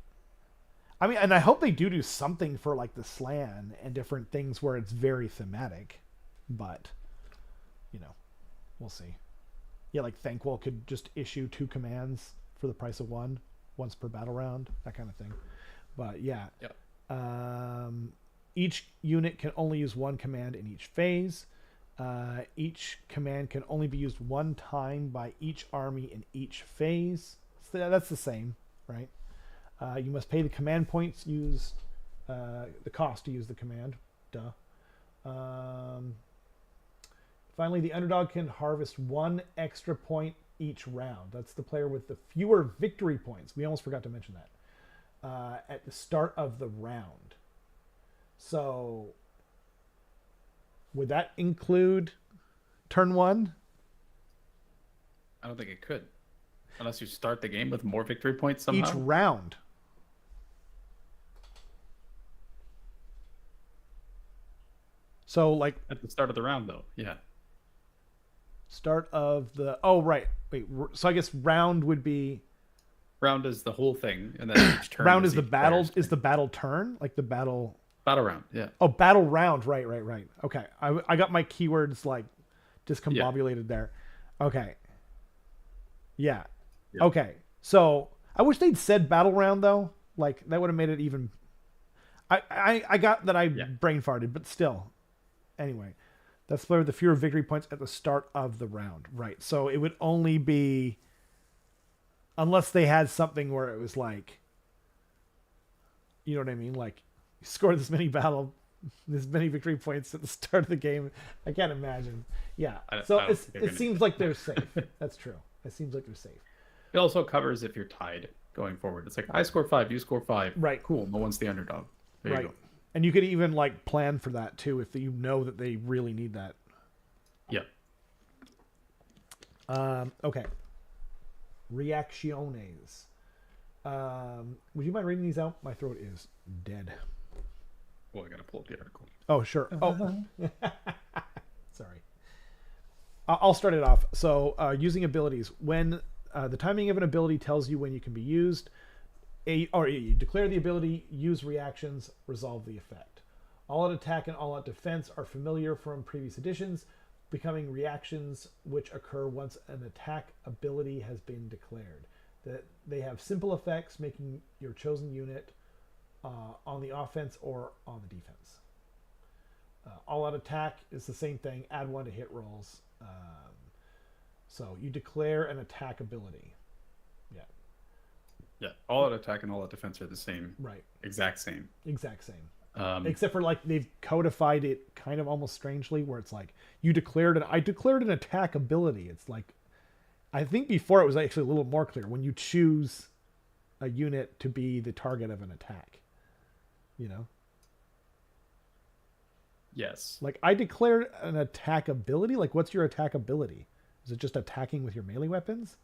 I mean, and I hope they do something for like the Slan and different things where it's very thematic, but you know, we'll see. Yeah, like Thankwell could just issue 2 commands for the price of 1 once per battle round, that kind of thing. But yeah. Yep. Each unit can only use 1 command in each phase. Each command can only be used 1 time by each army in each phase. So that's the same, right? You must pay the command points used, the cost to use the command. Duh. Finally, the underdog can harvest 1 extra point each round. That's the player with the fewer victory points. We almost forgot to mention that. At the start of the round. So would that include turn 1? I don't think it could, unless you start the game with more victory points somehow. Each round. So like at the start of the round, though, yeah. Start of the right. Wait. So I guess round would be. Round is the whole thing, and then each turn. Round is the battle. Is the battle turn like the battle? Battle round, yeah. Oh, battle round. Right. Okay, I got my keywords like discombobulated there. Okay. Yeah. Okay. So I wish they'd said battle round though. Like that would have made it even. I got that I brain farted, but still. Anyway, that's where the fewer victory points at the start of the round. Right. So it would only be. Unless they had something where it was like, you know what I mean? Like, you score this many victory points at the start of the game. I can't imagine. Yeah. So it seems like they're safe. That's true. It seems like they're safe. It also covers if you're tied going forward. It's like, I score 5, you score 5. Right. Cool. No one's the underdog. There you go. And you could even like plan for that too if you know that they really need that. Yeah. Okay. Reacciones. Would you mind reading these out? My throat is dead. Well, I gotta pull up the article. Oh, sure. Oh, sorry. I'll start it off. So, using abilities. When the timing of an ability tells you when you can be used, or you declare the ability, use reactions, resolve the effect. All-out attack and all-out defense are familiar from previous editions, becoming reactions which occur once an attack ability has been declared. That they have simple effects, making your chosen unit on the offense or on the defense. All-out attack is the same thing. Add 1 to hit rolls. So you declare an attack ability. Yeah, all-out attack and all-out defense are the same. Right. Exact same. Except for like they've codified it kind of almost strangely, where it's like I declared an attack ability. It's like, I think before it was actually a little more clear when you choose a unit to be the target of an attack. You know. Yes. Like I declared an attack ability. Like what's your attack ability? Is it just attacking with your melee weapons?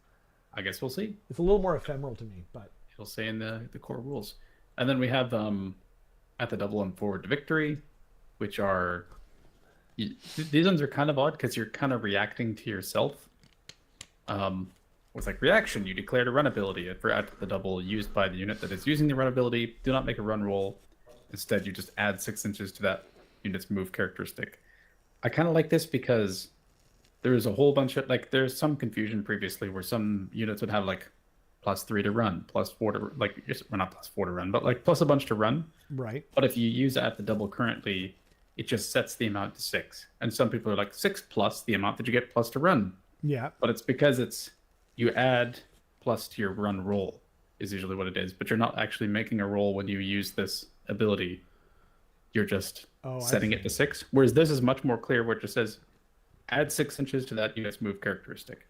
I guess we'll see. It's a little more ephemeral to me, but it'll say in the core rules. And then we have at the double and forward to victory, which are these ones are kind of odd because you're kind of reacting to yourself. With like reaction, you declared a run ability for at the double used by the unit that is using the run ability. Do not make a run roll. Instead, you just add 6 inches to that unit's move characteristic. I kind of like this because there's a whole bunch of like there's some confusion previously where some units would have like +3 to run, +4 to like well, not +4 to run, but like plus a bunch to run. Right. But if you use it at the double currently, it just sets the amount to 6. And some people are like 6 plus the amount that you get plus to run. Yeah. But it's because it's you add plus to your run roll is usually what it is. But you're not actually making a roll when you use this ability. You're just setting it to 6. Whereas this is much more clear where it just says add 6 inches to that unit's move characteristic.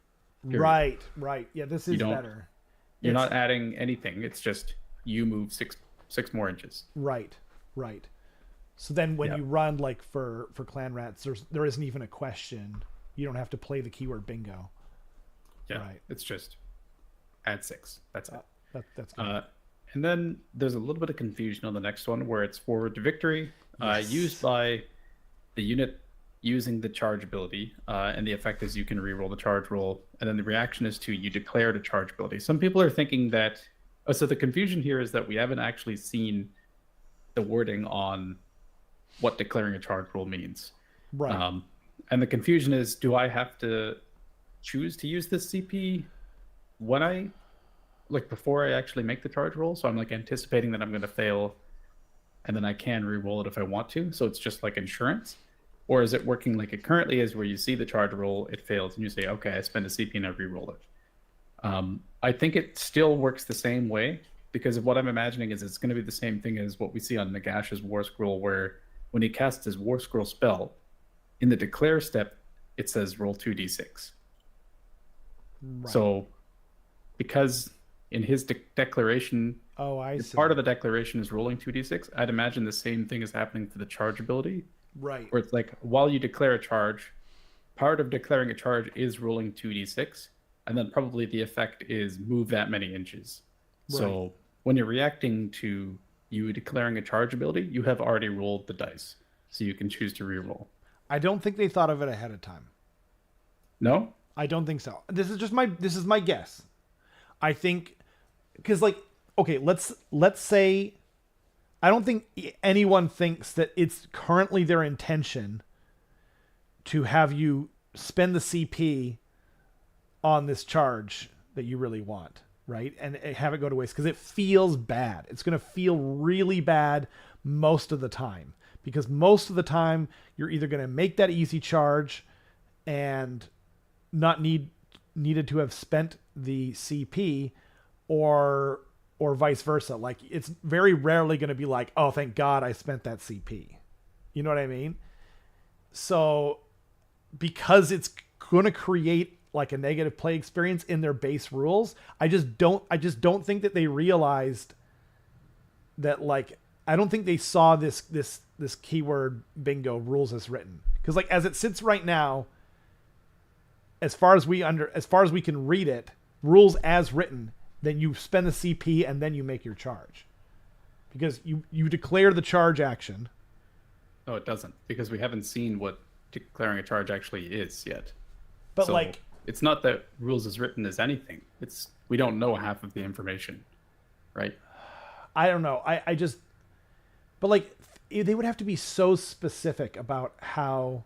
Period. Right. Yeah, this is better. You're not adding anything. It's just you move six more inches. Right. So then when you run like for clan rats, there isn't even a question. You don't have to play the keyword bingo. Yeah. Right. It's just add 6. That's it. That's good. And then there's a little bit of confusion on the next one where it's forward to victory, used by the unit using the charge ability, and the effect is you can reroll the charge roll, and then the reaction is to you declare the charge ability. Some people are thinking that, so the confusion here is that we haven't actually seen the wording on what declaring a charge roll means. Right. And the confusion is, do I have to choose to use this CP when I, like before I actually make the charge roll? So I'm like anticipating that I'm going to fail, and then I can re-roll it if I want to. So it's just like insurance. Or is it working like it currently is, where you see the charge roll, it fails, and you say, okay, I spend a CP and I re-roll it. I think it still works the same way, because of what I'm imagining is it's going to be the same thing as what we see on Nagash's War Scroll, where when he casts his War Scroll spell, in the declare step, it says roll 2d6. Right. So because in his declaration, part of the declaration is rolling 2d6, I'd imagine the same thing is happening for the charge ability. Right. Where it's like, while you declare a charge, part of declaring a charge is rolling 2d6, and then probably the effect is move that many inches. Right. So when you're reacting to you declaring a charge ability, you have already rolled the dice, so you can choose to reroll. I don't think they thought of it ahead of time. No? I don't think so. This is my guess. I think, because like, okay, let's say, I don't think anyone thinks that it's currently their intention to have you spend the CP on this charge that you really want, right? And have it go to waste, because it feels bad. It's going to feel really bad most of the time, because most of the time you're either going to make that easy charge and not needed to have spent the CP, or vice versa. Like, it's very rarely going to be like, oh, thank God I spent that CP. You know what I mean? So because it's going to create like a negative play experience in their base rules, I just don't think that they realized that, like, I don't think they saw this keyword bingo rules as written. Because like, as it sits right now, as far as we can read it, rules as written, then you spend the CP and then you make your charge, because you declare the charge action. No, it doesn't, because we haven't seen what declaring a charge actually is yet. But so like, it's not that rules as written is anything. It's, we don't know half of the information, right? I don't know. I just, but like, they would have to be so specific about how,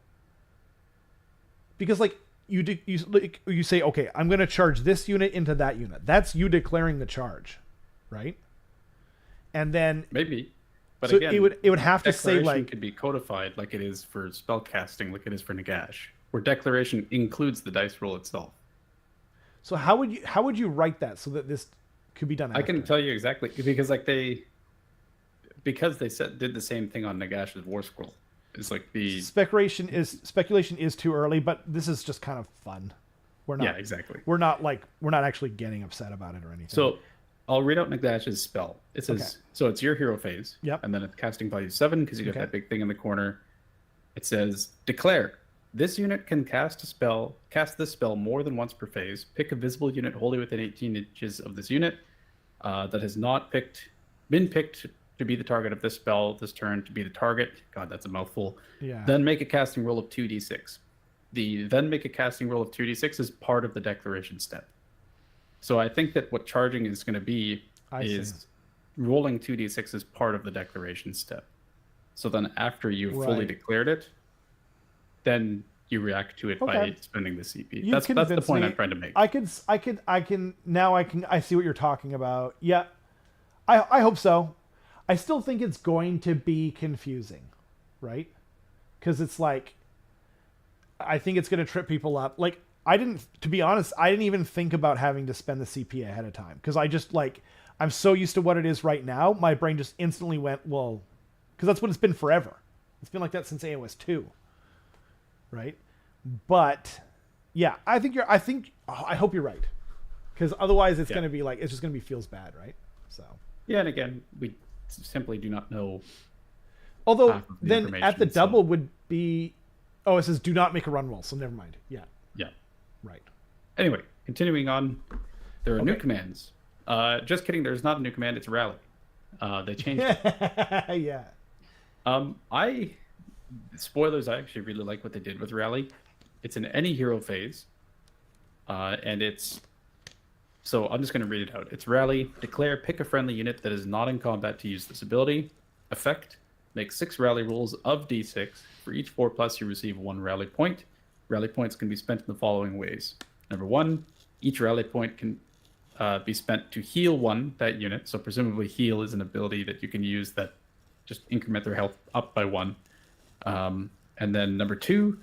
because like, you say, okay, I'm going to charge this unit into that unit. That's you declaring the charge, right? And then maybe, but so again, it would have to say, like, could be codified like it is for spell casting, like it is for Nagash, where declaration includes the dice roll itself. So how would you write that so that this could be done after? I can tell you exactly, because like they did the same thing on Nagash's War Scroll. It's like the speculation is too early, but this is just kind of fun. We're not, yeah, exactly. We're not actually getting upset about it or anything. So I'll read out Nagash's spell. It says, so it's your hero phase. Yep. And then it's casting value 7, because you got that big thing in the corner. It says, declare. This unit can cast this spell more than once per phase. Pick a visible unit wholly within 18 inches of this unit that has not been picked to be the target of this spell this turn, to be the target. God, that's a mouthful. Yeah. Then make a casting roll of 2d6. Then make a casting roll of 2d6 is part of the declaration step. So I think that what charging is going to be is rolling 2d6 is part of the declaration step. So then after you've fully declared it, then you react to it by Okay. spending the CP. You've That's the convinced point me. I'm trying to make. I see what you're talking about. Yeah, I hope so. I still think it's going to be confusing, right? Because it's like, I think it's going to trip people up. Like, to be honest, I didn't even think about having to spend the CP ahead of time. Because I just, like, I'm so used to what it is right now, my brain just instantly went, well, because that's what it's been forever. It's been like that since AoS2, right? But, yeah, I hope you're right. Because otherwise it's going to be like, it's just going to be feels bad, right? So. Yeah, and again, we simply do not know. Although, then at the double would be... Oh, it says do not make a run roll, so never mind. Yeah. Yeah. Right. Anyway, continuing on, there are new commands. Just kidding, there's not a new command, it's rally. They changed it. Yeah. Spoilers, I actually really like what they did with rally. It's in any hero phase. And it's... So I'm just going to read it out. It's rally, declare, pick a friendly unit that is not in combat to use this ability. Effect, make 6 rally rolls of d6. For each 4+ you receive 1 rally point. Rally points can be spent in the following ways. Number 1, each rally point can be spent to heal that unit. So presumably heal is an ability that you can use that just increment their health up by 1. And then number 2,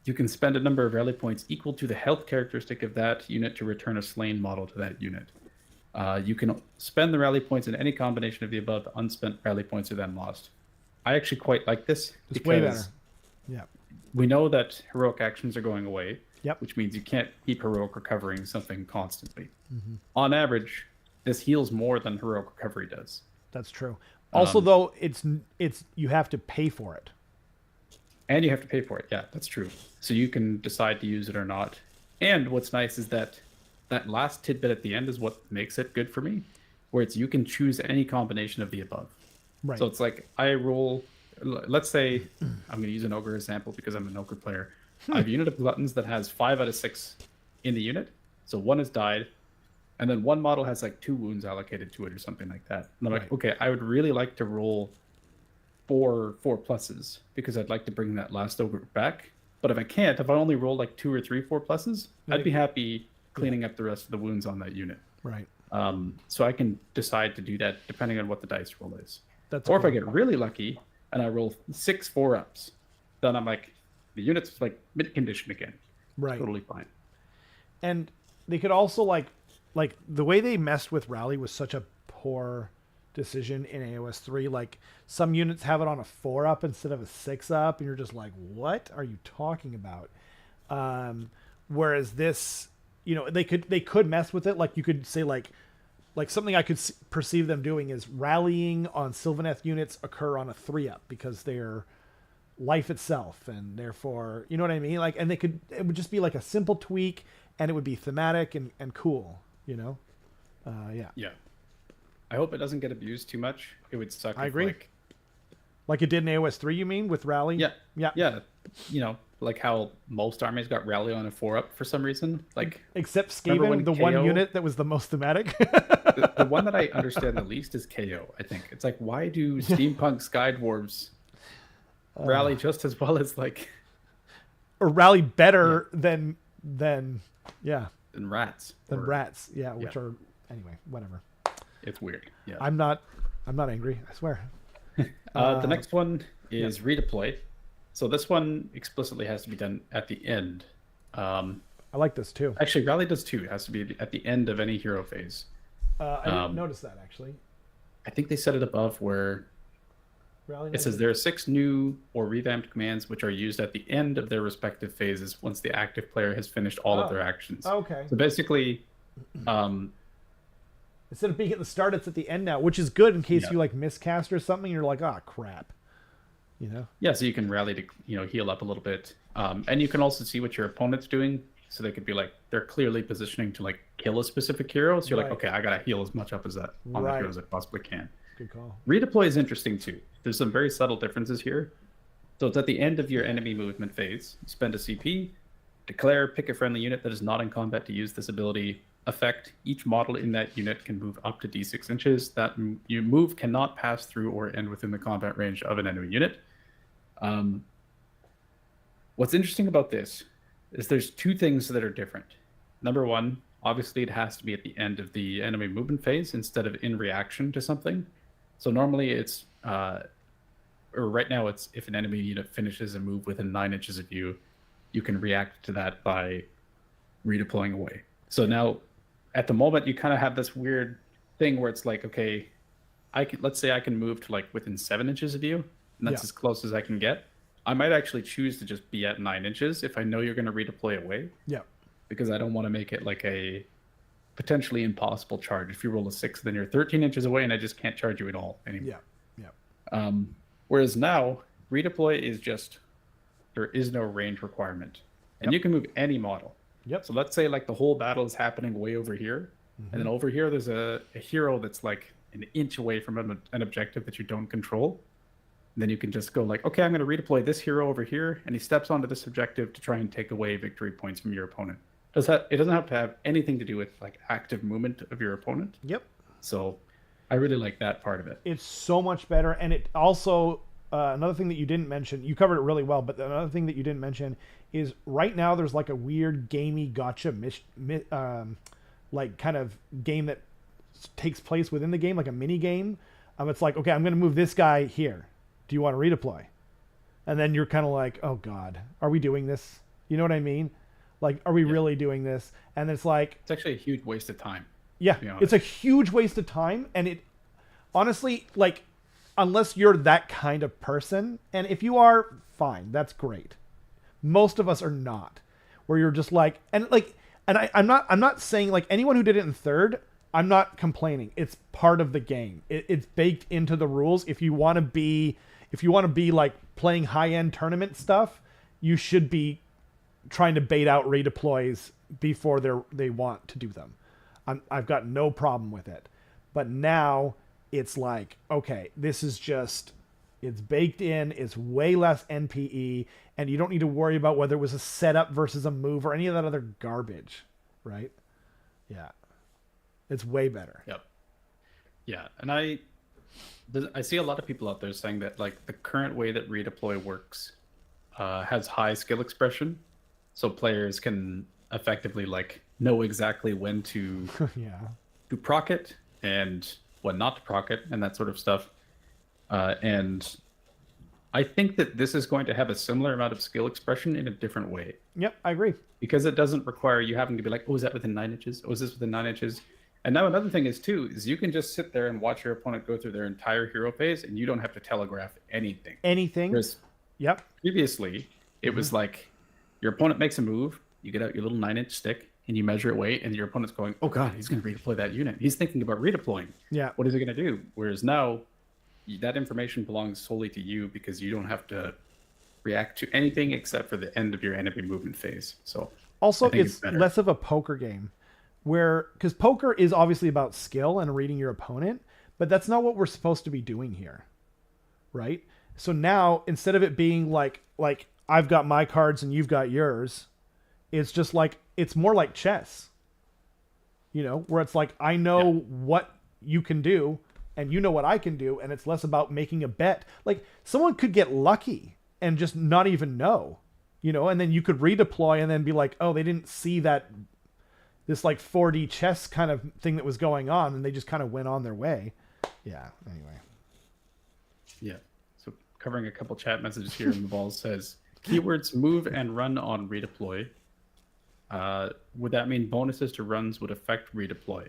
you can spend a number of rally points equal to the health characteristic of that unit to return a slain model to that unit. You can spend the rally points in any combination of the above. Unspent rally points are then lost. I actually quite like this It's way better. because Yeah. we know that heroic actions are going away, Yep. which means you can't keep heroic recovering something constantly. Mm-hmm. On average, this heals more than heroic recovery does. That's true. Also, though, it's you have to pay for it. And you have to pay for it. Yeah, that's true. So you can decide to use it or not. And what's nice is that last tidbit at the end is what makes it good for me, where it's you can choose any combination of the above. Right. So it's like I roll, let's say, I'm going to use an ogre example because I'm an ogre player. I have a unit of gluttons that has 5 out of 6 in the unit. So 1 has died. And then 1 model has like 2 wounds allocated to it or something like that. And I'm like, okay, I would really like to roll 4 pluses because I'd like to bring that last ogre back. But if I only roll like 2 or 3 4 pluses, I'd be happy cleaning up the rest of the wounds on that unit. Right. So I can decide to do that depending on what the dice roll is. That's or cool. if I get really lucky and I roll 6 4-ups, then I'm like, the unit's like mid condition again. Right. Totally fine. And they could also like the way they messed with rally was such a poor decision in AoS3. Like some units have it on a 4-up instead of a 6-up, and you're just like, what are you talking about? Whereas this, they could mess with it. Like you could say like something I could perceive them doing is rallying on Sylvaneth units occur on a 3-up because they're life itself, and therefore, you know what I mean? Like, and it would just be like a simple tweak, and it would be thematic and cool, Yeah. Yeah. I hope it doesn't get abused too much. It would suck. I agree. Like it did in AoS3, you mean, with rally? Yeah. Yeah. Yeah. Like how most armies got rally on a 4-up for some reason. Like except Skaven, the one unit that was the most thematic. the one that I understand the least is KO, I think. It's like, why do steampunk sky dwarves rally just as well as like... Or rally better than rats. Rats, which are... Anyway, whatever. It's weird. Yeah. I'm not angry, I swear. The next one is redeploy. So this one explicitly has to be done at the end. I like this too. Actually, rally does too. It has to be at the end of any hero phase. I didn't notice that, actually. I think they set it above where it says there are 6 new or revamped commands which are used at the end of their respective phases once the active player has finished all of their actions. Okay. So basically... instead of being at the start, it's at the end now, which is good in case you like miscast or something. You're like, crap. Yeah, so you can rally to heal up a little bit, and you can also see what your opponent's doing. So they could be like they're clearly positioning to like kill a specific hero. So you're like, okay, I gotta heal as much up as that on the hero as I possibly can. Good call. Redeploy is interesting too. There's some very subtle differences here. So it's at the end of your enemy movement phase. You spend a CP, declare, pick a friendly unit that is not in combat to use this ability. Effect, each model in that unit can move up to d6 inches. That you move cannot pass through or end within the combat range of an enemy unit. What's interesting about this is there's two things that are different. Number one, obviously it has to be at the end of the enemy movement phase instead of in reaction to something. So normally it's, or right now it's if an enemy unit finishes a move within 9 inches of you, you can react to that by redeploying away. So now, at the moment, you kind of have this weird thing where it's like, okay, let's say I can move to like within 7 inches of you, and that's as close as I can get. I might actually choose to just be at 9 inches if I know you're going to redeploy away. Yeah. Because I don't want to make it like a potentially impossible charge. If you roll a 6, then you're 13 inches away, and I just can't charge you at all anymore. Yeah. Whereas now, redeploy is just, there is no range requirement. And you can move any model. Yep. So let's say like the whole battle is happening way over here. And then over here, there's a hero that's like an inch away from an objective that you don't control. And then you can just go like, okay, I'm going to redeploy this hero over here. And he steps onto this objective to try and take away victory points from your opponent. It doesn't have to have anything to do with like active movement of your opponent. Yep. So I really like that part of it. It's so much better. And it also, another thing that you didn't mention, you covered it really well, but another thing that you didn't mention is right now there's like a weird gamey gotcha like kind of game that takes place within the game, like a mini game. It's like, okay, I'm going to move this guy here. Do you want to redeploy? And then you're kind of like, oh God, are we doing this? You know what I mean? Like, are we really doing this? And it's like, it's actually a huge waste of time. Yeah, it's a huge waste of time. And it honestly, like, unless you're that kind of person, and if you are, fine, that's great. Most of us are not, where you're just like, and I'm not saying like anyone who did it in third, I'm not complaining. It's part of the game. It's baked into the rules. If you want to be like playing high-end tournament stuff, you should be trying to bait out redeploys before they want to do them. I've got no problem with it. But now it's like, okay, this is just, it's baked in, it's way less NPE, and you don't need to worry about whether it was a setup versus a move or any of that other garbage, right? Yeah. It's way better. Yep. Yeah, and I see a lot of people out there saying that like the current way that redeploy works has high skill expression, so players can effectively like know exactly when to to proc it and when not to proc it and that sort of stuff. And I think that this is going to have a similar amount of skill expression in a different way. Yep, I agree. Because it doesn't require you having to be like, oh, is that within 9 inches? Oh, is this within 9 inches? And now another thing is you can just sit there and watch your opponent go through their entire hero phase, and you don't have to telegraph anything. Whereas previously, it was like your opponent makes a move, you get out your little 9-inch stick, and you measure it weight, and your opponent's going, oh God, he's going to redeploy that unit. He's thinking about redeploying. Yeah. What is he going to do? Whereas now, that information belongs solely to you because you don't have to react to anything except for the end of your enemy movement phase. So also, it's less of a poker game. Because poker is obviously about skill and reading your opponent, but that's not what we're supposed to be doing here, right? So now, instead of it being like I've got my cards and you've got yours, it's just like, it's more like chess, where it's like, I know what you can do and you know what I can do, and it's less about making a bet. Like, someone could get lucky and just not even know, and then you could redeploy and then be like, oh, they didn't see that this like 4D chess kind of thing that was going on, and they just kind of went on their way. Yeah. Anyway. Yeah. So covering a couple chat messages here, Maval says, keywords move and run on redeploy. Would that mean bonuses to runs would affect redeploy?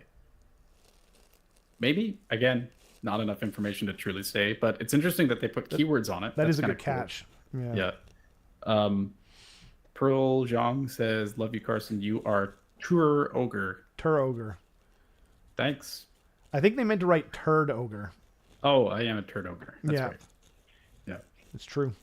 Maybe. Again, not enough information to truly say, but it's interesting that they put keywords on it. That's a good catch. Cool. Yeah. Pearl Zhang says, love you, Carson. You are Tur Ogre. Tur Ogre. Thanks. I think they meant to write Turd Ogre. Oh, I am a Turd Ogre. That's right. Yeah. It's true.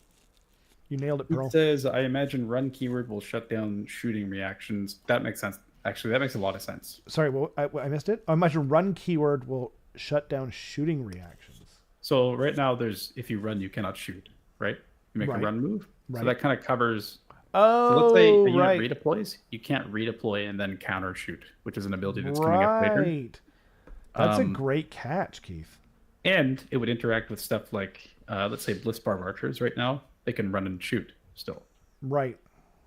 You nailed it, Pearl. It says, I imagine run keyword will shut down shooting reactions. That makes sense. Actually, that makes a lot of sense. Sorry, well, I missed it. I imagine run keyword will shut down shooting reactions. So right now, if you run, you cannot shoot, right? You make a run move. Right. So that kind of covers... Oh, so let's say a unit redeploys. You can't redeploy and then counter shoot, which is an ability that's coming up later. Right. That's a great catch, Keith. And it would interact with stuff like, let's say, Bliss Barb Archers right now. They can run and shoot still. Right.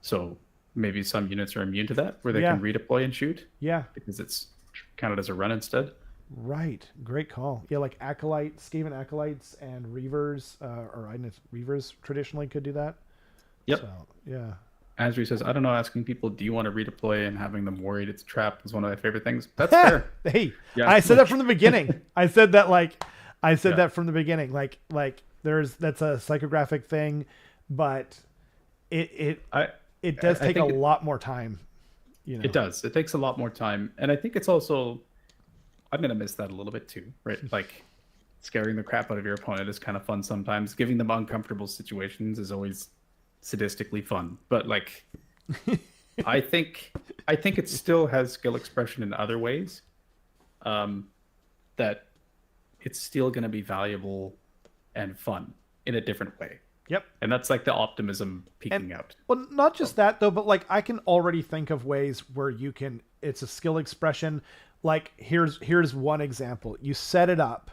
So maybe some units are immune to that, where they Yeah. can redeploy and shoot Yeah. because it's counted as a run instead. Right. Great call. Yeah, like acolytes, Skaven acolytes and reavers, or I know reavers traditionally could do that. Yep. So yeah. Asri says, I don't know, asking people, do you want to redeploy and having them worried it's trapped is one of my favorite things. That's fair. Hey, Yeah. I said that from the beginning. I said that Yeah. that from the beginning. Like that's a psychographic thing, but it does take a lot more time. You know. It does. It takes a lot more time. And I think it's also, I'm going to miss that a little bit too, right? Like scaring the crap out of your opponent is kind of fun sometimes. Giving them uncomfortable situations is always sadistically fun. But like, I think it still has skill expression in other ways, that it's still going to be valuable and fun in a different way. Yep. And that's like the optimism peaking out. Well, not just that though, but like I can already think of ways where it's a skill expression. Like here's one example. You set it up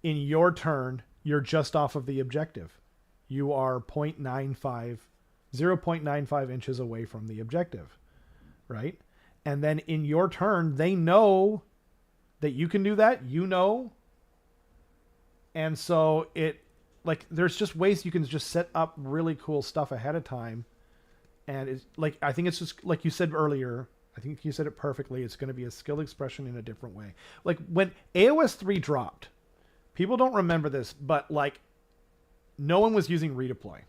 in your turn, you're just off of the objective. You are 0.95 inches away from the objective, right? And then in your turn, they know that you can do that, and so there's just ways you can just set up really cool stuff ahead of time. And it's like, I think it's just like you said earlier, I think you said it perfectly. It's going to be a skill expression in a different way. Like when AoS4 dropped, people don't remember this, but like no one was using redeploy.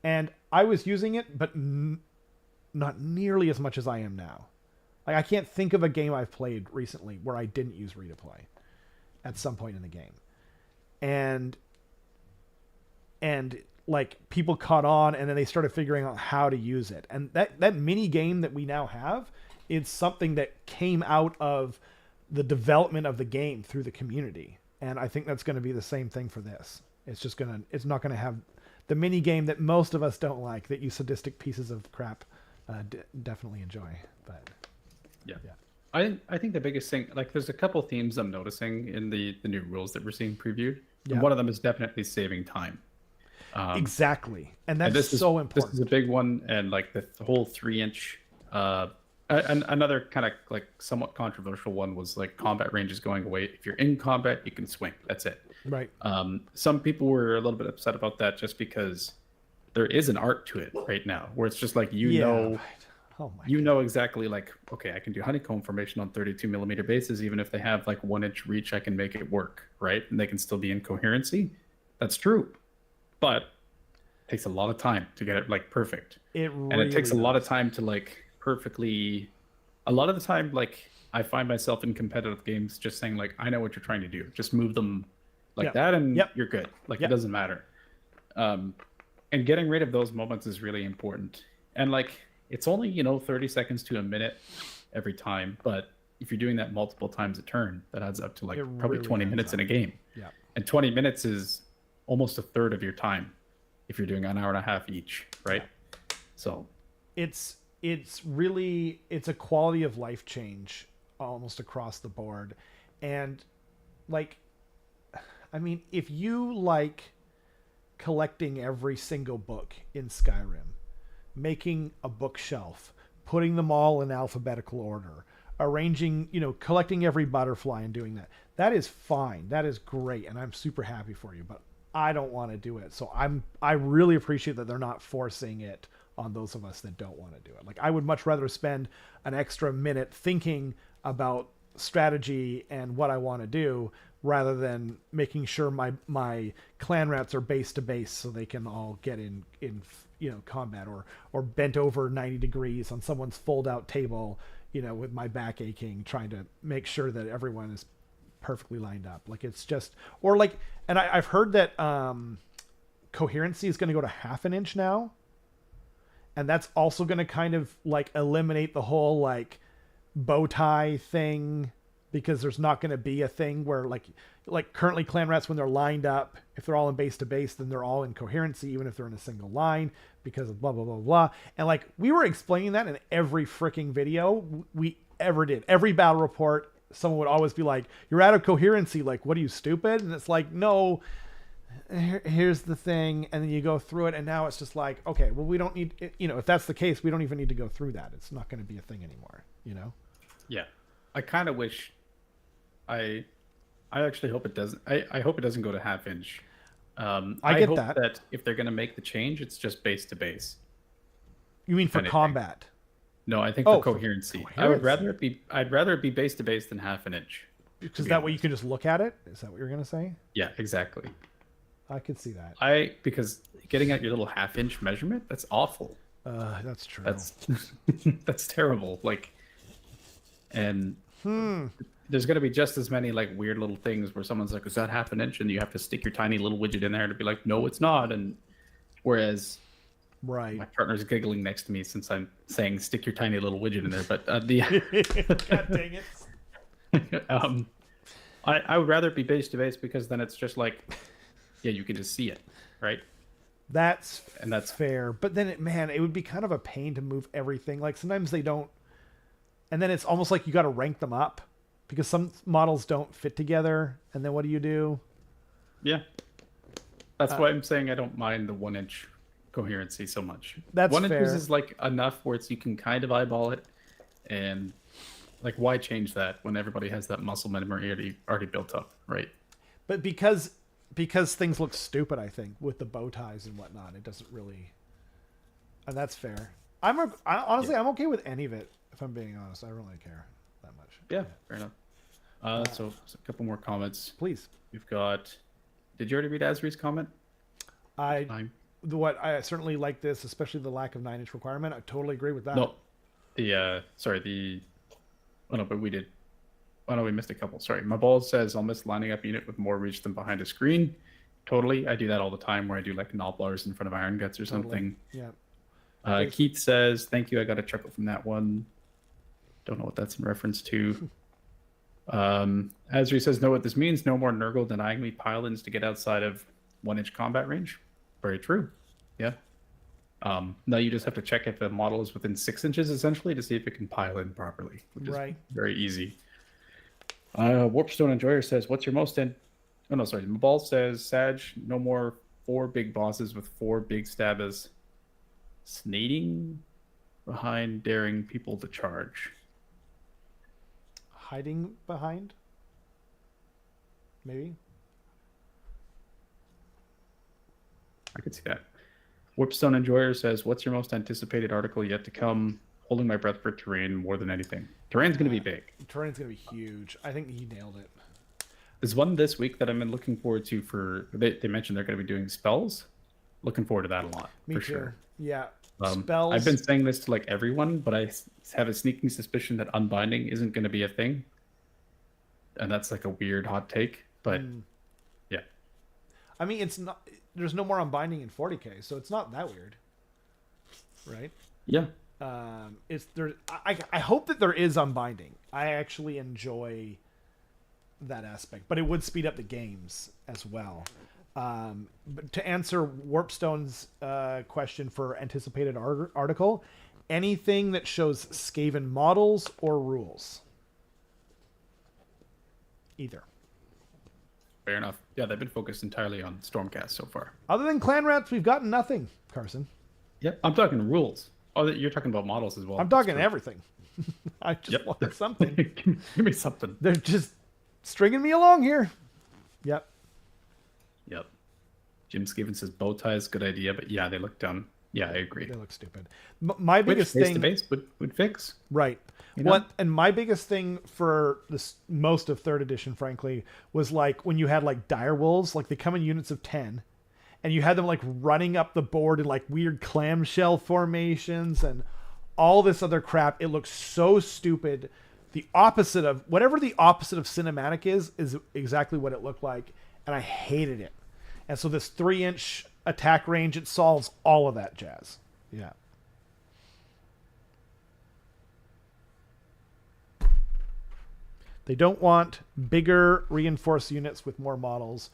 And I was using it, but not nearly as much as I am now. Like I can't think of a game I've played recently where I didn't use redeploy at some point in the game. And like people caught on, and then they started figuring out how to use it. And that mini game that we now have is something that came out of the development of the game through the community. And I think that's going to be the same thing for this. It's not going to have the mini game that most of us don't like, that you sadistic pieces of crap definitely enjoy. But yeah. I think the biggest thing, like there's a couple themes I'm noticing in the new rules that we're seeing previewed. Yeah. And one of them is definitely saving time. Exactly. And that's so important. This is a big one. And like the whole 3-inch, another kind of like somewhat controversial one was like combat range is going away. If you're in combat, you can swing. That's it. Right. Some people were a little bit upset about that just because there is an art to it right now, where it's just like, know exactly like, okay, I can do honeycomb formation on 32 millimeter bases. Even if they have like 1-inch reach, I can make it work. Right. And they can still be in coherency. That's true. But it takes a lot of time to get it like perfect. And it takes a lot of time to like perfectly. A lot of the time, like I find myself in competitive games just saying like, I know what you're trying to do. Just move them like that, and you're good. Like it doesn't matter. And getting rid of those moments is really important. And like it's only 30 seconds to a minute every time, but if you're doing that multiple times a turn, that adds up to like probably 20 minutes in a game. Yeah. And 20 minutes is almost a third of your time if you're doing an hour and a half each, right? Yeah. So it's a quality of life change almost across the board. And like, I mean, if you like collecting every single book in Skyrim, making a bookshelf, putting them all in alphabetical order, arranging, collecting every butterfly and doing that is fine. That is great. And I'm super happy for you, but I don't want to do it. So I really appreciate that they're not forcing it on those of us that don't want to do it. Like I would much rather spend an extra minute thinking about strategy and what I want to do, rather than making sure my clan rats are base to base so they can all get in combat, or bent over 90 degrees on someone's fold out table, with my back aching, trying to make sure that everyone is perfectly lined up. Like it's just, or like, and I've heard that coherency is going to go to 1/2 inch now. And that's also going to kind of like eliminate the whole like bow tie thing, because there's not going to be a thing where like currently clan rats, when they're lined up, if they're all in base to base, then they're all in coherency, even if they're in a single line, because of blah, blah, blah, blah. And like we were explaining that in every freaking video we ever did. Every battle report, someone would always be like, you're out of coherency. Like, what are you, stupid? And it's like, no, here's the thing, and then you go through it, and now it's just like, okay, well, we don't need, if that's the case, we don't even need to go through that. It's not going to be a thing anymore, Yeah, I kind of wish. I actually hope it doesn't. I hope it doesn't go to half inch. I get hope that. if they're going to make the change, it's just base to base. You mean for anything. combat? No, I think Oh, for for coherency. coherency. I would rather it be. I'd rather it be base to base than half an inch. Because that way you can just look at it? Is that what you're going to say? Yeah, exactly. I could see that. Because getting at your little half inch measurement, that's awful. That's true. That's terrible. Like, and there's going to be just as many like weird little things where someone's like, "Is that half an inch?" And you have to stick your tiny little widget in there to be like, "No, it's not." And whereas, right, my partner's giggling next to me since I'm saying stick your tiny little widget in there. But God dang it. I would rather it be base to base because then it's just like, yeah, you can just see it, right? That's fair. But then it would be kind of a pain to move everything. Like sometimes they don't, and then it's almost like you got to rank them up because some models don't fit together. And then what do you do? Yeah, that's why I'm saying I don't mind the 1 inch coherency so much. That's 1 fair. inches is like enough where you can kind of eyeball it, and like why change that when everybody has that muscle memory already built up, right? But because things look stupid, I think with the bow ties and whatnot, it doesn't really, and that's fair. Honestly, I'm okay with any of it. If I'm being honest, I don't really care that much. Yeah, fair enough. So a couple more comments. Please. We've got. Did you already read Asri's comment? I certainly like this, especially the lack of 9-inch requirement. I totally agree with that. No, oh no, but we did. Oh no, we missed a couple. Sorry, my ball says I'll miss lining up unit with more reach than behind a screen. Totally, I do that all the time where I do like Nobblars in front of Iron Guts or something. Yeah. Keith says, "Thank you. I got a chuckle from that one. Don't know what that's in reference to." Asri says, "Know what this means? No more Nurgle denying me pile-ins to get outside of 1-inch combat range." Very true. Yeah. Now you just have to check if the model is within 6 inches essentially to see if it can pile in properly, which is very easy. Warpstone Enjoyer says, "What's your most Oh no, sorry. Mabal says, "Sag, no more 4 big bosses with 4 big stabbers snading behind, daring people to charge." Hiding behind? Maybe? I could see that. Whipstone Enjoyer says, "What's your most anticipated article yet to come? Holding my breath for terrain more than anything." Terrain's going to be big. Terrain's going to be huge. I think he nailed it. There's one this week that I've been looking forward to they mentioned they're going to be doing spells. Looking forward to that a lot. Me for too. Sure. Yeah. Spells. I've been saying this to like everyone, but I have a sneaking suspicion that unbinding isn't going to be a thing. And that's like a weird hot take, but yeah. I mean, it's not. There's no more unbinding in 40k, so it's not that weird, right? Yeah. It's there. I hope that there is unbinding. I actually enjoy that aspect, but it would speed up the games as well. But to answer Warpstone's question for anticipated article, anything that shows Skaven models or rules, either. Fair enough. Yeah, they've been focused entirely on Stormcast so far. Other than clan rats, we've gotten nothing, Carson. Yep, I'm talking rules. Oh, you're talking about models as well. I'm talking everything. I just want something. Give me something. They're just stringing me along here. Yep. Jim Skaven says bow ties, good idea, but yeah, they look dumb. Yeah, I agree. They look stupid. My biggest thing, base to base would fix. Right. And my biggest thing for this most of 3rd edition, frankly, was like when you had like direwolves, like they come in units of 10, and you had them like running up the board in like weird clamshell formations and all this other crap. It looks so stupid. The opposite of whatever the opposite of cinematic is exactly what it looked like, and I hated it. And so this 3-inch attack range, it solves all of that jazz. Yeah. They don't want bigger reinforced units with more models.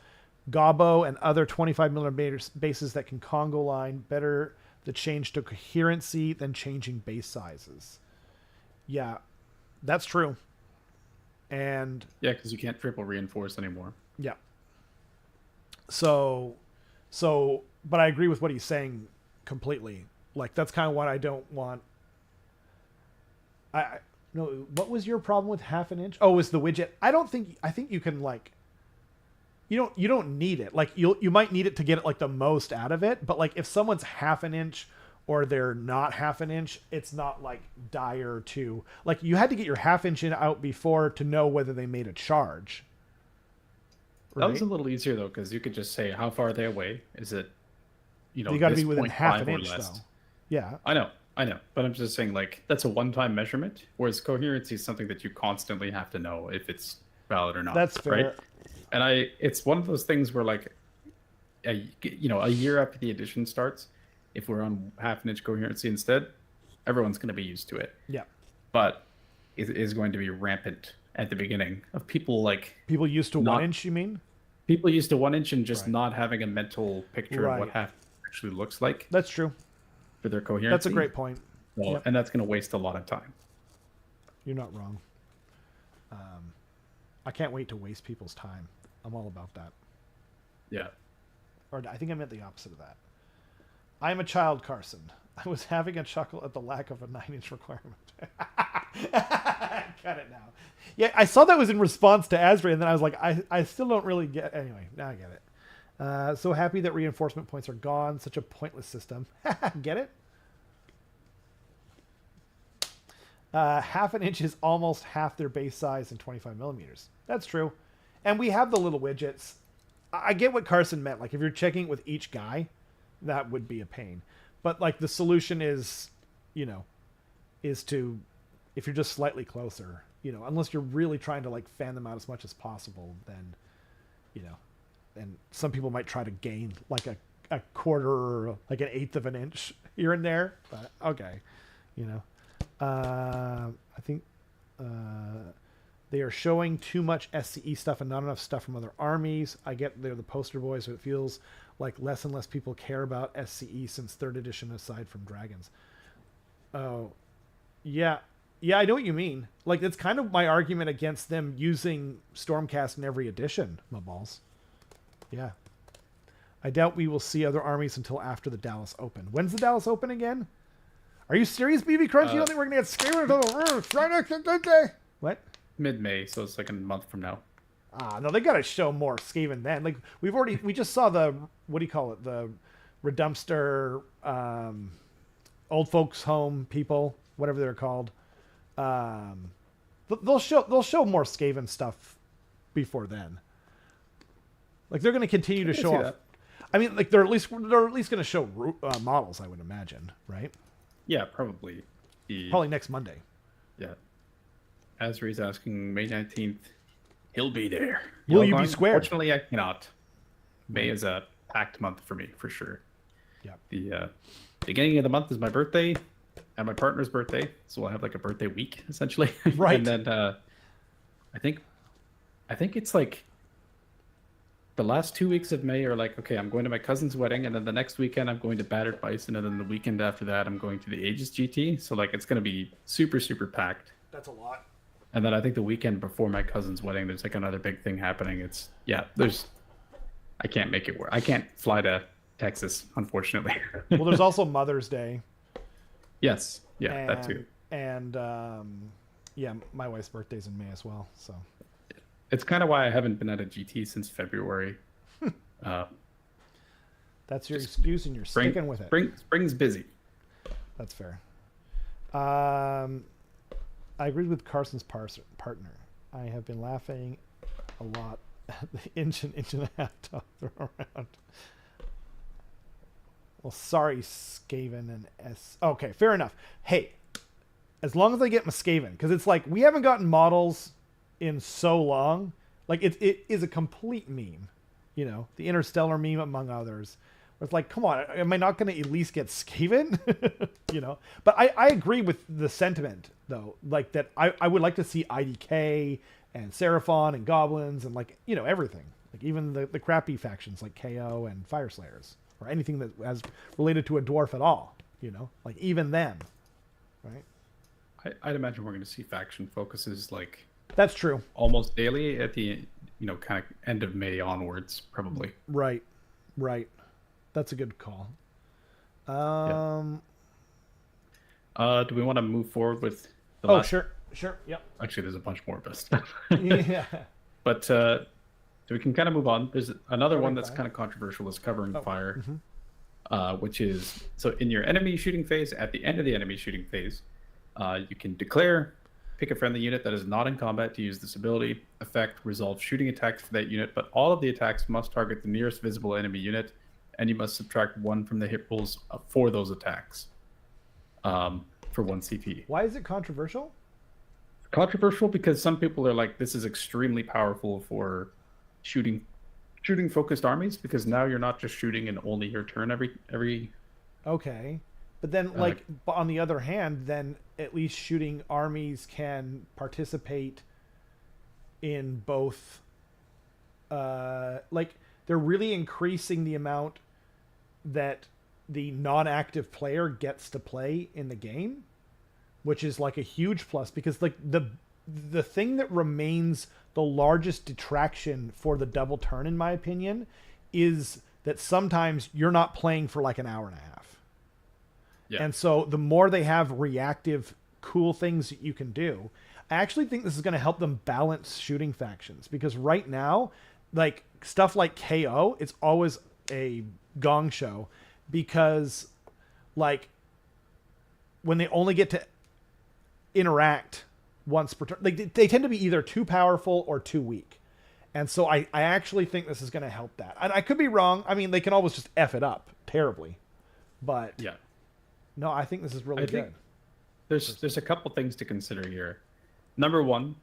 Gobbo and other 25mm bases that can Congo line. Better the change to coherency than changing base sizes. Yeah, that's true. And yeah, because you can't triple reinforce anymore. Yeah. So, but I agree with what he's saying completely. Like, that's kind of what I don't want. No, what was your problem with half an inch? Oh, it was the widget. I think you can, like, you don't need it. Like, you might need it to get like the most out of it, but like if someone's half an inch or they're not half an inch, it's not like dire to, like, you had to get your half inch in out before to know whether they made a charge. Right? That was a little easier though, because you could just say how far are they away. Is it, you got to be within half an inch though. Yeah, I know, but I'm just saying, like, that's a one-time measurement, whereas coherency is something that you constantly have to know if it's valid or not. That's fair. Right? And it's one of those things where, like, a year after the edition starts, if we're on half an inch coherency instead, everyone's going to be used to it. Yeah. But it is going to be rampant at the beginning of people used to 1 inch, you mean? People used to 1 inch and just not having a mental picture of what half actually looks like. That's true. For their coherency. That's a great point. So, and that's going to waste a lot of time. You're not wrong. I can't wait to waste people's time. I'm all about that. Yeah. Or I think I meant the opposite of that. I'm a child, Carson. I was having a chuckle at the lack of a 9-inch requirement. Got it now. Yeah, I saw that was in response to Asbury, and then I was like, I still don't really get... Anyway, now I get it. So happy that reinforcement points are gone. Such a pointless system. Get it? Half an inch is almost half their base size in 25 millimeters. That's true. And we have the little widgets. I get what Carson meant. Like, if you're checking it with each guy, that would be a pain. But, like, the solution is, is to, if you're just slightly closer, unless you're really trying to, like, fan them out as much as possible, then, and some people might try to gain, like, a quarter or, like, an eighth of an inch here and there. But, okay, I think they are showing too much SCE stuff and not enough stuff from other armies. I get they're the poster boys, but it feels like less and less people care about SCE since 3rd edition, aside from dragons. Oh, yeah. Yeah, I know what you mean. Like, it's kind of my argument against them using Stormcast in every edition, my balls. Yeah. I doubt we will see other armies until after the Dallas Open. When's the Dallas Open again? Are you serious, BB Crunch? You don't think we're going to get scared until the What? Mid-May, so it's like a month from now. No, they got to show more Skaven then. Like, we just saw the, what do you call it? The Redumpster, old folks home people, whatever they're called. They'll show more Skaven stuff before then. Like, they're going to continue to show off. That. I mean, like, they're at least going to show models, I would imagine, right? Yeah, probably. Probably next Monday. Yeah. Asri's asking May 19th. He'll be there. Will you be square? Unfortunately, I cannot. May is a packed month for me, for sure. Yeah. The beginning of the month is my birthday and my partner's birthday, so we'll have like a birthday week essentially. Right. And then I think it's like the last 2 weeks of May are like, okay, I'm going to my cousin's wedding, and then the next weekend I'm going to Battered Bison, and then the weekend after that I'm going to the Aegis GT. So like, it's going to be super, super packed. That's a lot. And then I think the weekend before my cousin's wedding, there's like another big thing happening. I can't make it work. I can't fly to Texas, unfortunately. Well, there's also Mother's Day. Yes. Yeah, that too. And yeah, my wife's birthday's in May as well. So it's kind of why I haven't been at a GT since February. That's your excuse, and you're sticking with it. Spring's busy. That's fair. I agreed with Carson's partner. I have been laughing a lot at the inch and a half talk around. Well, sorry, Skaven and S. Okay, fair enough. Hey, as long as I get my Skaven, because it's like we haven't gotten models in so long. Like, it is a complete meme, the Interstellar meme among others. It's like, come on, am I not going to at least get Skaven? But I agree with the sentiment, though. Like, that I would like to see IDK and Seraphon and Goblins and, like, everything. Like, even the crappy factions like KO and Fire Slayers. Or anything that has related to a dwarf at all. Like, even them. Right? I'd imagine we're going to see faction focuses, like... That's true. Almost daily at the kind of end of May onwards, probably. Right. That's a good call. Yeah. Do we want to move forward with the Oh, last? sure. Yep. Actually, there's a bunch more, but Yeah. but so we can kind of move on. There's another one that's fire. kind of controversial, is covering fire, Mm-hmm. which is so in your enemy shooting phase. At the end of the enemy shooting phase, you can declare, pick a friendly unit that is not in combat to use this ability, effect, resolve shooting attacks for that unit, but all of the attacks must target the nearest visible enemy unit, and you must subtract 1 from the hit rolls for those attacks. For 1 CP. Why is it controversial? Controversial because some people are like, this is extremely powerful for shooting focused armies, because now you're not just shooting in only your turn every. Okay. But then, but on the other hand, then at least shooting armies can participate in both. They're really increasing the amount that the non-active player gets to play in the game, which is like a huge plus, because like the thing that remains the largest detraction for the double turn, in my opinion, is that sometimes you're not playing for like an hour and a half. Yeah. And so the more they have reactive cool things that you can do, I actually think this is going to help them balance shooting factions, because right now, like stuff like KO, it's always a gong show, because like when they only get to interact once per turn, like they tend to be either too powerful or too weak. And so I actually think this is going to help that. And I could be wrong. I mean, they can always just F it up terribly, but yeah, no, I think this is really good. There's a couple things to consider here. Number one,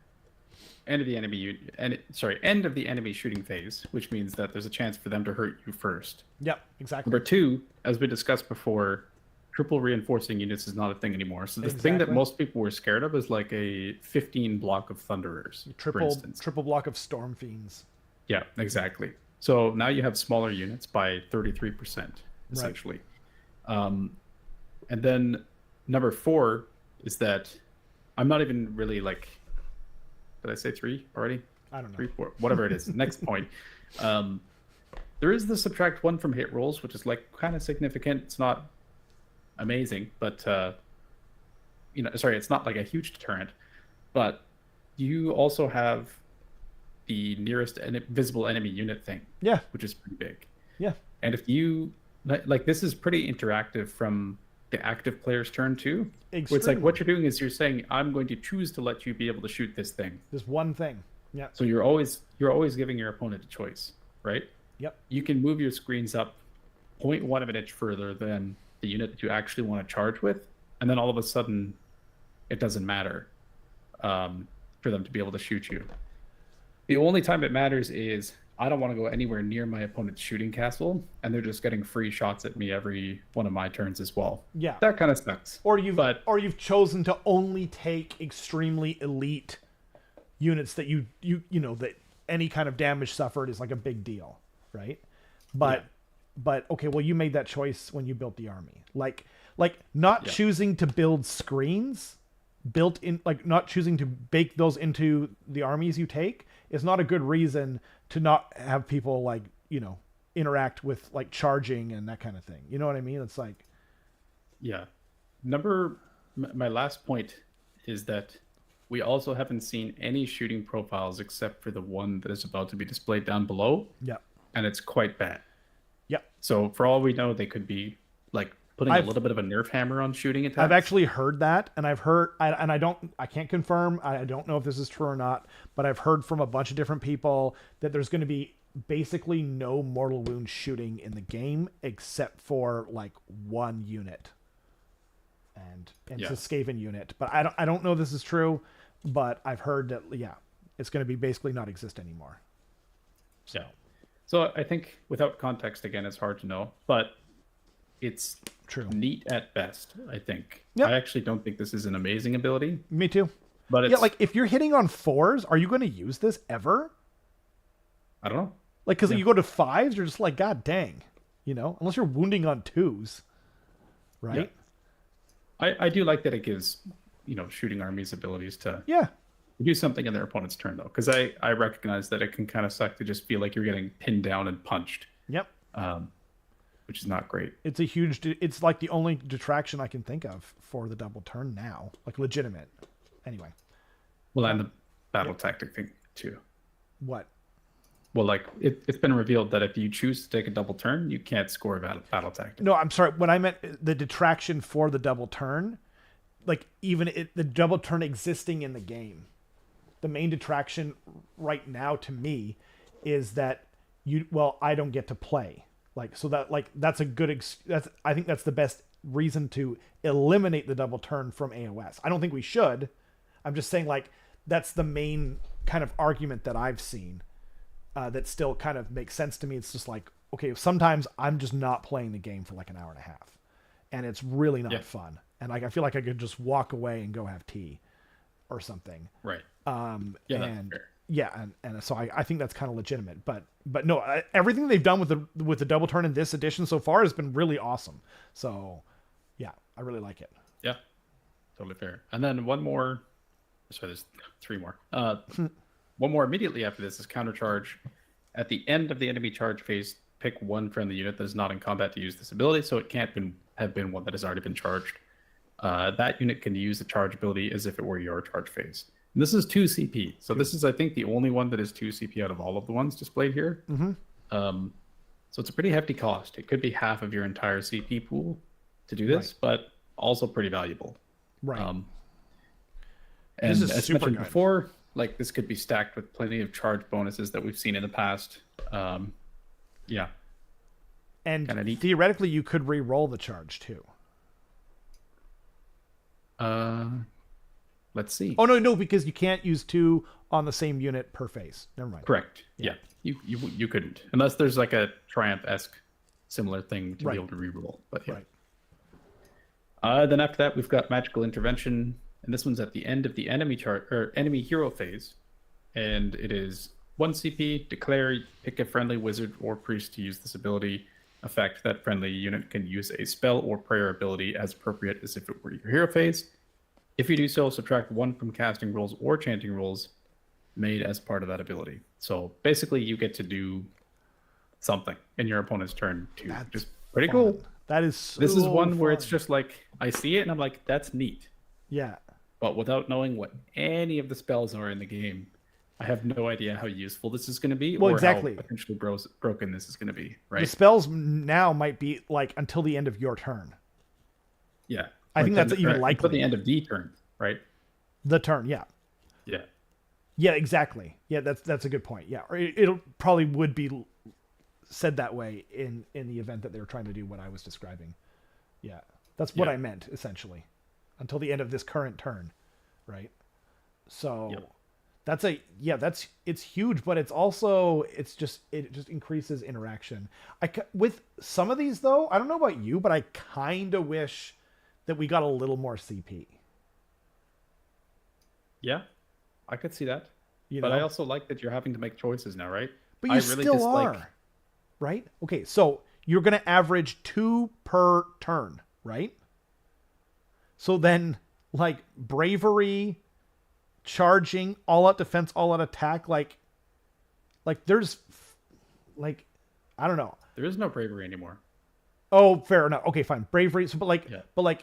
end of the enemy shooting phase, which means that there's a chance for them to hurt you first. Yep, exactly. Number two, as we discussed before, triple reinforcing units is not a thing anymore. So the thing that most people were scared of is like a 15 block of Thunderers, for instance. Triple block of Storm Fiends. Yeah, exactly. So now you have smaller units by 33%, essentially. Right. And then number 4 is that I'm not even really like, did I say 3 already? I don't know. 3, 4, whatever it is. Next point. There is the subtract 1 from hit rolls, which is like kind of significant. It's not amazing, but it's not like a huge deterrent. But you also have the nearest visible enemy unit thing. Yeah. Which is pretty big. Yeah. And if you like, this is pretty interactive from the active player's turn too. Extremely. It's like what you're doing is you're saying, I'm going to choose to let you be able to shoot this thing. This one thing. Yeah. So you're always giving your opponent a choice, right? Yep. You can move your screens up 0.1 of an inch further than the unit that you actually want to charge with, and then all of a sudden it doesn't matter for them to be able to shoot you. The only time it matters is I don't want to go anywhere near my opponent's shooting castle, and they're just getting free shots at me every one of my turns as well. Yeah, that kind of sucks. Or you've chosen to only take extremely elite units that you know that any kind of damage suffered is like a big deal, right? But okay, well, you made that choice when you built the army. Like not choosing to build screens built in, like not choosing to bake those into the armies you take is not a good reason to not have people like, interact with like charging and that kind of thing. You know what I mean? It's like, yeah. My last point is that we also haven't seen any shooting profiles except for the one that is about to be displayed down below. Yeah. And it's quite bad. Yep. So for all we know, they could be like putting a little bit of a nerf hammer on shooting attacks. I've actually heard that, and I can't confirm. I don't know if this is true or not, but I've heard from a bunch of different people that there's going to be basically no mortal wound shooting in the game except for like one unit, and it's a Skaven unit. But I don't know if this is true, but I've heard that it's going to be basically not exist anymore. So. So I think without context, again, it's hard to know, but it's true. Neat at best, I think. Yep. I actually don't think this is an amazing ability. Me too. But it's, like if you're hitting on 4s, are you going to use this ever? I don't know. Like, because you go to 5s, you're just like, God dang, unless you're wounding on 2s, right? Yeah. I do like that it gives, shooting armies abilities to do something in their opponent's turn though, because I recognize that it can kind of suck to just feel like you're getting pinned down and punched, Yep. which is not great. It's a huge. It's like the only detraction I can think of for the double turn now, like legitimate. Anyway. Well, and the battle tactic thing too. What? Well, like it's been revealed that if you choose to take a double turn, you can't score a battle tactic. No, I'm sorry. When I meant the detraction for the double turn, like even the double turn existing in the game, the main detraction right now to me is that I don't get to play. Like, so that, like, that's a good, I think that's the best reason to eliminate the double turn from AoS. I don't think we should. I'm just saying, like, that's the main kind of argument that I've seen that still kind of makes sense to me. It's just like, okay, sometimes I'm just not playing the game for like an hour and a half, and it's really not fun. And I feel like I could just walk away and go have tea or something. Right. And so I think that's kind of legitimate, but no, everything they've done with the double turn in this edition so far has been really awesome. So yeah, I really like it. Yeah, totally fair. And then one more, sorry, there's three more. One more immediately after this is countercharge. At the end of the enemy charge phase, pick one friendly unit that is not in combat to use this ability, so it can't have been one that has already been charged. That unit can use the charge ability as if it were your charge phase. And this is 2 CP, so this is, I think, the only one that is 2 CP out of all of the ones displayed here. Mm-hmm. So it's a pretty hefty cost. It could be half of your entire CP pool to do this, but also pretty valuable. Right. And this is as super mentioned good. before, like, this could be stacked with plenty of charge bonuses that we've seen in the past. Yeah. And theoretically, you could re-roll the charge too. Let's see. Oh no, because you can't use 2 on the same unit per phase. Never mind. Correct. Yeah. You couldn't, unless there's like a Triumph-esque similar thing to be able to re-roll. But yeah. Right. Then after that, we've got magical intervention, and this one's at the end of the enemy enemy hero phase, and it is 1 CP. Declare, pick a friendly wizard or priest to use this ability. Effect, that friendly unit can use a spell or prayer ability as appropriate as if it were your hero phase. If you do so, subtract 1 from casting rolls or chanting rolls made as part of that ability. So basically, you get to do something in your opponent's turn too. That's just pretty cool. That is so This is one fun. where it's just like, I see it and I'm like, that's neat. Yeah. But without knowing what any of the spells are in the game, I have no idea how useful this is going to be, well, or exactly. how potentially broken this is going to be. Right? The spells now might be like until the end of your turn. Yeah. I think that's even likely. Until the end of the turn, right? The turn, yeah. Yeah. Yeah, exactly. Yeah, that's a good point. Yeah, or it'll probably would be said that way in the event that they were trying to do what I was describing. Yeah, that's what I meant essentially, until the end of this current turn, right? So it's huge, but it just increases interaction. With some of these though, I don't know about you, but I kind of wish that we got a little more CP. Yeah, I could see that. But I also like that you're having to make choices now, right? But you still are, right? Okay, so you're going to average 2 per turn, right? So then, like, bravery, charging, all-out defense, all-out attack, like there's, like, I don't know. There is no bravery anymore. Oh, fair enough. Okay, fine. Bravery, so, but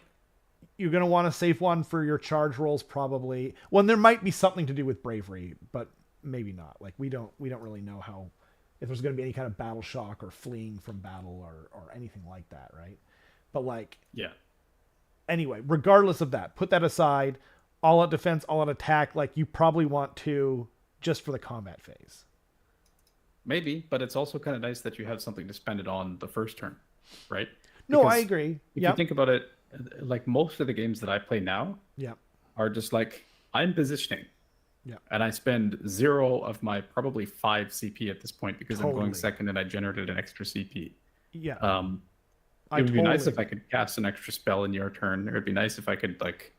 you're going to want to save 1 for your charge rolls probably. Well, there might be something to do with bravery, but maybe not. Like, we don't really know how, if there's going to be any kind of battle shock or fleeing from battle or anything like that, right? But like, yeah. Anyway, regardless of that, put that aside. All out defense, all out attack, like you probably want to just for the combat phase. Maybe, but it's also kind of nice that you have something to spend it on the first turn, right? No, I agree. If you think about it, like most of the games that I play now are just like, I'm positioning. Yeah. And I spend 0 of my probably 5 CP at this point because I'm going second and I generated an extra CP. Yeah. It would be nice if I could cast an extra spell in your turn. It would be nice if I could, like,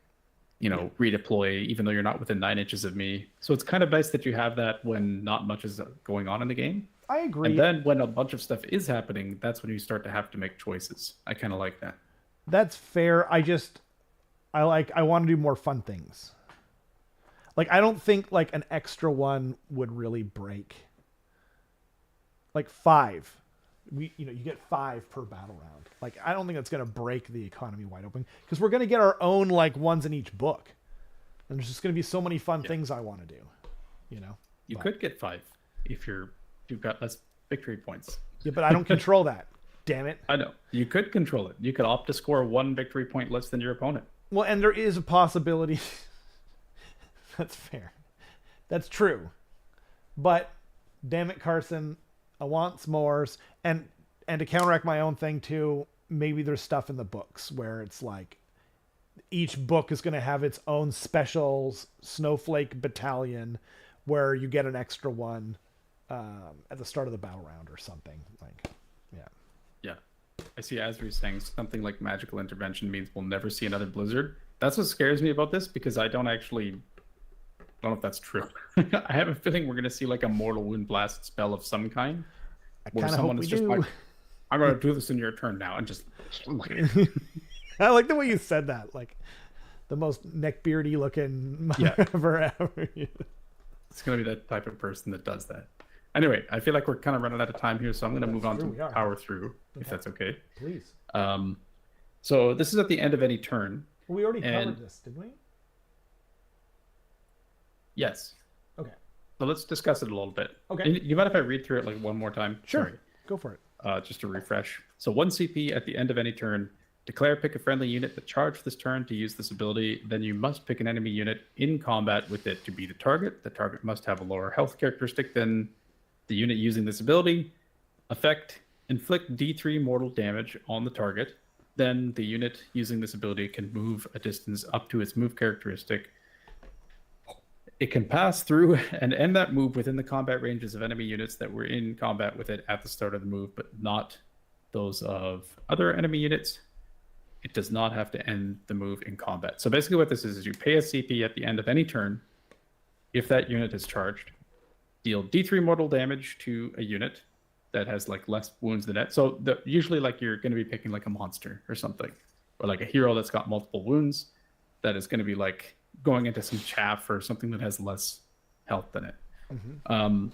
redeploy even though you're not within 9 inches of me. So it's kind of nice that you have that when not much is going on in the game. I agree. And then when a bunch of stuff is happening, that's when you start to have to make choices. I kind of like that. That's fair. I want to do more fun things. Like, I don't think like an extra one would really break. Like 5. You get 5 per battle round. Like, I don't think that's going to break the economy wide open, because we're going to get our own like ones in each book, and there's just going to be so many fun things I want to do. You could get 5 if you've got less victory points. Yeah, but I don't control that. Damn it. I know. You could control it. You could opt to score 1 victory point less than your opponent. Well, and there is a possibility. That's fair. That's true. But damn it, Carson, I want s'mores. And to counteract my own thing too, maybe there's stuff in the books where it's like each book is going to have its own special snowflake battalion where you get an extra one at the start of the battle round or something. Like, yeah. I see Asri's saying something like magical intervention means we'll never see another blizzard. That's what scares me about this, because I don't know if that's true. I have a feeling we're going to see like a mortal wound blast spell of some kind. I kind of hope we do. Like, I'm going to do this in your turn now, and just... I like the way you said that. Like, the most neckbeardy looking ever. It's going to be that type of person that does that. Anyway, I feel like we're kind of running out of time here, so I'm going to move on to power through, if that's okay. Please. So this is at the end of any turn. Well, we already covered this, didn't we? Yes. Okay. So let's discuss it a little bit. Okay. You mind if I read through it like one more time? Sure. Sorry. Go for it. Just to refresh. So 1 CP at the end of any turn. Pick a friendly unit that charged this turn to use this ability. Then you must pick an enemy unit in combat with it to be the target. The target must have a lower health characteristic than the unit using this ability. Effect: inflict D3 mortal damage on the target. Then the unit using this ability can move a distance up to its move characteristic. It can pass through and end that move within the combat ranges of enemy units that were in combat with it at the start of the move, but not those of other enemy units. It does not have to end the move in combat. So basically what this is you pay a CP at the end of any turn. If that unit is charged, deal D3 mortal damage to a unit that has like less wounds than it. So usually like you're going to be picking like a monster or something, or like a hero that's got multiple wounds that is going to be like going into some chaff or something that has less health than it. Mm-hmm.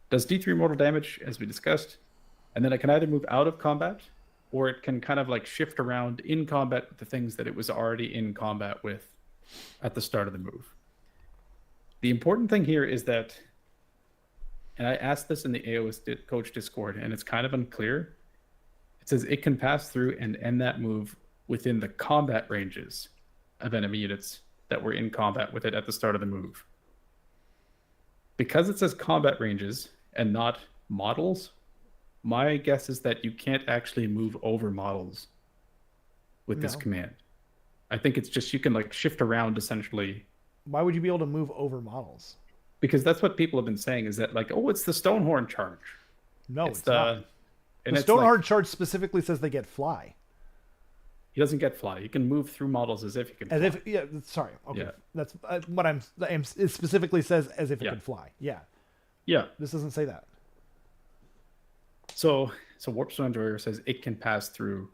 Does D3 mortal damage, as we discussed, and then it can either move out of combat, or it can kind of like shift around in combat with the things that it was already in combat with at the start of the move. The important thing here is that, and I asked this in the AoS coach Discord, and it's kind of unclear. It says it can pass through and end that move within the combat ranges of enemy units that were in combat with it at the start of the move. Because it says combat ranges and not models, my guess is that you can't actually move over models with this command. I think it's just you can like shift around essentially. Why would you be able to move over models? Because that's what people have been saying, is that like, oh, it's the Stonehorn charge. No, it's not. And the Stonehorn charge specifically says they get fly. He doesn't get fly. You can move through models as if he can fly. As if, yeah, sorry. Okay. Yeah. That's what it specifically says as if it can fly. Yeah. Yeah. This doesn't say that. So Warpstone Enjoyer says it can pass through,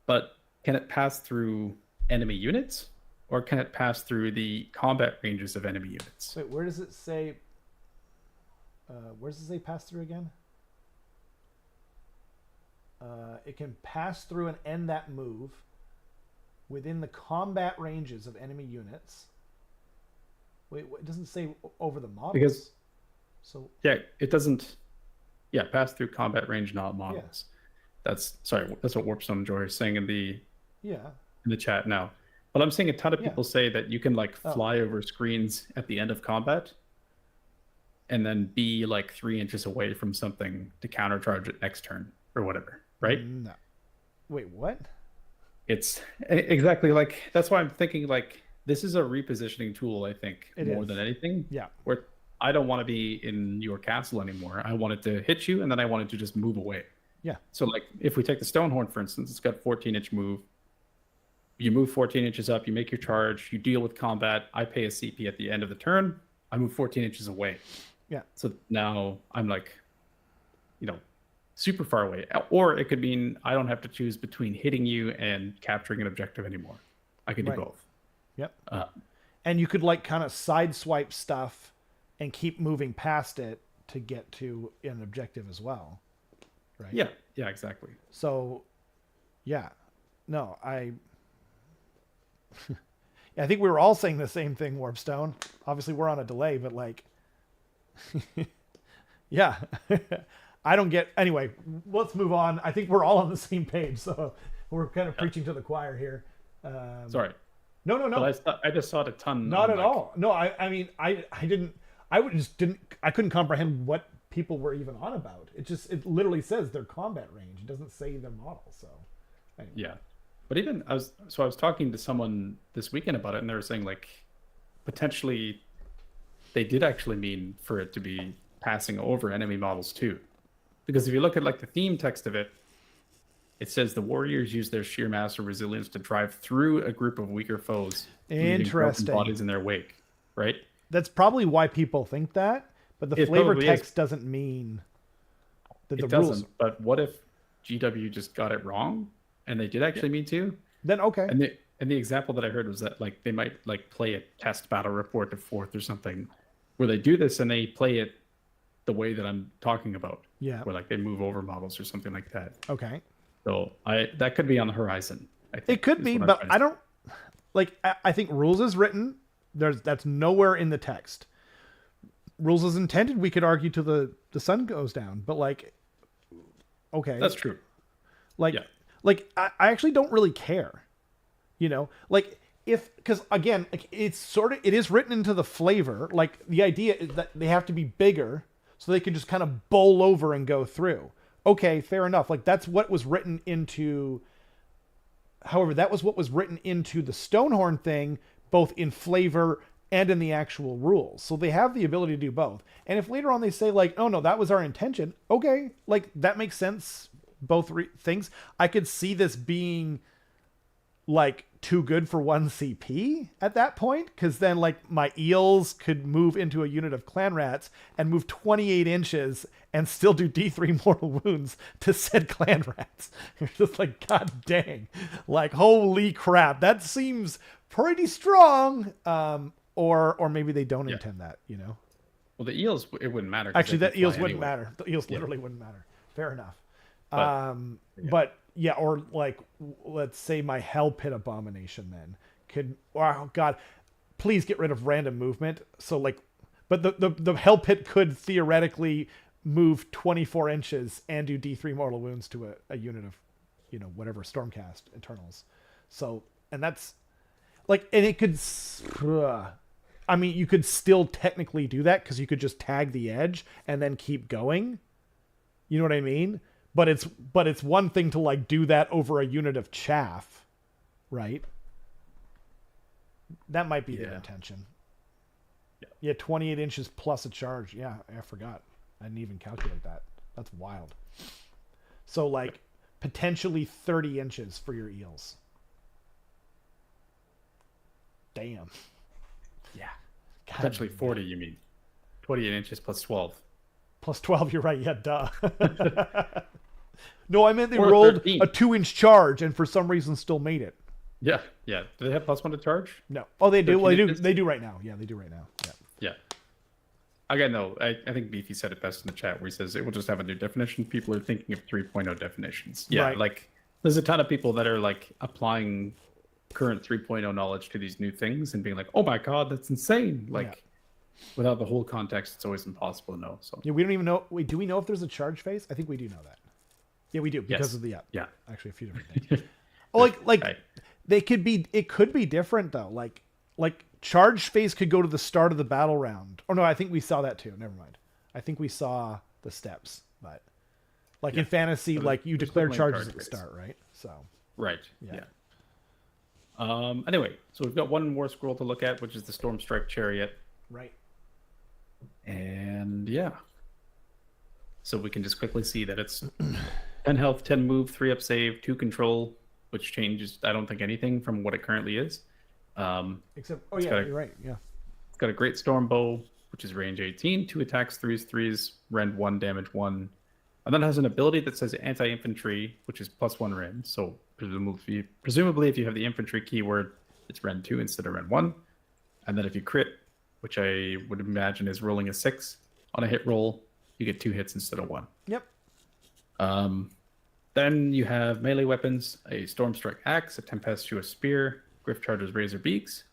but can it pass through enemy units, or can it pass through the combat ranges of enemy units? Wait, where does it say? Where does it say pass through again? It can pass through and end that move within the combat ranges of enemy units. Wait, it doesn't say over the models. It doesn't. Yeah, pass through combat range, not models. Yeah. That's what Warpstone Enjoyer is saying in the chat now. But I'm seeing a ton of people say that you can like fly over screens at the end of combat and then be like 3 inches away from something to countercharge it next turn or whatever, right? No. Wait, what? It's exactly like, that's why I'm thinking like this is a repositioning tool, I think, more than anything. Yeah. Where I don't want to be in your castle anymore. I want it to hit you, and then I want it to just move away. Yeah. So like if we take the Stonehorn, for instance, it's got 14-inch move. You move 14 inches up, you make your charge, you deal with combat. I pay a CP at the end of the turn. I move 14 inches away. Yeah. So now I'm like, super far away. Or it could mean I don't have to choose between hitting you and capturing an objective anymore. I can do both. Yep. And you could like kind of sideswipe stuff and keep moving past it to get to an objective as well. Right? Yeah, yeah, exactly. So, yeah. No, I think we were all saying the same thing, Warpstone. Obviously, we're on a delay, but like, yeah. I don't get... Anyway, let's move on. I think we're all on the same page, so we're kind of preaching to the choir here. Sorry. No. But I just saw it a ton. Not at all. No, I mean, I couldn't comprehend what people were even on about. It literally says their combat range. It doesn't say their model, so. Anyway. Yeah. But even I was talking to someone this weekend about it, and they were saying like potentially they did actually mean for it to be passing over enemy models too. Because if you look at like the theme text of it, it says the warriors use their sheer mass or resilience to drive through a group of weaker foes, leaving broken bodies in their wake, right? That's probably why people think that, but the flavor text doesn't mean that the rules. But what if GW just got it wrong and they did actually mean to? Then okay. And the example that I heard was that like they might like play a test battle report to 4th or something, where they do this and they play it the way that I'm talking about. Yeah. Where like they move over models or something like that. Okay. So that could be on the horizon. I think it could be, but I don't like. I think rules is written. That's nowhere in the text. Rules is intended. We could argue till the sun goes down, but like, okay, that's true. Like, yeah. Like I actually don't really care. You know, like because again, like it is written into the flavor. Like the idea is that they have to be bigger so they can just kind of bowl over and go through. Okay, fair enough. Like that's what was written into. However, that was what was written into the Stonehorn thing, both in flavor and in the actual rules. So they have the ability to do both. And if later on they say like, oh no, that was our intention. Okay, like that makes sense. Both things. I could see this being like too good for 1 CP at that point, because then like my eels could move into a unit of clan rats and move 28 inches and still do D3 mortal wounds to said clan rats. You're just like, god dang, like holy crap, that seems pretty strong. Or maybe they don't intend that, you know. Well, the eels, it wouldn't matter. Actually, the eels wouldn't matter. The eels literally wouldn't matter. Fair enough. But yeah, or like, let's say my hell pit abomination then could, oh god, please get rid of random movement. So like, but the hell pit could theoretically move 24 inches and do D3 mortal wounds to a unit of, you know, whatever Stormcast Eternals. So, and that's like, and it could, I mean, you could still technically do that because you could just tag the edge and then keep going. You know what I mean? But it's one thing to like do that over a unit of chaff, right? That might be their intention. Yeah, 28 inches plus a charge. Yeah, I forgot. I didn't even calculate that. That's wild. So like potentially 30 inches for your eels. Damn. Yeah. God, potentially 40, you mean. 28 inches plus 12. Plus 12, you're right. Yeah, duh. No, I meant they rolled 13. A 2-inch charge and for some reason still made it. Yeah, yeah. Do they have +1 to charge? No. Oh, they do. Well, they do. They do right now. Yeah, they do right now. Yeah. Yeah. Again, no. I think Beefy said it best in the chat where he says it will just have a new definition. People are thinking of 3.0 definitions. Yeah, right. Like there's a ton of people that are like applying current 3.0 knowledge to these new things and being like, "Oh my god, that's insane!" Like without the whole context, it's always impossible to know. So yeah, we don't even know. Wait, do we know if there's a charge phase? I think we do know that. Yeah, we do because of the actually a few different things. Oh, like right. They could be. It could be different though. Like charge phase could go to the start of the battle round. Oh no, I think we saw that too. Never mind. I think we saw the steps, but like in fantasy, like you declare charges at the start, right? So right. Yeah. Anyway, so we've got one more scroll to look at, which is the Stormstrike Chariot. Right. And yeah. So we can just quickly see that it's 10 health, 10 move, 3 up save, 2 control, which changes, I don't think, anything from what it currently is. Except, you're right, yeah. It's got a great storm bow, which is range 18, 2 attacks, 3s, rend 1, damage 1. And then it has an ability that says anti-infantry, which is +1 rend. So presumably if you have the infantry keyword, it's rend 2 instead of rend 1. And then if you crit, which I would imagine is rolling a 6 on a hit roll, you get 2 hits instead of 1. Yep. Then you have melee weapons, a Stormstrike Axe, a Tempestuous Spear, Griff Charger's Razor Beaks.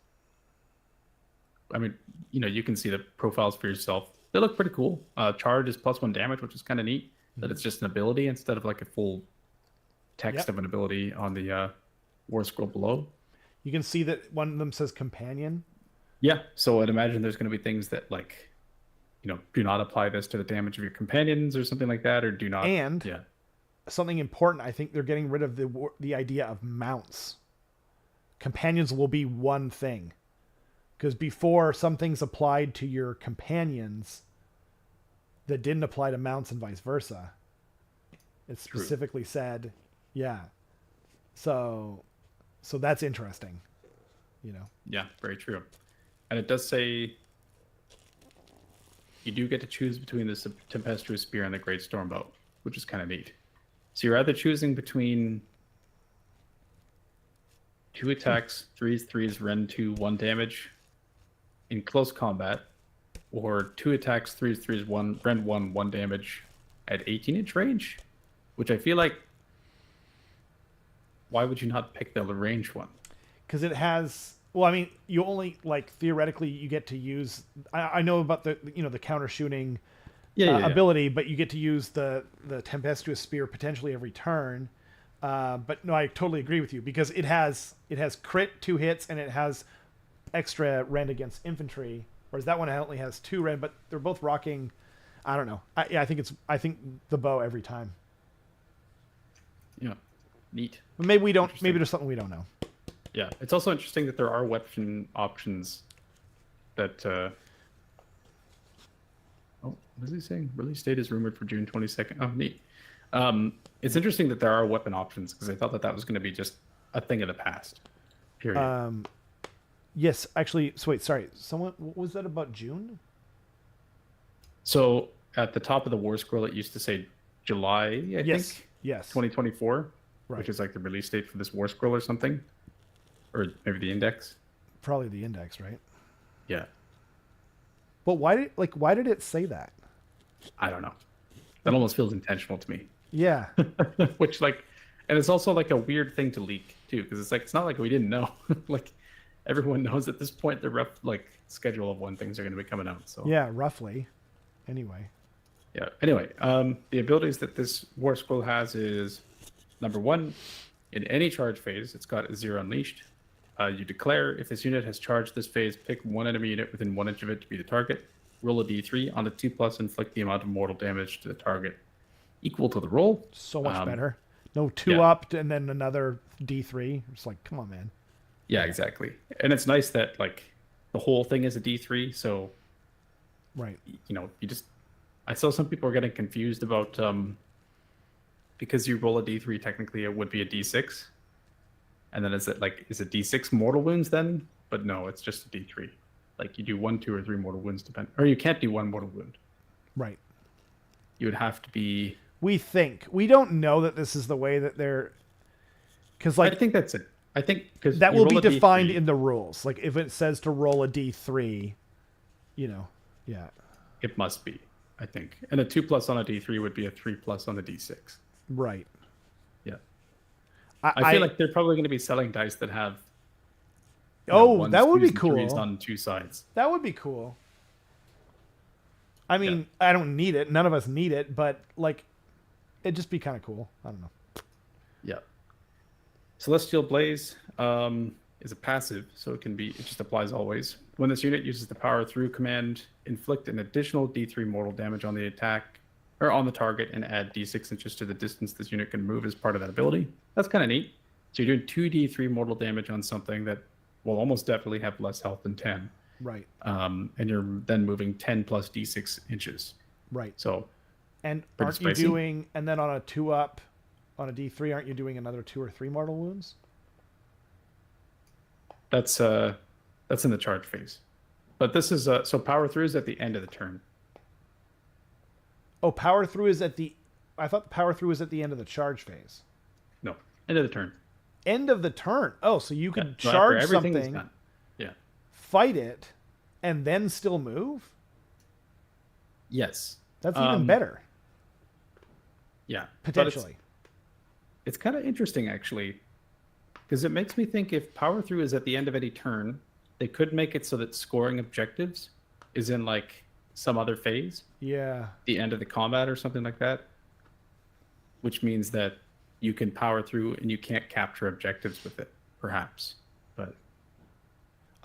I mean, you can see the profiles for yourself. They look pretty cool. Charge is +1 damage, which is kind of neat. That it's just an ability instead of like a full text of an ability on the War Scroll below. You can see that one of them says Companion. Yeah, so I'd imagine there's going to be things that like, do not apply this to the damage of your companions or something like that, or do not. And something important, I think they're getting rid of the idea of mounts. Companions will be one thing. Because before, some things applied to your companions that didn't apply to mounts and vice versa. It specifically said, So that's interesting, Yeah, very true. And it does say you do get to choose between the Tempestuous Spear and the Great Stormbow, which is kind of neat. So you're either choosing between 2 attacks, 3s, Ren 2, 1 damage in close combat, or 2 attacks, 3s, 1, Ren 1, 1 damage at 18-inch range, which I feel like, why would you not pick the range one? Because it has, well, I mean, you only, like, theoretically, you get to use, I know about the, the counter shooting ability, but you get to use the Tempestuous Spear potentially every turn. But no, I totally agree with you, because it has crit 2 hits, and it has extra rend against infantry, whereas that one only has 2 rend, but they're both rocking, I don't know. I think the bow every time. Yeah. Neat. But maybe we don't, maybe there's something we don't know. Yeah. It's also interesting that there are weapon options that, what is he saying? Release date is rumored for June 22nd. Oh, neat. It's interesting that there are weapon options, because I thought that was going to be just a thing of the past. Period. Yes, actually, so wait, sorry. What was that about June? So at the top of the War Scroll, it used to say July, I think. Yes. 2024, right. Which is like the release date for this War Scroll or something. Or maybe the index. Probably the index, right? Yeah. But why did it say that? I don't know. That almost feels intentional to me. Yeah. Which, like, and it's also like a weird thing to leak too, because it's not like we didn't know. Like, everyone knows at this point the rough schedule of when things are going to be coming out. So yeah, roughly. Anyway. Yeah. Anyway, the abilities that this War Scroll has is, number 1, in any charge phase, it's got Azir Unleashed. You declare, if this unit has charged this phase, pick one enemy unit within 1 inch of it to be the target. Roll a d3. On the 2+, inflict the amount of mortal damage to the target equal to the roll. So much better. No 2-up and then another d3. It's like, come on, man. Yeah, exactly. And it's nice that, like, the whole thing is a d3, so... Right. I saw some people are getting confused about... because you roll a d3, technically it would be a d6. And then is it d6 mortal wounds then? But no, it's just a d3. Like, you do 1, 2, or 3 mortal wounds, or you can't do 1 mortal wound. Right. You would have to be... We don't know that this is the way that they're... Because, like... I think that's it. I think... because that will be defined in the rules. Like, if it says to roll a d3, yeah. It must be, I think. And a 2+ on a d3 would be a 3+ on the d6. Right. Yeah. I feel like they're probably going to be selling dice that have... that would be cool. On 2 sides. That would be cool. I mean, I don't need it. None of us need it, but, like, it'd just be kind of cool. I don't know. Yeah. Celestial Blaze is a passive, so it just applies always. When this unit uses the power through command, inflict an additional d3 mortal damage on the attack or on the target and add d6 inches to the distance this unit can move as part of that ability. That's kind of neat. So you're doing 2d3 mortal damage on something that will almost definitely have less health than 10. Right. And you're then moving 10 plus d6 inches. Right. So, and aren't you doing, and then on a 2-up, on a d3, aren't you doing another 2 or 3 mortal wounds? That's in the charge phase. But this is, so power through is at the end of the turn. Oh, power through is I thought power through was at the end of the charge phase. No, end of the turn. End of the turn. Oh, so you could charge something. Done. Yeah. fight it and then still move? Yes. That's even better. Yeah. Potentially. It's kind of interesting, actually, because it makes me think if power through is at the end of any turn, they could make it so that scoring objectives is in like some other phase. Yeah. The end of the combat or something like that. Which means that you can power through and you can't capture objectives with it, perhaps. But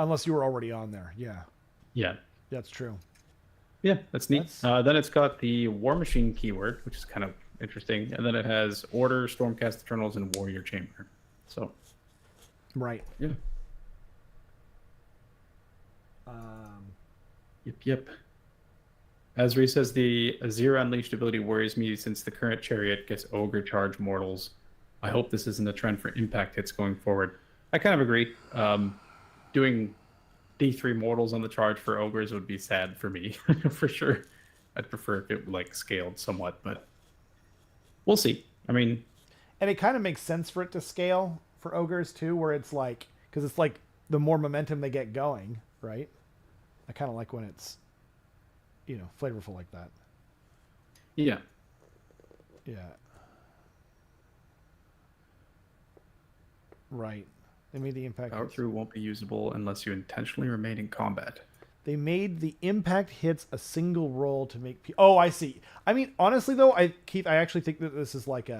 unless you were already on there. Yeah. Yeah. That's true. Yeah, that's neat. Then it's got the War Machine keyword, which is kind of interesting. And then it has Order, Stormcast Eternals, and Warrior Chamber. So. Right. Yeah. Yep. Azri says the Azir Unleashed ability worries me since the current chariot gets ogre charge mortals. I hope this isn't a trend for impact hits going forward. I kind of agree. Doing D3 mortals on the charge for ogres would be sad for me, for sure. I'd prefer if it like scaled somewhat, but we'll see. I mean, and it kind of makes sense for it to scale for ogres too, where it's like, because it's like the more momentum they get going, right? I kind of like when it's, flavorful like that. Yeah. Yeah. Right. They made the impact. Power through won't be usable unless you intentionally remain in combat. They made the impact hits a single roll to make. Oh, I see. I mean, honestly though, Keith, I actually think that this is like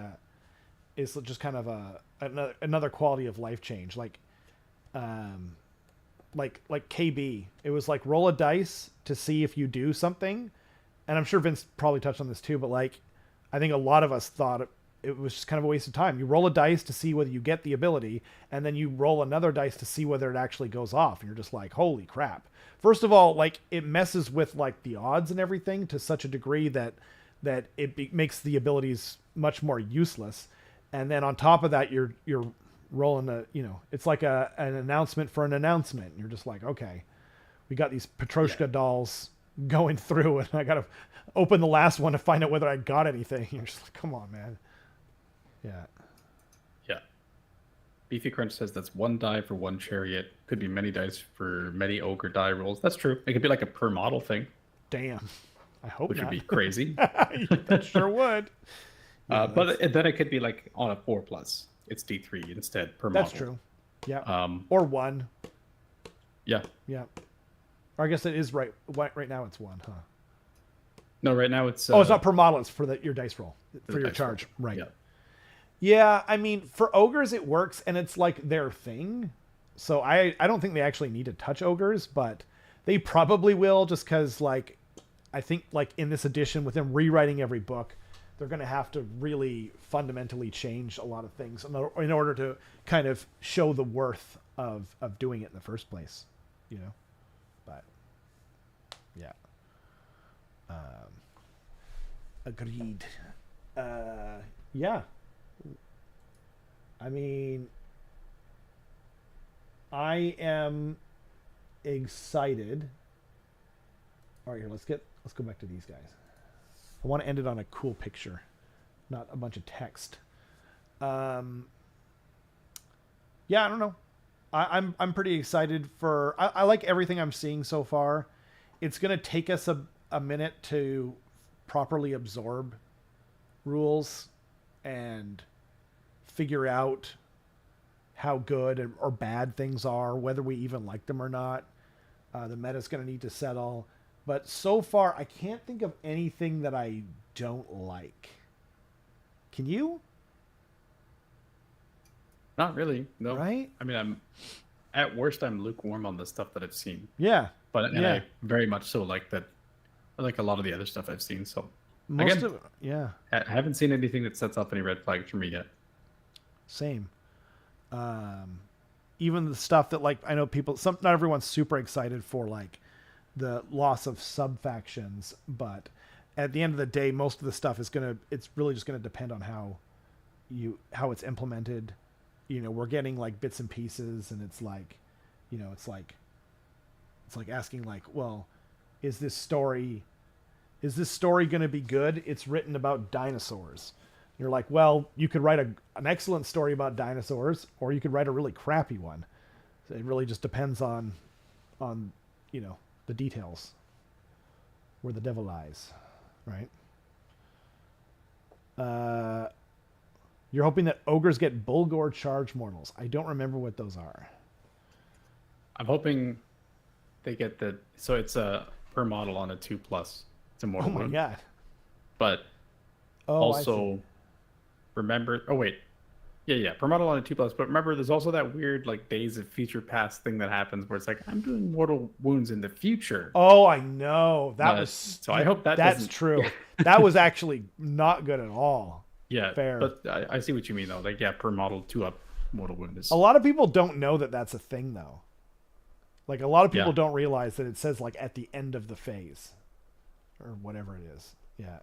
it's just kind of another quality of life change, like KB. It was like roll a dice to see if you do something, and I'm sure Vince probably touched on this too. But like, I think a lot of us thought it was just kind of a waste of time. You roll a dice to see whether you get the ability, and then you roll another dice to see whether it actually goes off. And you're just like, holy crap. First of all, like it messes with like the odds and everything to such a degree that it makes the abilities much more useless. And then on top of that, you're rolling it's like an announcement for an announcement. You're just like, okay, we got these Petroshka dolls going through, and I got to open the last one to find out whether I got anything. You're just like, come on, man. Yeah. Beefy Crunch says that's one die for one chariot. Could be many dice for many ogre die rolls. That's true. It could be like a per model thing. Damn. I hope which not. Would be crazy. That sure would. But then it could be like on a 4+. It's D3 instead per model. That's true. Yeah. Or 1. Yeah. Yeah. Or I guess it is right. Right now it's 1, huh? No, right now it's... it's not per model. It's for your dice roll. For your charge. Roll. Right. Yeah. Yeah, I mean, for ogres it works, and it's like their thing. So I don't think they actually need to touch ogres, but they probably will, just because, like, I think, like, in this edition, with them rewriting every book, they're going to have to really fundamentally change a lot of things in order to kind of show the worth of doing it in the first place, But, yeah. Agreed. Yeah. I mean, I am excited. All right, here, let's go back to these guys. I want to end it on a cool picture, not a bunch of text. Yeah, I don't know. I'm pretty excited for. I like everything I'm seeing so far. It's gonna take us a minute to properly absorb rules and figure out how good or bad things are, whether we even like them or not. The meta's going to need to settle. But so far, I can't think of anything that I don't like. Can you? Not really, no. Right? I mean, at worst, I'm lukewarm on the stuff that I've seen. Yeah. But I very much so like that. I like a lot of the other stuff I've seen. So I haven't seen anything that sets off any red flags for me yet. Same. Even the stuff that, like, I know not everyone's super excited for, like, the loss of subfactions, but at the end of the day, most of the stuff it's really just gonna depend on how it's implemented. We're getting like bits and pieces, and it's like, it's like asking, like, well, is this story going to be good? It's written about dinosaurs. You're like, well, you could write an excellent story about dinosaurs, or you could write a really crappy one. So it really just depends on on, the details where the devil lies, right? You're hoping that ogres get Bulgor charge mortals. I don't remember what those are. I'm hoping they get so it's a per model on a 2+. It's a mortal wound. Oh my god. But also remember, per model on a 2+, but remember there's also that weird like Days of Future Past thing that happens where it's like, I'm doing mortal wounds in the future. Oh, I know. So I hope that's true. That was actually not good at all. Yeah, fair. But I see what you mean though. Like, yeah, per model 2+ mortal wound is. A lot of people don't know that that's a thing though. Like, a lot of people don't realize that it says like at the end of the phase, or whatever it is. Yeah.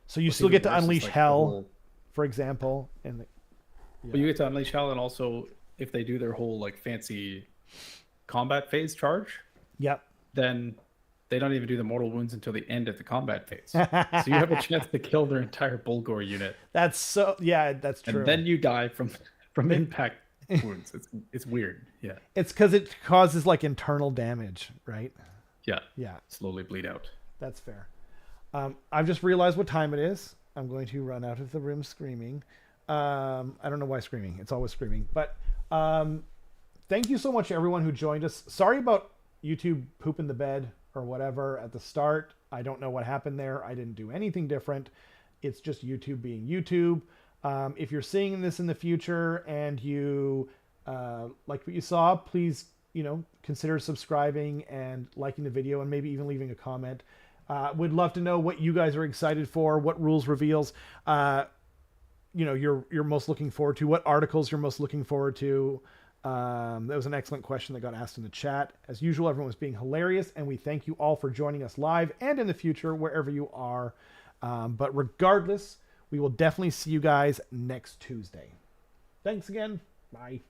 So you still get to unleash hell, for example, and. Well, you get to unleash hell, and also if they do their whole like fancy combat phase charge. Yep. Then they don't even do the mortal wounds until the end of the combat phase. So you have a chance to kill their entire Bulgor unit. That's true. And then you die from impact wounds. It's weird. Yeah. It's because it causes like internal damage, right? Yeah. Yeah. Slowly bleed out. That's fair. I've just realized what time it is. I'm going to run out of the room screaming. I don't know why screaming. It's always screaming. But thank you so much to everyone who joined us. Sorry about YouTube pooping the bed or whatever at the start. I don't know what happened there. I didn't do anything different. It's just YouTube being YouTube. If you're seeing this in the future and you like what you saw, please, consider subscribing and liking the video and maybe even leaving a comment. Would love to know what you guys are excited for, what rules reveals you're most looking forward to, what articles you're most looking forward to. That was an excellent question that got asked in the chat. As usual, everyone was being hilarious, and we thank you all for joining us live and in the future, wherever you are. But regardless, we will definitely see you guys next Tuesday. Thanks again. Bye.